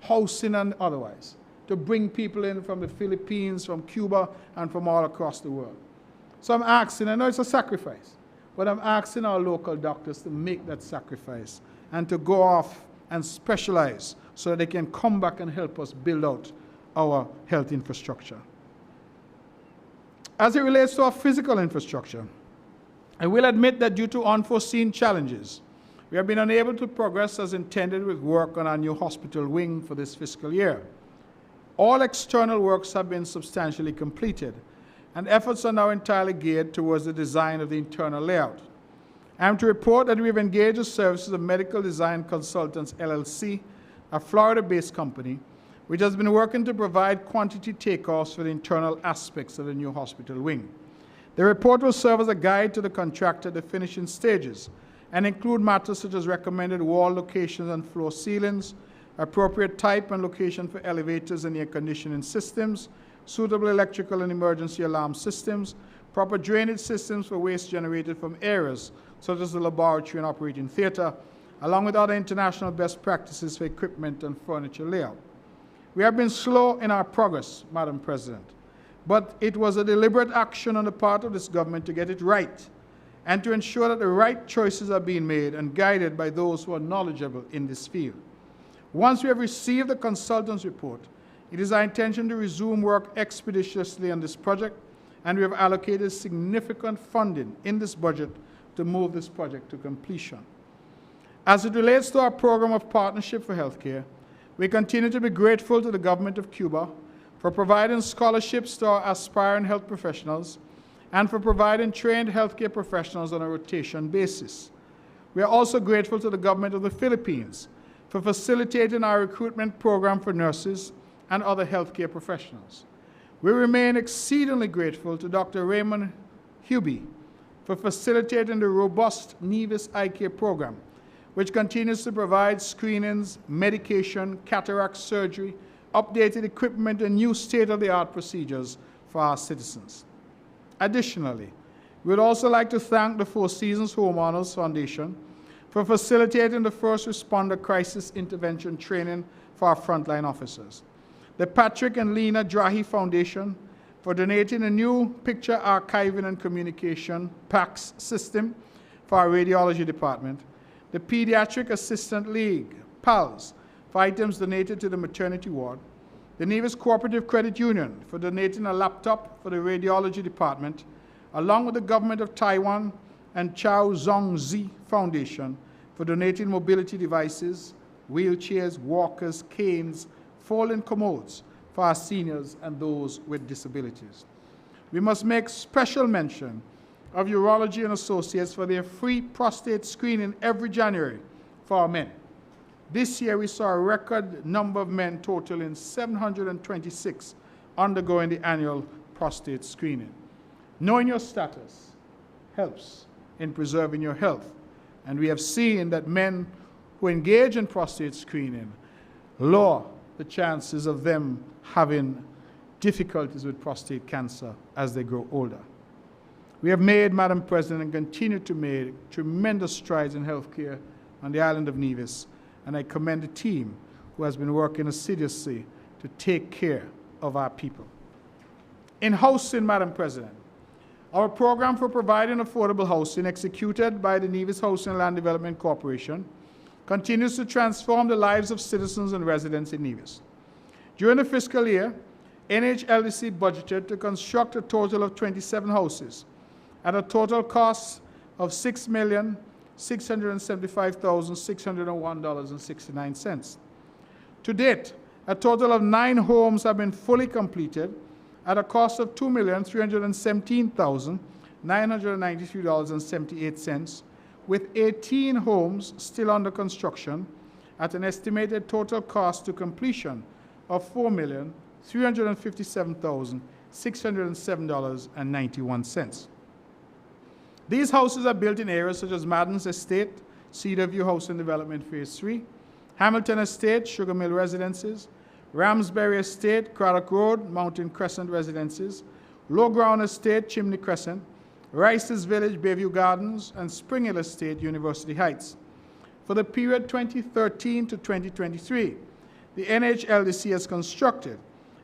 Speaker 5: housing and otherwise, to bring people in from the Philippines, from Cuba, and from all across the world. So I'm asking, I know it's a sacrifice, but I'm asking our local doctors to make that sacrifice and to go off and specialize so that they can come back and help us build out our health infrastructure. As it relates to our physical infrastructure, I will admit that due to unforeseen challenges, we have been unable to progress as intended with work on our new hospital wing for this fiscal year. All external works have been substantially completed, and efforts are now entirely geared towards the design of the internal layout. I am to report that we have engaged the services of Medical Design Consultants, LLC, a Florida-based company, which has been working to provide quantity takeoffs for the internal aspects of the new hospital wing. The report will serve as a guide to the contractor at the finishing stages and include matters such as recommended wall locations and floor ceilings, appropriate type and location for elevators and air conditioning systems, suitable electrical and emergency alarm systems, proper drainage systems for waste generated from areas such as the laboratory and operating theater, along with other international best practices for equipment and furniture layout. We have been slow in our progress, Madam President, but it was a deliberate action on the part of this government to get it right and to ensure that the right choices are being made and guided by those who are knowledgeable in this field. Once we have received the consultant's report, it is our intention to resume work expeditiously on this project, and we have allocated significant funding in this budget to move this project to completion. As it relates to our program of partnership for healthcare, we continue to be grateful to the government of Cuba for providing scholarships to our aspiring health professionals and for providing trained healthcare professionals on a rotation basis. We are also grateful to the government of the Philippines for facilitating our recruitment program for nurses and other healthcare professionals. We remain exceedingly grateful to Dr. Raymond Hubie for facilitating the robust Nevis Eye Care program, which continues to provide screenings, medication, cataract surgery, updated equipment, and new state-of-the-art procedures for our citizens. Additionally, we would also like to thank the Four Seasons Homeowners Foundation for facilitating the first responder crisis intervention training for our frontline officers, the Patrick and Lena Drahi Foundation for donating a new picture archiving and communication PACS system for our radiology department, the Pediatric Assistant League, PALS, for items donated to the maternity ward, the Nevis Cooperative Credit Union for donating a laptop for the radiology department, along with the government of Taiwan and Chow Zhongzi Foundation for donating mobility devices, wheelchairs, walkers, canes, folding commodes for our seniors and those with disabilities. We must make special mention of Urology and Associates for their free prostate screening every January for our men. This year we saw a record number of men totaling 726 undergoing the annual prostate screening. Knowing your status helps in preserving your health, And we have seen that men who engage in prostate screening lower the chances of them having difficulties with prostate cancer as they grow older. We have made, Madam President, and continue to make tremendous strides in healthcare on the island of Nevis, and I commend the team who has been working assiduously to take care of our people. In housing, Madam President, our program for providing affordable housing executed by the Nevis Housing and Land Development Corporation continues to transform the lives of citizens and residents in Nevis. During the fiscal year, NHLDC budgeted to construct a total of 27 houses at a total cost of $6,675,601.69. To date, a total of 9 homes have been fully completed at a cost of $2,317,993.78, with 18 homes still under construction at an estimated total cost to completion of $4,357,607.91. These houses are built in areas such as Madden's Estate, Cedar View Housing Development Phase 3, Hamilton Estate, Sugar Mill Residences, Ramsbury Estate, Craddock Road, Mountain Crescent Residences, Low Ground Estate, Chimney Crescent, Rice's Village, Bayview Gardens, and Spring Hill Estate, University Heights. For the period 2013 to 2023, the NHLDC has constructed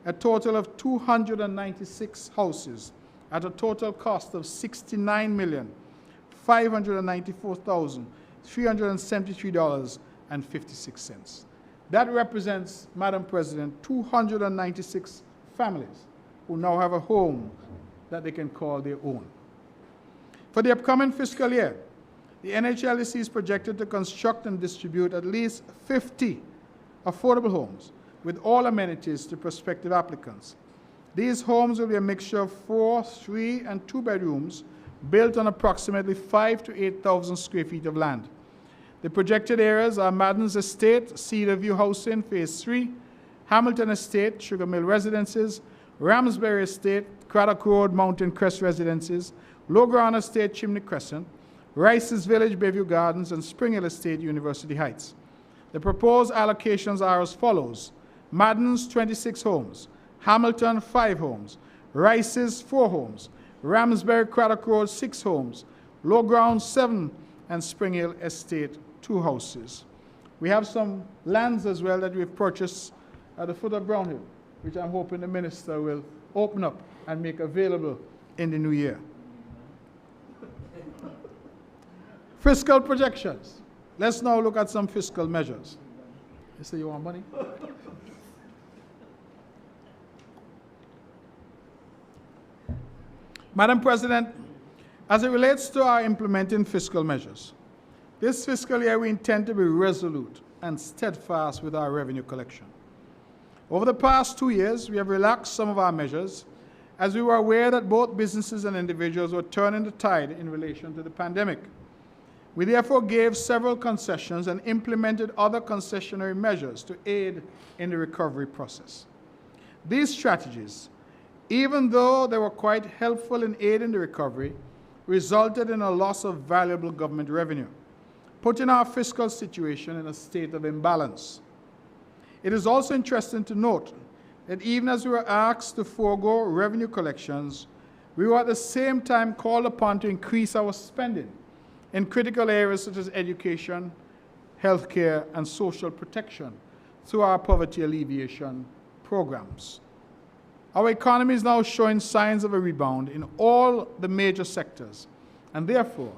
Speaker 5: a total of 296 houses at a total cost of $69,594,373.56. That represents, Madam President, 296 families who now have a home that they can call their own. For the upcoming fiscal year, the NHLDC is projected to construct and distribute at least 50 affordable homes with all amenities to prospective applicants. These homes will be a mixture of 4, 3, and 2 bedrooms built on approximately 5,000 to 8,000 square feet of land. The projected areas are Madden's Estate, Cedar View Housing, Phase 3, Hamilton Estate, Sugar Mill Residences, Ramsbury Estate, Craddock Road, Mountain Crest Residences, Low Ground Estate, Chimney Crescent, Rice's Village, Bayview Gardens, and Spring Hill Estate, University Heights. The proposed allocations are as follows: Madden's 26 homes, Hamilton 5 homes, Rice's 4 homes, Ramsbury Craddock Road 6 homes, Low Ground 7, and Spring Hill Estate 2 houses. We have some lands as well that we've purchased at the foot of Brownhill, which I'm hoping the minister will open up and make available in the new year. Fiscal projections. Let's now look at some fiscal measures. You say you want money? Madam President, as it relates to our implementing fiscal measures, this fiscal year we intend to be resolute and steadfast with our revenue collection. Over the past 2 years, we have relaxed some of our measures as we were aware that both businesses and individuals were turning the tide in relation to the pandemic. We therefore gave several concessions and implemented other concessionary measures to aid in the recovery process. These strategies, even though they were quite helpful in aiding the recovery, resulted in a loss of valuable government revenue, putting our fiscal situation in a state of imbalance. It is also interesting to note that even as we were asked to forego revenue collections, we were at the same time called upon to increase our spending in critical areas such as education, healthcare, and social protection through our poverty alleviation programs. Our economy is now showing signs of a rebound in all the major sectors, and therefore,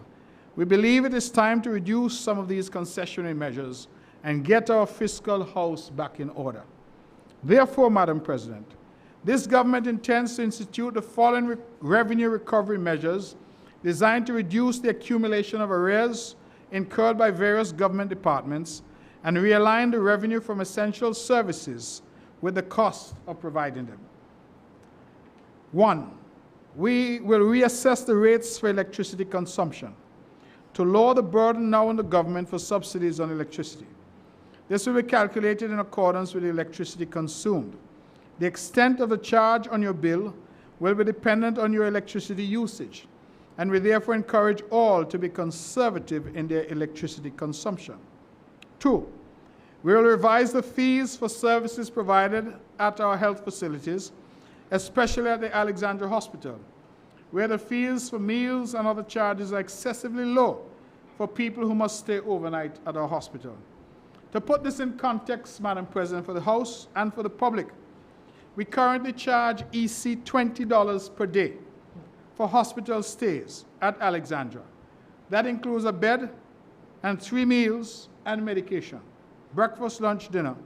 Speaker 5: we believe it is time to reduce some of these concessionary measures and get our fiscal house back in order. Therefore, Madam President, this government intends to institute the following revenue recovery measures designed to reduce the accumulation of arrears incurred by various government departments and realign the revenue from essential services with the cost of providing them. 1, we will reassess the rates for electricity consumption to lower the burden now on the government for subsidies on electricity. This will be calculated in accordance with the electricity consumed. The extent of the charge on your bill will be dependent on your electricity usage and we therefore encourage all to be conservative in their electricity consumption. 2, we will revise the fees for services provided at our health facilities, especially at the Alexandra Hospital, where the fees for meals and other charges are excessively low for people who must stay overnight at our hospital. To put this in context, Madam President, for the House and for the public, we currently charge EC $20 per day for hospital stays at Alexandra. That includes a bed and 3 meals and medication. Breakfast, lunch, dinner,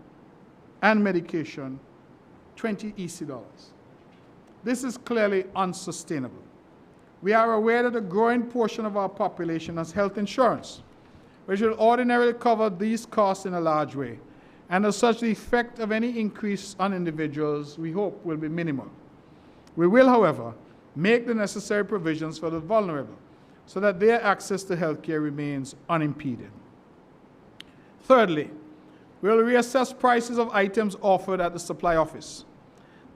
Speaker 5: and medication, 20 EC dollars. This is clearly unsustainable. We are aware that a growing portion of our population has health insurance, which will ordinarily cover these costs in a large way, and as such, the effect of any increase on individuals, we hope, will be minimal. We will, however, make the necessary provisions for the vulnerable so that their access to health care remains unimpeded. Thirdly, we will reassess prices of items offered at the supply office.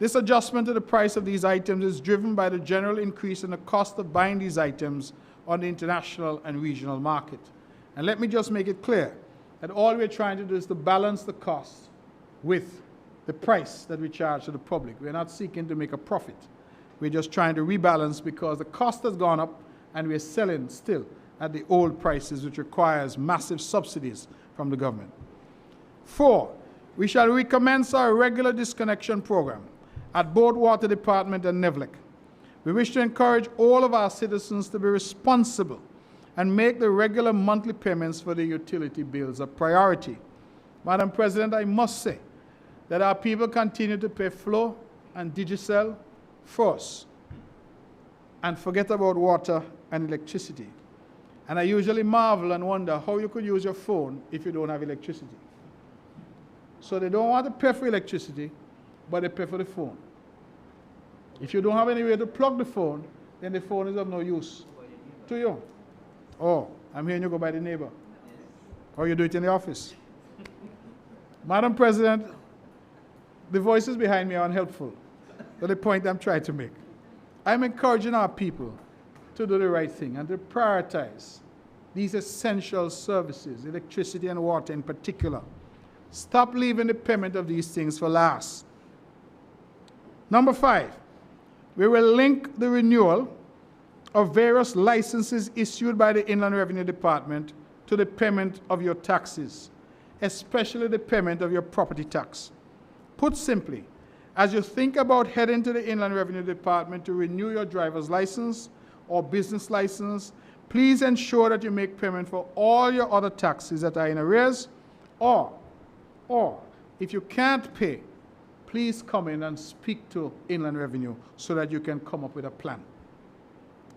Speaker 5: This adjustment to the price of these items is driven by the general increase in the cost of buying these items on the international and regional market. And let me just make it clear that all we're trying to do is to balance the cost with the price that we charge to the public. We're not seeking to make a profit. We're just trying to rebalance because the cost has gone up and we're selling still at the old prices, which requires massive subsidies from the government. 4, we shall recommence our regular disconnection program at both Water Department and NEVLEC. We wish to encourage all of our citizens to be responsible and make the regular monthly payments for the utility bills a priority. Madam President, I must say that our people continue to pay Flow and Digicel first and forget about water and electricity. And I usually marvel and wonder how you could use your phone if you don't have electricity. So they don't want to pay for electricity, but they pay for the phone. If you don't have any way to plug the phone, then the phone is of no use to you. Oh, I'm hearing you go by the neighbor. Or you do it in the office. Madam President, the voices behind me are unhelpful to the point I'm trying to make. I'm encouraging our people to do the right thing and to prioritize these essential services, electricity and water in particular. Stop leaving the payment of these things for last. Number 5, we will link the renewal of various licenses issued by the Inland Revenue Department to the payment of your taxes, especially the payment of your property tax. Put simply, as you think about heading to the Inland Revenue Department to renew your driver's license or business license, please ensure that you make payment for all your other taxes that are in arrears, or if you can't pay, please come in and speak to Inland Revenue so that you can come up with a plan.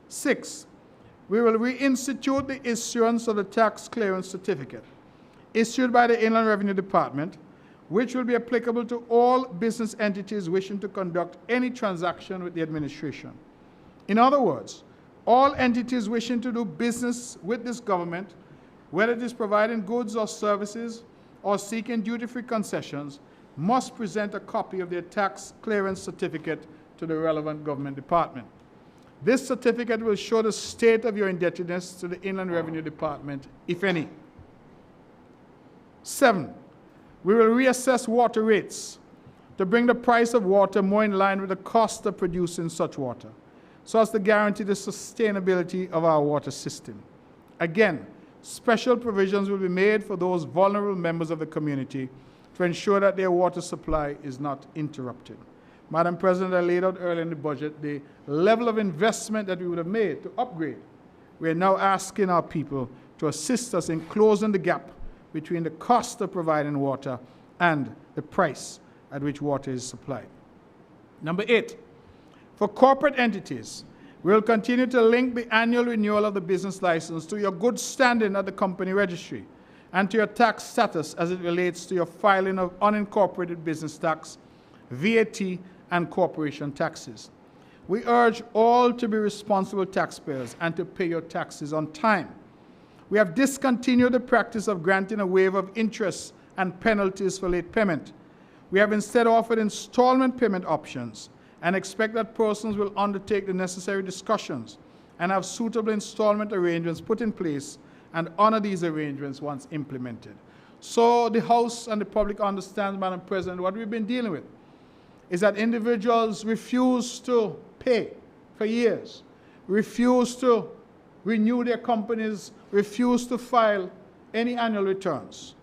Speaker 5: 6, we will reinstitute the issuance of the tax clearance certificate issued by the Inland Revenue Department, which will be applicable to all business entities wishing to conduct any transaction with the administration. In other words, all entities wishing to do business with this government, whether it is providing goods or services or seeking duty-free concessions, must present a copy of their tax clearance certificate to the relevant government department. This certificate will show the state of your indebtedness to the Inland Revenue Department, if any. 7, we will reassess water rates to bring the price of water more in line with the cost of producing such water, so as to guarantee the sustainability of our water system. Again, special provisions will be made for those vulnerable members of the community to ensure that their water supply is not interrupted. Madam President, I laid out earlier in the budget the level of investment that we would have made to upgrade. We are now asking our people to assist us in closing the gap between the cost of providing water and the price at which water is supplied. Number 8, for corporate entities, we will continue to link the annual renewal of the business license to your good standing at the company registry and to your tax status as it relates to your filing of unincorporated business tax, VAT, and corporation taxes. We urge all to be responsible taxpayers and to pay your taxes on time. We have discontinued the practice of granting a waiver of interest and penalties for late payment. We have instead offered installment payment options and expect that persons will undertake the necessary discussions and have suitable installment arrangements put in place and honor these arrangements once implemented. So the House and the public understand, Madam President, what we've been dealing with is that individuals refuse to pay for years, refuse to renew their companies, refuse to file any annual returns.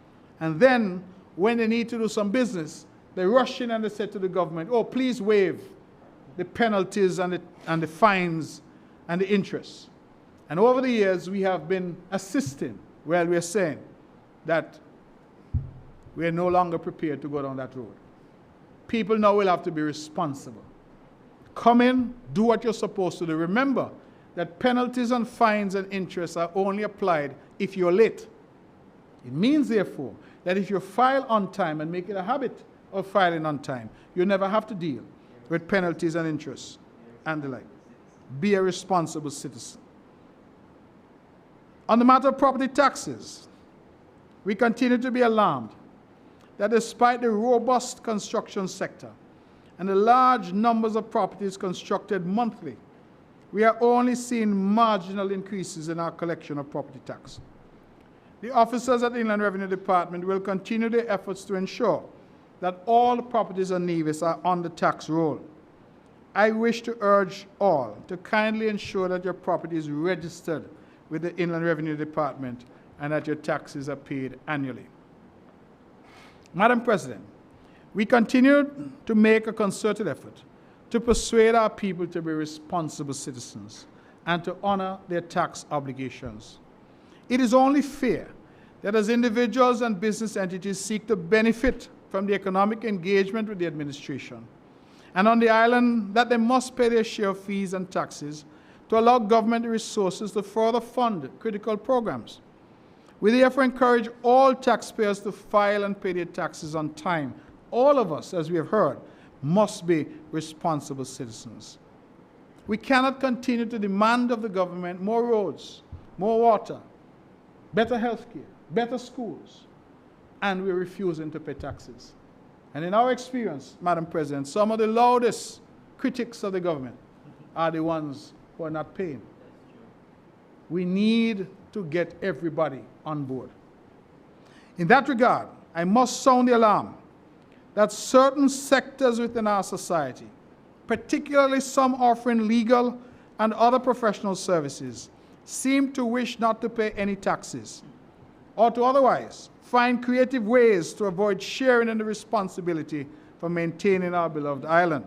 Speaker 5: And then, when they need to do some business, they rush in and they say to the government, oh, please waive the penalties and the fines and the interest. And over the years, we have been assisting while we are saying that we are no longer prepared to go down that road. People now will have to be responsible. Come in, do what you're supposed to do. Remember that penalties and fines and interest are only applied if you're late. It means, therefore, that if you file on time and make it a habit of filing on time, you never have to deal with penalties and interest and the like. Be a responsible citizen. On the matter of property taxes, we continue to be alarmed that despite the robust construction sector and the large numbers of properties constructed monthly, we are only seeing marginal increases in our collection of property tax. The officers at the Inland Revenue Department will continue their efforts to ensure that all properties on Nevis are on the tax roll. I wish to urge all to kindly ensure that your property is registered with the Inland Revenue Department and that your taxes are paid annually. Madam President, we continue to make a concerted effort to persuade our people to be responsible citizens and to honor their tax obligations. It is only fair that as individuals and business entities seek to benefit from the economic engagement with the administration, and on the island that they must pay their share of fees and taxes to allow government resources to further fund critical programs. We therefore encourage all taxpayers to file and pay their taxes on time. All of us, as we have heard, must be responsible citizens. We cannot continue to demand of the government more roads, more water, better health care, better schools, and we're refusing to pay taxes. And in our experience, Madam President, some of the loudest critics of the government are the ones who are not paying. We need to get everybody on board. In that regard, I must sound the alarm that certain sectors within our society, particularly some offering legal and other professional services, seem to wish not to pay any taxes, or to otherwise find creative ways to avoid sharing in the responsibility for maintaining our beloved island.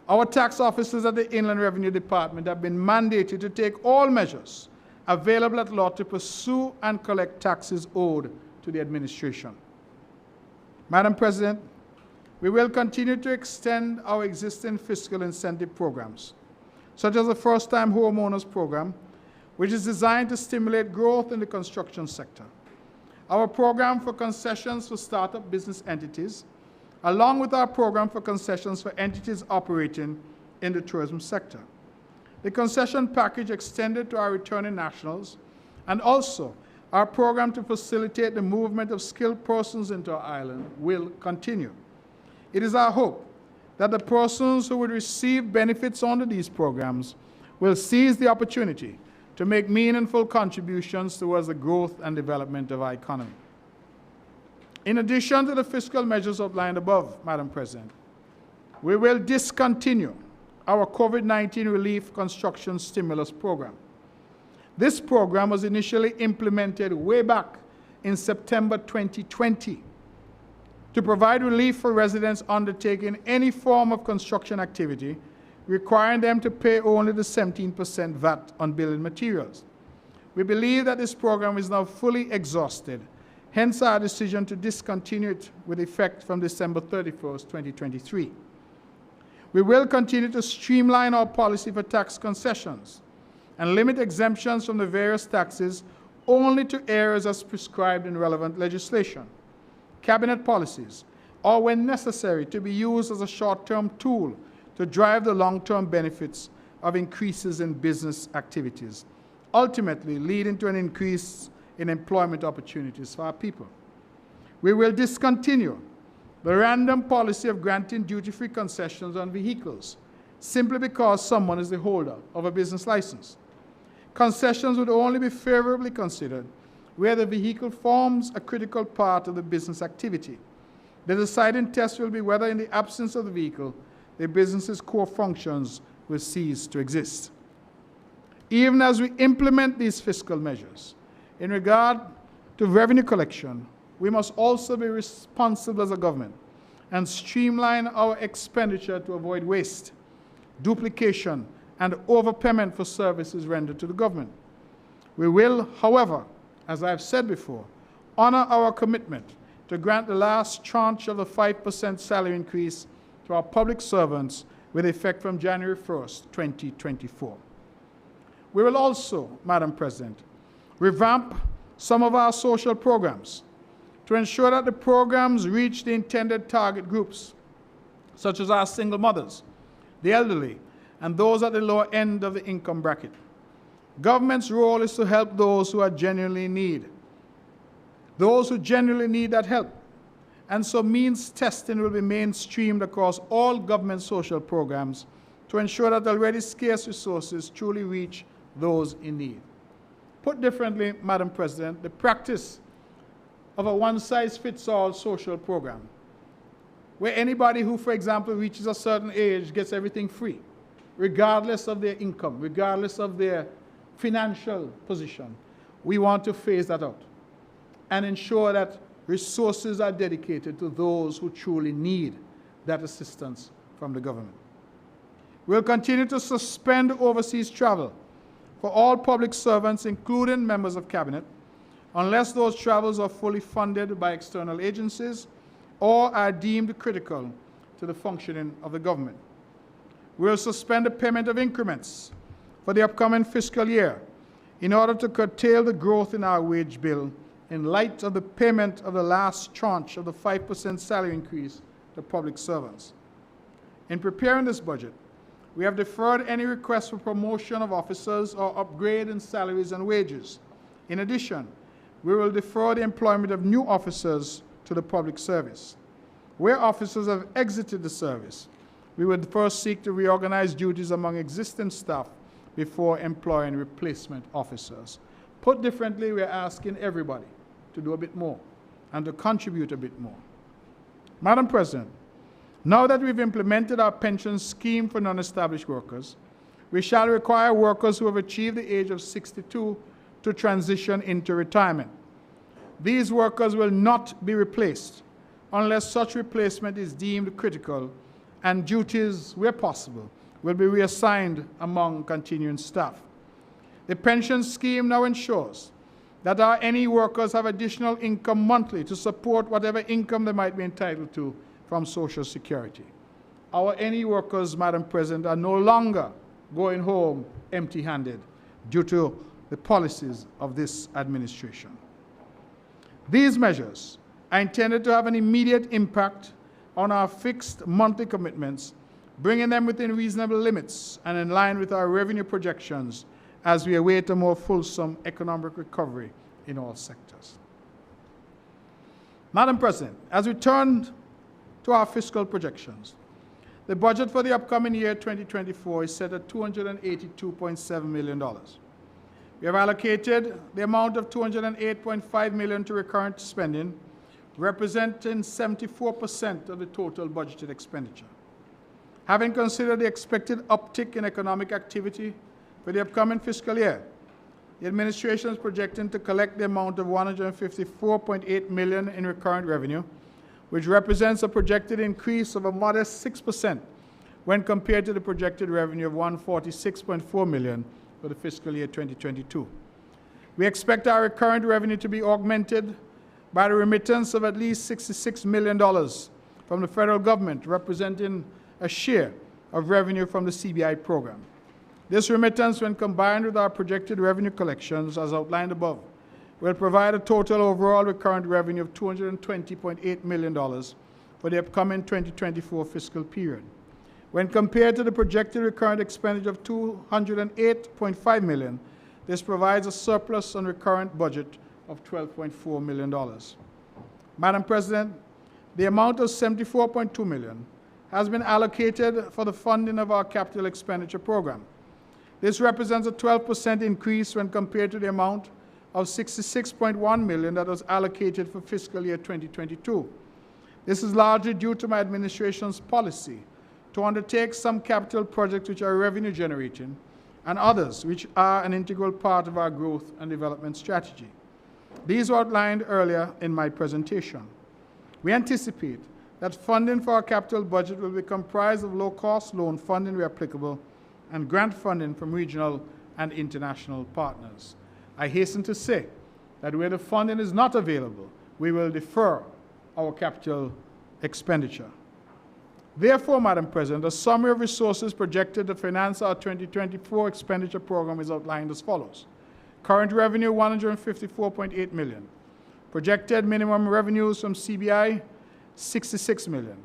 Speaker 5: Our tax officers at the Inland Revenue Department have been mandated to take all measures available at law to pursue and collect taxes owed to the administration. Madam President, we will continue to extend our existing fiscal incentive programs, such as the First-Time Homeowners Program, which is designed to stimulate growth in the construction sector. Our program for concessions for startup business entities, along with our program for concessions for entities operating in the tourism sector. The concession package extended to our returning nationals, and also our program to facilitate the movement of skilled persons into our island will continue. It is our hope that the persons who would receive benefits under these programs will seize the opportunity to make meaningful contributions towards the growth and development of our economy. In addition to the fiscal measures outlined above, Madam President, we will discontinue our COVID-19 relief construction stimulus program. This program was initially implemented way back in September 2020 to provide relief for residents undertaking any form of construction activity, requiring them to pay only the 17% VAT on building materials. We believe that this program is now fully exhausted, hence our decision to discontinue it with effect from December 31st, 2023. We will continue to streamline our policy for tax concessions and limit exemptions from the various taxes only to areas as prescribed in relevant legislation, cabinet policies, or when necessary to be used as a short-term tool to drive the long-term benefits of increases in business activities, ultimately leading to an increase in employment opportunities for our people. We will discontinue the random policy of granting duty-free concessions on vehicles simply because someone is the holder of a business license. Concessions would only be favorably considered where the vehicle forms a critical part of the business activity. The deciding test will be whether in the absence of the vehicle, the business's core functions will cease to exist. Even as we implement these fiscal measures, in regard to revenue collection, we must also be responsible as a government and streamline our expenditure to avoid waste, duplication, and overpayment for services rendered to the government. We will, however, as I've said before, honor our commitment to grant the last tranche of the 5% salary increase to our public servants with effect from January 1st, 2024. We will also, Madam President, revamp some of our social programs to ensure that the programs reach the intended target groups, such as our single mothers, the elderly, and those at the lower end of the income bracket. Government's role is to help those who are genuinely in need, those who genuinely need that help. And so means testing will be mainstreamed across all government social programs to ensure that already scarce resources truly reach those in need. Put differently, Madam President, the practice of a one-size-fits-all social program, where anybody who, for example, reaches a certain age gets everything free, regardless of their income, regardless of their financial position. We want to phase that out and ensure that resources are dedicated to those who truly need that assistance from the government. We'll continue to suspend overseas travel for all public servants, including members of cabinet, unless those travels are fully funded by external agencies or are deemed critical to the functioning of the government. We'll suspend the payment of increments for the upcoming fiscal year in order to curtail the growth in our wage bill in light of the payment of the last tranche of the 5% salary increase to public servants. In preparing this budget, we have deferred any requests for promotion of officers or upgrade in salaries and wages. In addition, we will defer the employment of new officers to the public service. Where officers have exited the service, we would first seek to reorganize duties among existing staff before employing replacement officers. Put differently, we're asking everybody to do a bit more and to contribute a bit more. Madam President, now that we've implemented our pension scheme for non-established workers, we shall require workers who have achieved the age of 62 to transition into retirement. These workers will not be replaced unless such replacement is deemed critical, and duties, where possible, will be reassigned among continuing staff. The pension scheme now ensures that our NE workers have additional income monthly to support whatever income they might be entitled to from Social Security. Our NE workers, Madam President, are no longer going home empty-handed due to the policies of this administration. These measures are intended to have an immediate impact on our fixed monthly commitments, bringing them within reasonable limits and in line with our revenue projections as we await a more fulsome economic recovery in all sectors. Madam President, as we turn to our fiscal projections, the budget for the upcoming year 2024 is set at $282.7 million. We have allocated the amount of $208.5 million to recurrent spending, representing 74% of the total budgeted expenditure. Having considered the expected uptick in economic activity for the upcoming fiscal year, the administration is projecting to collect the amount of $154.8 million in recurrent revenue, which represents a projected increase of a modest 6% when compared to the projected revenue of $146.4 million for the fiscal year 2022. We expect our recurrent revenue to be augmented by the remittance of at least $66 million from the federal government, representing a share of revenue from the CBI program. This remittance, when combined with our projected revenue collections, as outlined above, will provide a total overall recurrent revenue of $220.8 million for the upcoming 2024 fiscal period. When compared to the projected recurrent expenditure of $208.5 million, this provides a surplus on recurrent budget of $12.4 million. Madam President, the amount of $74.2 million has been allocated for the funding of our capital expenditure program. This represents a 12% increase when compared to the amount of $66.1 million that was allocated for fiscal year 2022. This is largely due to my administration's policy to undertake some capital projects which are revenue generating and others which are an integral part of our growth and development strategy. These were outlined earlier in my presentation. We anticipate that funding for our capital budget will be comprised of low-cost loan funding where applicable and grant funding from regional and international partners. I hasten to say that where the funding is not available, we will defer our capital expenditure. Therefore, Madam President, a summary of resources projected to finance our 2024 expenditure program is outlined as follows. Current revenue, $154.8 million. Projected minimum revenues from CBI, $66 million.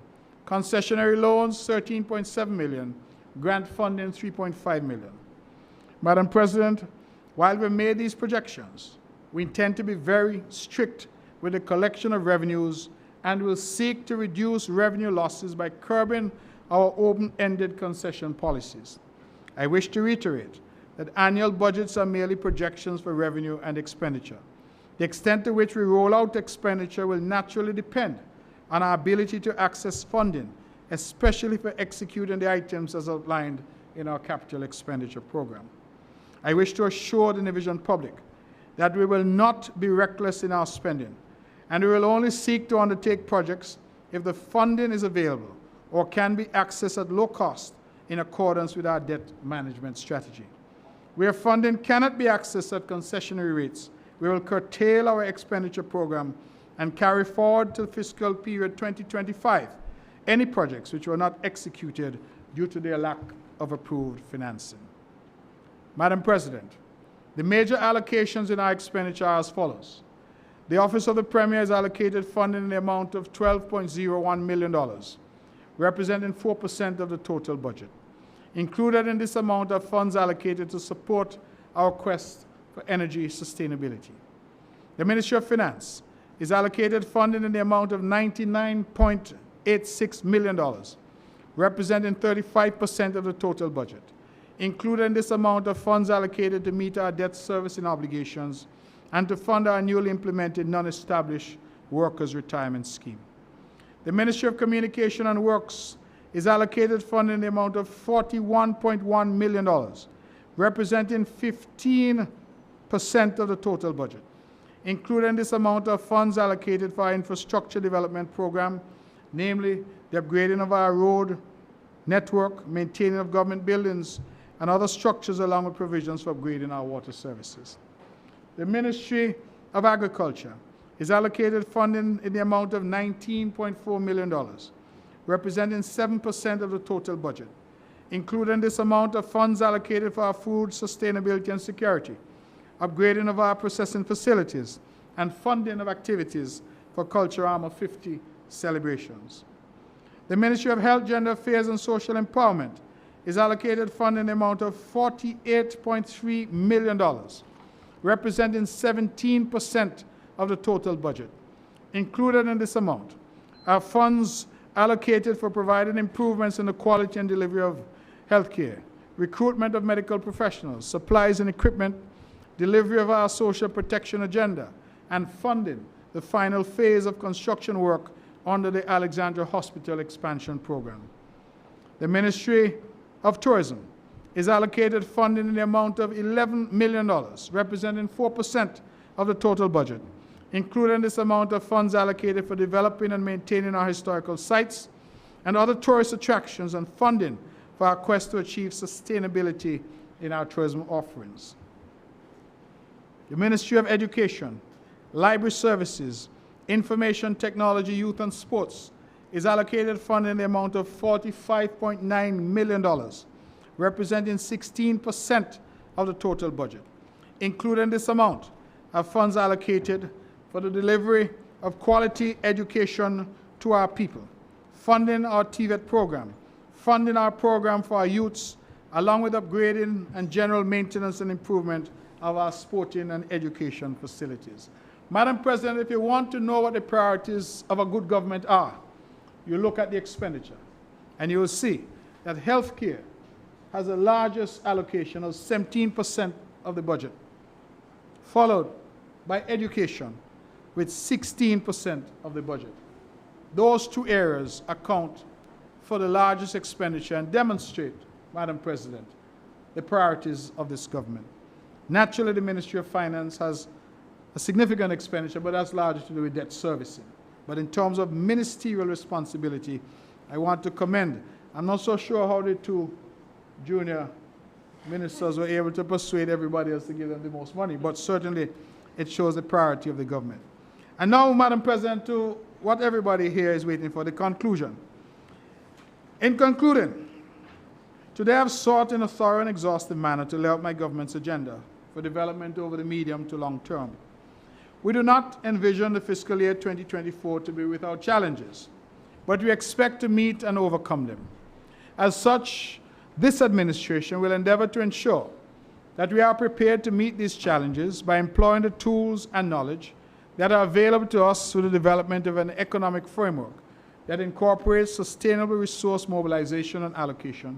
Speaker 5: Concessionary loans, $13.7 million. Grant funding, $3.5 million. Madam President, while we made these projections, we intend to be very strict with the collection of revenues and will seek to reduce revenue losses by curbing our open-ended concession policies. I wish to reiterate that annual budgets are merely projections for revenue and expenditure. The extent to which we roll out expenditure will naturally depend on our ability to access funding, especially for executing the items as outlined in our capital expenditure program. I wish to assure the Nevision public that we will not be reckless in our spending, and we will only seek to undertake projects if the funding is available or can be accessed at low cost in accordance with our debt management strategy. Where funding cannot be accessed at concessionary rates, we will curtail our expenditure program and carry forward to fiscal period 2025 any projects which were not executed due to their lack of approved financing. Madam President, the major allocations in our expenditure are as follows. The Office of the Premier has allocated funding in the amount of $12.01 million, representing 4% of the total budget. Included in this amount are funds allocated to support our quest for energy sustainability. The Ministry of Finance is allocated funding in the amount of $99.86 million, representing 35% of the total budget. Included in this amount are funds allocated to meet our debt servicing obligations and to fund our newly implemented non-established workers' retirement scheme. The Ministry of Communication and Works is allocated funding in the amount of $41.1 million, representing 15% of the total budget. Included in this amount are funds allocated for our infrastructure development program, namely the upgrading of our road network, maintaining of government buildings, and other structures along with provisions for upgrading our water services. The Ministry of Agriculture is allocated funding in the amount of $19.4 million, representing 7% of the total budget. Included in this amount are funds allocated for our food sustainability and security, upgrading of our processing facilities, and funding of activities for Culture Armor 50 celebrations. The Ministry of Health, Gender Affairs and Social Empowerment is allocated funding in the amount of $48.3 million, representing 17% of the total budget. Included in this amount are funds allocated for providing improvements in the quality and delivery of health care, recruitment of medical professionals, supplies and equipment, delivery of our social protection agenda, and funding the final phase of construction work under the Alexandria Hospital expansion program. The Ministry of Tourism is allocated funding in the amount of $11 million, representing 4% of the total budget. Included in this amount of funds allocated for developing and maintaining our historical sites and other tourist attractions and funding for our quest to achieve sustainability in our tourism offerings. The Ministry of Education, Library Services, Information Technology, Youth and Sports is allocated funding in the amount of $45.9 million, representing 16% of the total budget. Included in this amount are funds allocated for the delivery of quality education to our people, funding our TVET program, funding our program for our youths, along with upgrading and general maintenance and improvement of our sporting and education facilities. Madam President, if you want to know what the priorities of a good government are, you look at the expenditure, and you will see that health care has the largest allocation of 17% of the budget, followed by education with 16% of the budget. Those two areas account for the largest expenditure and demonstrate, Madam President, the priorities of this government. Naturally, the Ministry of Finance has a significant expenditure, but that's largely to do with debt servicing. But in terms of ministerial responsibility, I want to commend. I'm not so sure how the two junior ministers were able to persuade everybody else to give them the most money, but certainly it shows the priority of the government. And now, Madam President, to what everybody here is waiting for, the conclusion. In concluding, today I have sought in a thorough and exhaustive manner to lay out my government's agenda for development over the medium to long term. We do not envision the fiscal year 2024 to be without challenges, but we expect to meet and overcome them. As such, this administration will endeavor to ensure that we are prepared to meet these challenges by employing the tools and knowledge that are available to us through the development of an economic framework that incorporates sustainable resource mobilization and allocation,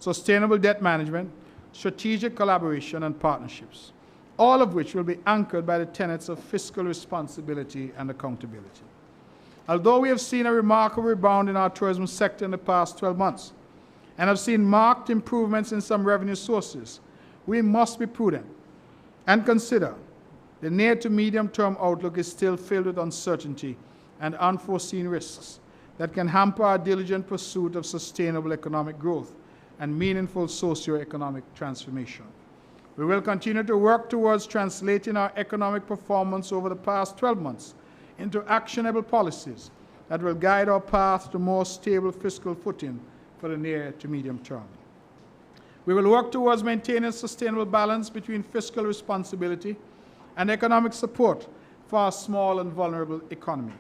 Speaker 5: sustainable debt management, strategic collaboration, and partnerships, all of which will be anchored by the tenets of fiscal responsibility and accountability. Although we have seen a remarkable rebound in our tourism sector in the past 12 months and have seen marked improvements in some revenue sources, we must be prudent and consider the near to medium-term outlook is still filled with uncertainty and unforeseen risks that can hamper our diligent pursuit of sustainable economic growth and meaningful socio-economic transformation. We will continue to work towards translating our economic performance over the past 12 months into actionable policies that will guide our path to more stable fiscal footing for the near to medium term. We will work towards maintaining a sustainable balance between fiscal responsibility and economic support for our small and vulnerable economy.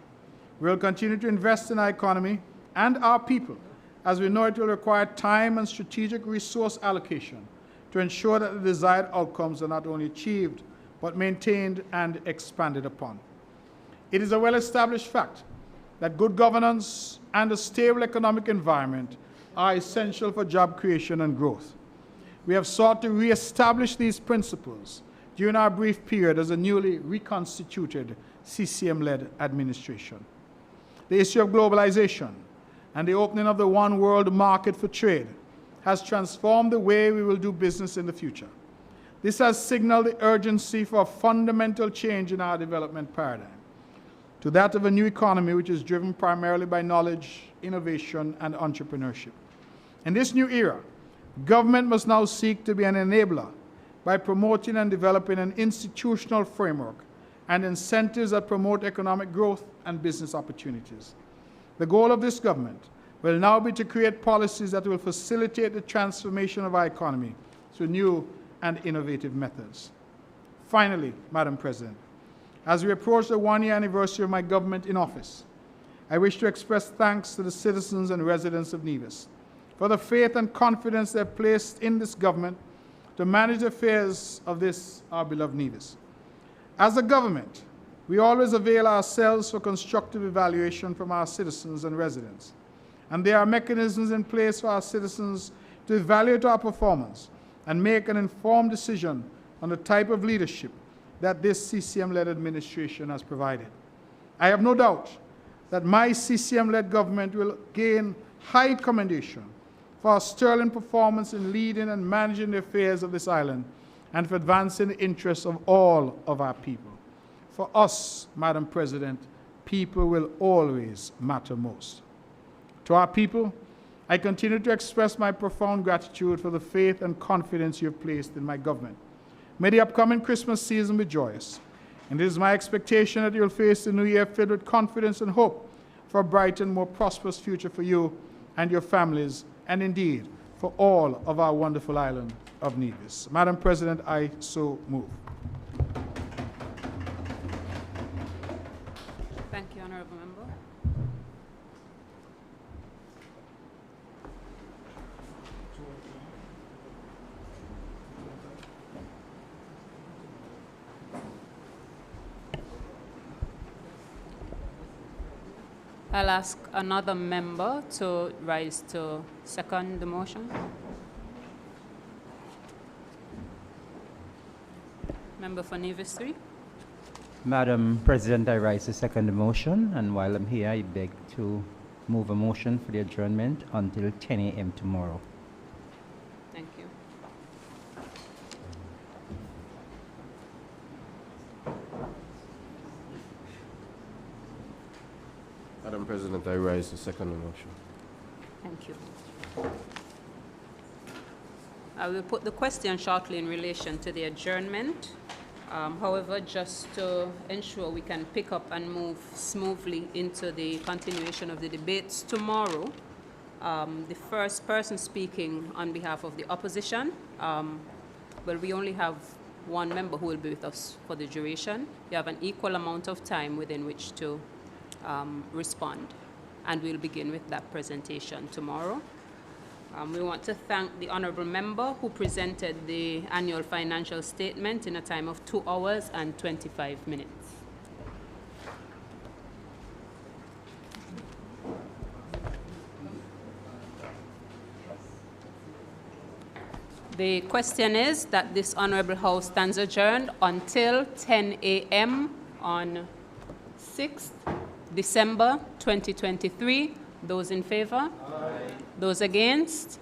Speaker 5: We will continue to invest in our economy and our people, as we know it will require time and strategic resource allocation to ensure that the desired outcomes are not only achieved, but maintained and expanded upon. It is a well-established fact that good governance and a stable economic environment are essential for job creation and growth. We have sought to re-establish these principles during our brief period as a newly reconstituted CCM-led administration. The issue of globalization and the opening of the one world market for trade has transformed the way we will do business in the future. This has signaled the urgency for a fundamental change in our development paradigm to that of a new economy which is driven primarily by knowledge, innovation, and entrepreneurship. In this new era, government must now seek to be an enabler by promoting and developing an institutional framework and incentives that promote economic growth and business opportunities. The goal of this government will now be to create policies that will facilitate the transformation of our economy through new and innovative methods. Finally, Madam President, as we approach the one-year anniversary of my government in office, I wish to express thanks to the citizens and residents of Nevis for the faith and confidence they have placed in this government to manage the affairs of this, our beloved Nevis. As a government, we always avail ourselves for constructive evaluation from our citizens and residents. And there are mechanisms in place for our citizens to evaluate our performance and make an informed decision on the type of leadership that this CCM-led administration has provided. I have no doubt that my CCM-led government will gain high commendation for our sterling performance in leading and managing the affairs of this island and for advancing the interests of all of our people. For us, Madam President, people will always matter most. To our people, I continue to express my profound gratitude for the faith and confidence you have placed in my government. May the upcoming Christmas season be joyous, and it is my expectation that you will face the new year filled with confidence and hope for a bright and more prosperous future for you and your families, and indeed for all of our wonderful island of Nevis. Madam President, I so move.
Speaker 2: Thank you, Honourable Member. I'll ask another member to rise to second the motion. Member for Nevis 3.
Speaker 1: Madam President, I rise to second the motion, and while I'm here, I beg to move a motion for the adjournment until 10 a.m. tomorrow.
Speaker 2: Thank you.
Speaker 6: Madam President, I rise to second the motion.
Speaker 2: Thank you. I will put the question shortly in relation to the adjournment. However, just to ensure we can pick up and move smoothly into the continuation of the debates tomorrow, the first person speaking on behalf of the opposition, well, we only have one member who will be with us for the duration. You have an equal amount of time within which to respond, and we'll begin with that presentation tomorrow. We want to thank the honourable member who presented the annual financial statement in a time of 2 hours and 25 minutes. The question is that this honourable House stands adjourned until 10 a.m. on 6th December 2023. Those in favour? Aye. Those against?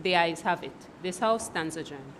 Speaker 2: The ayes have it. This House stands adjourned.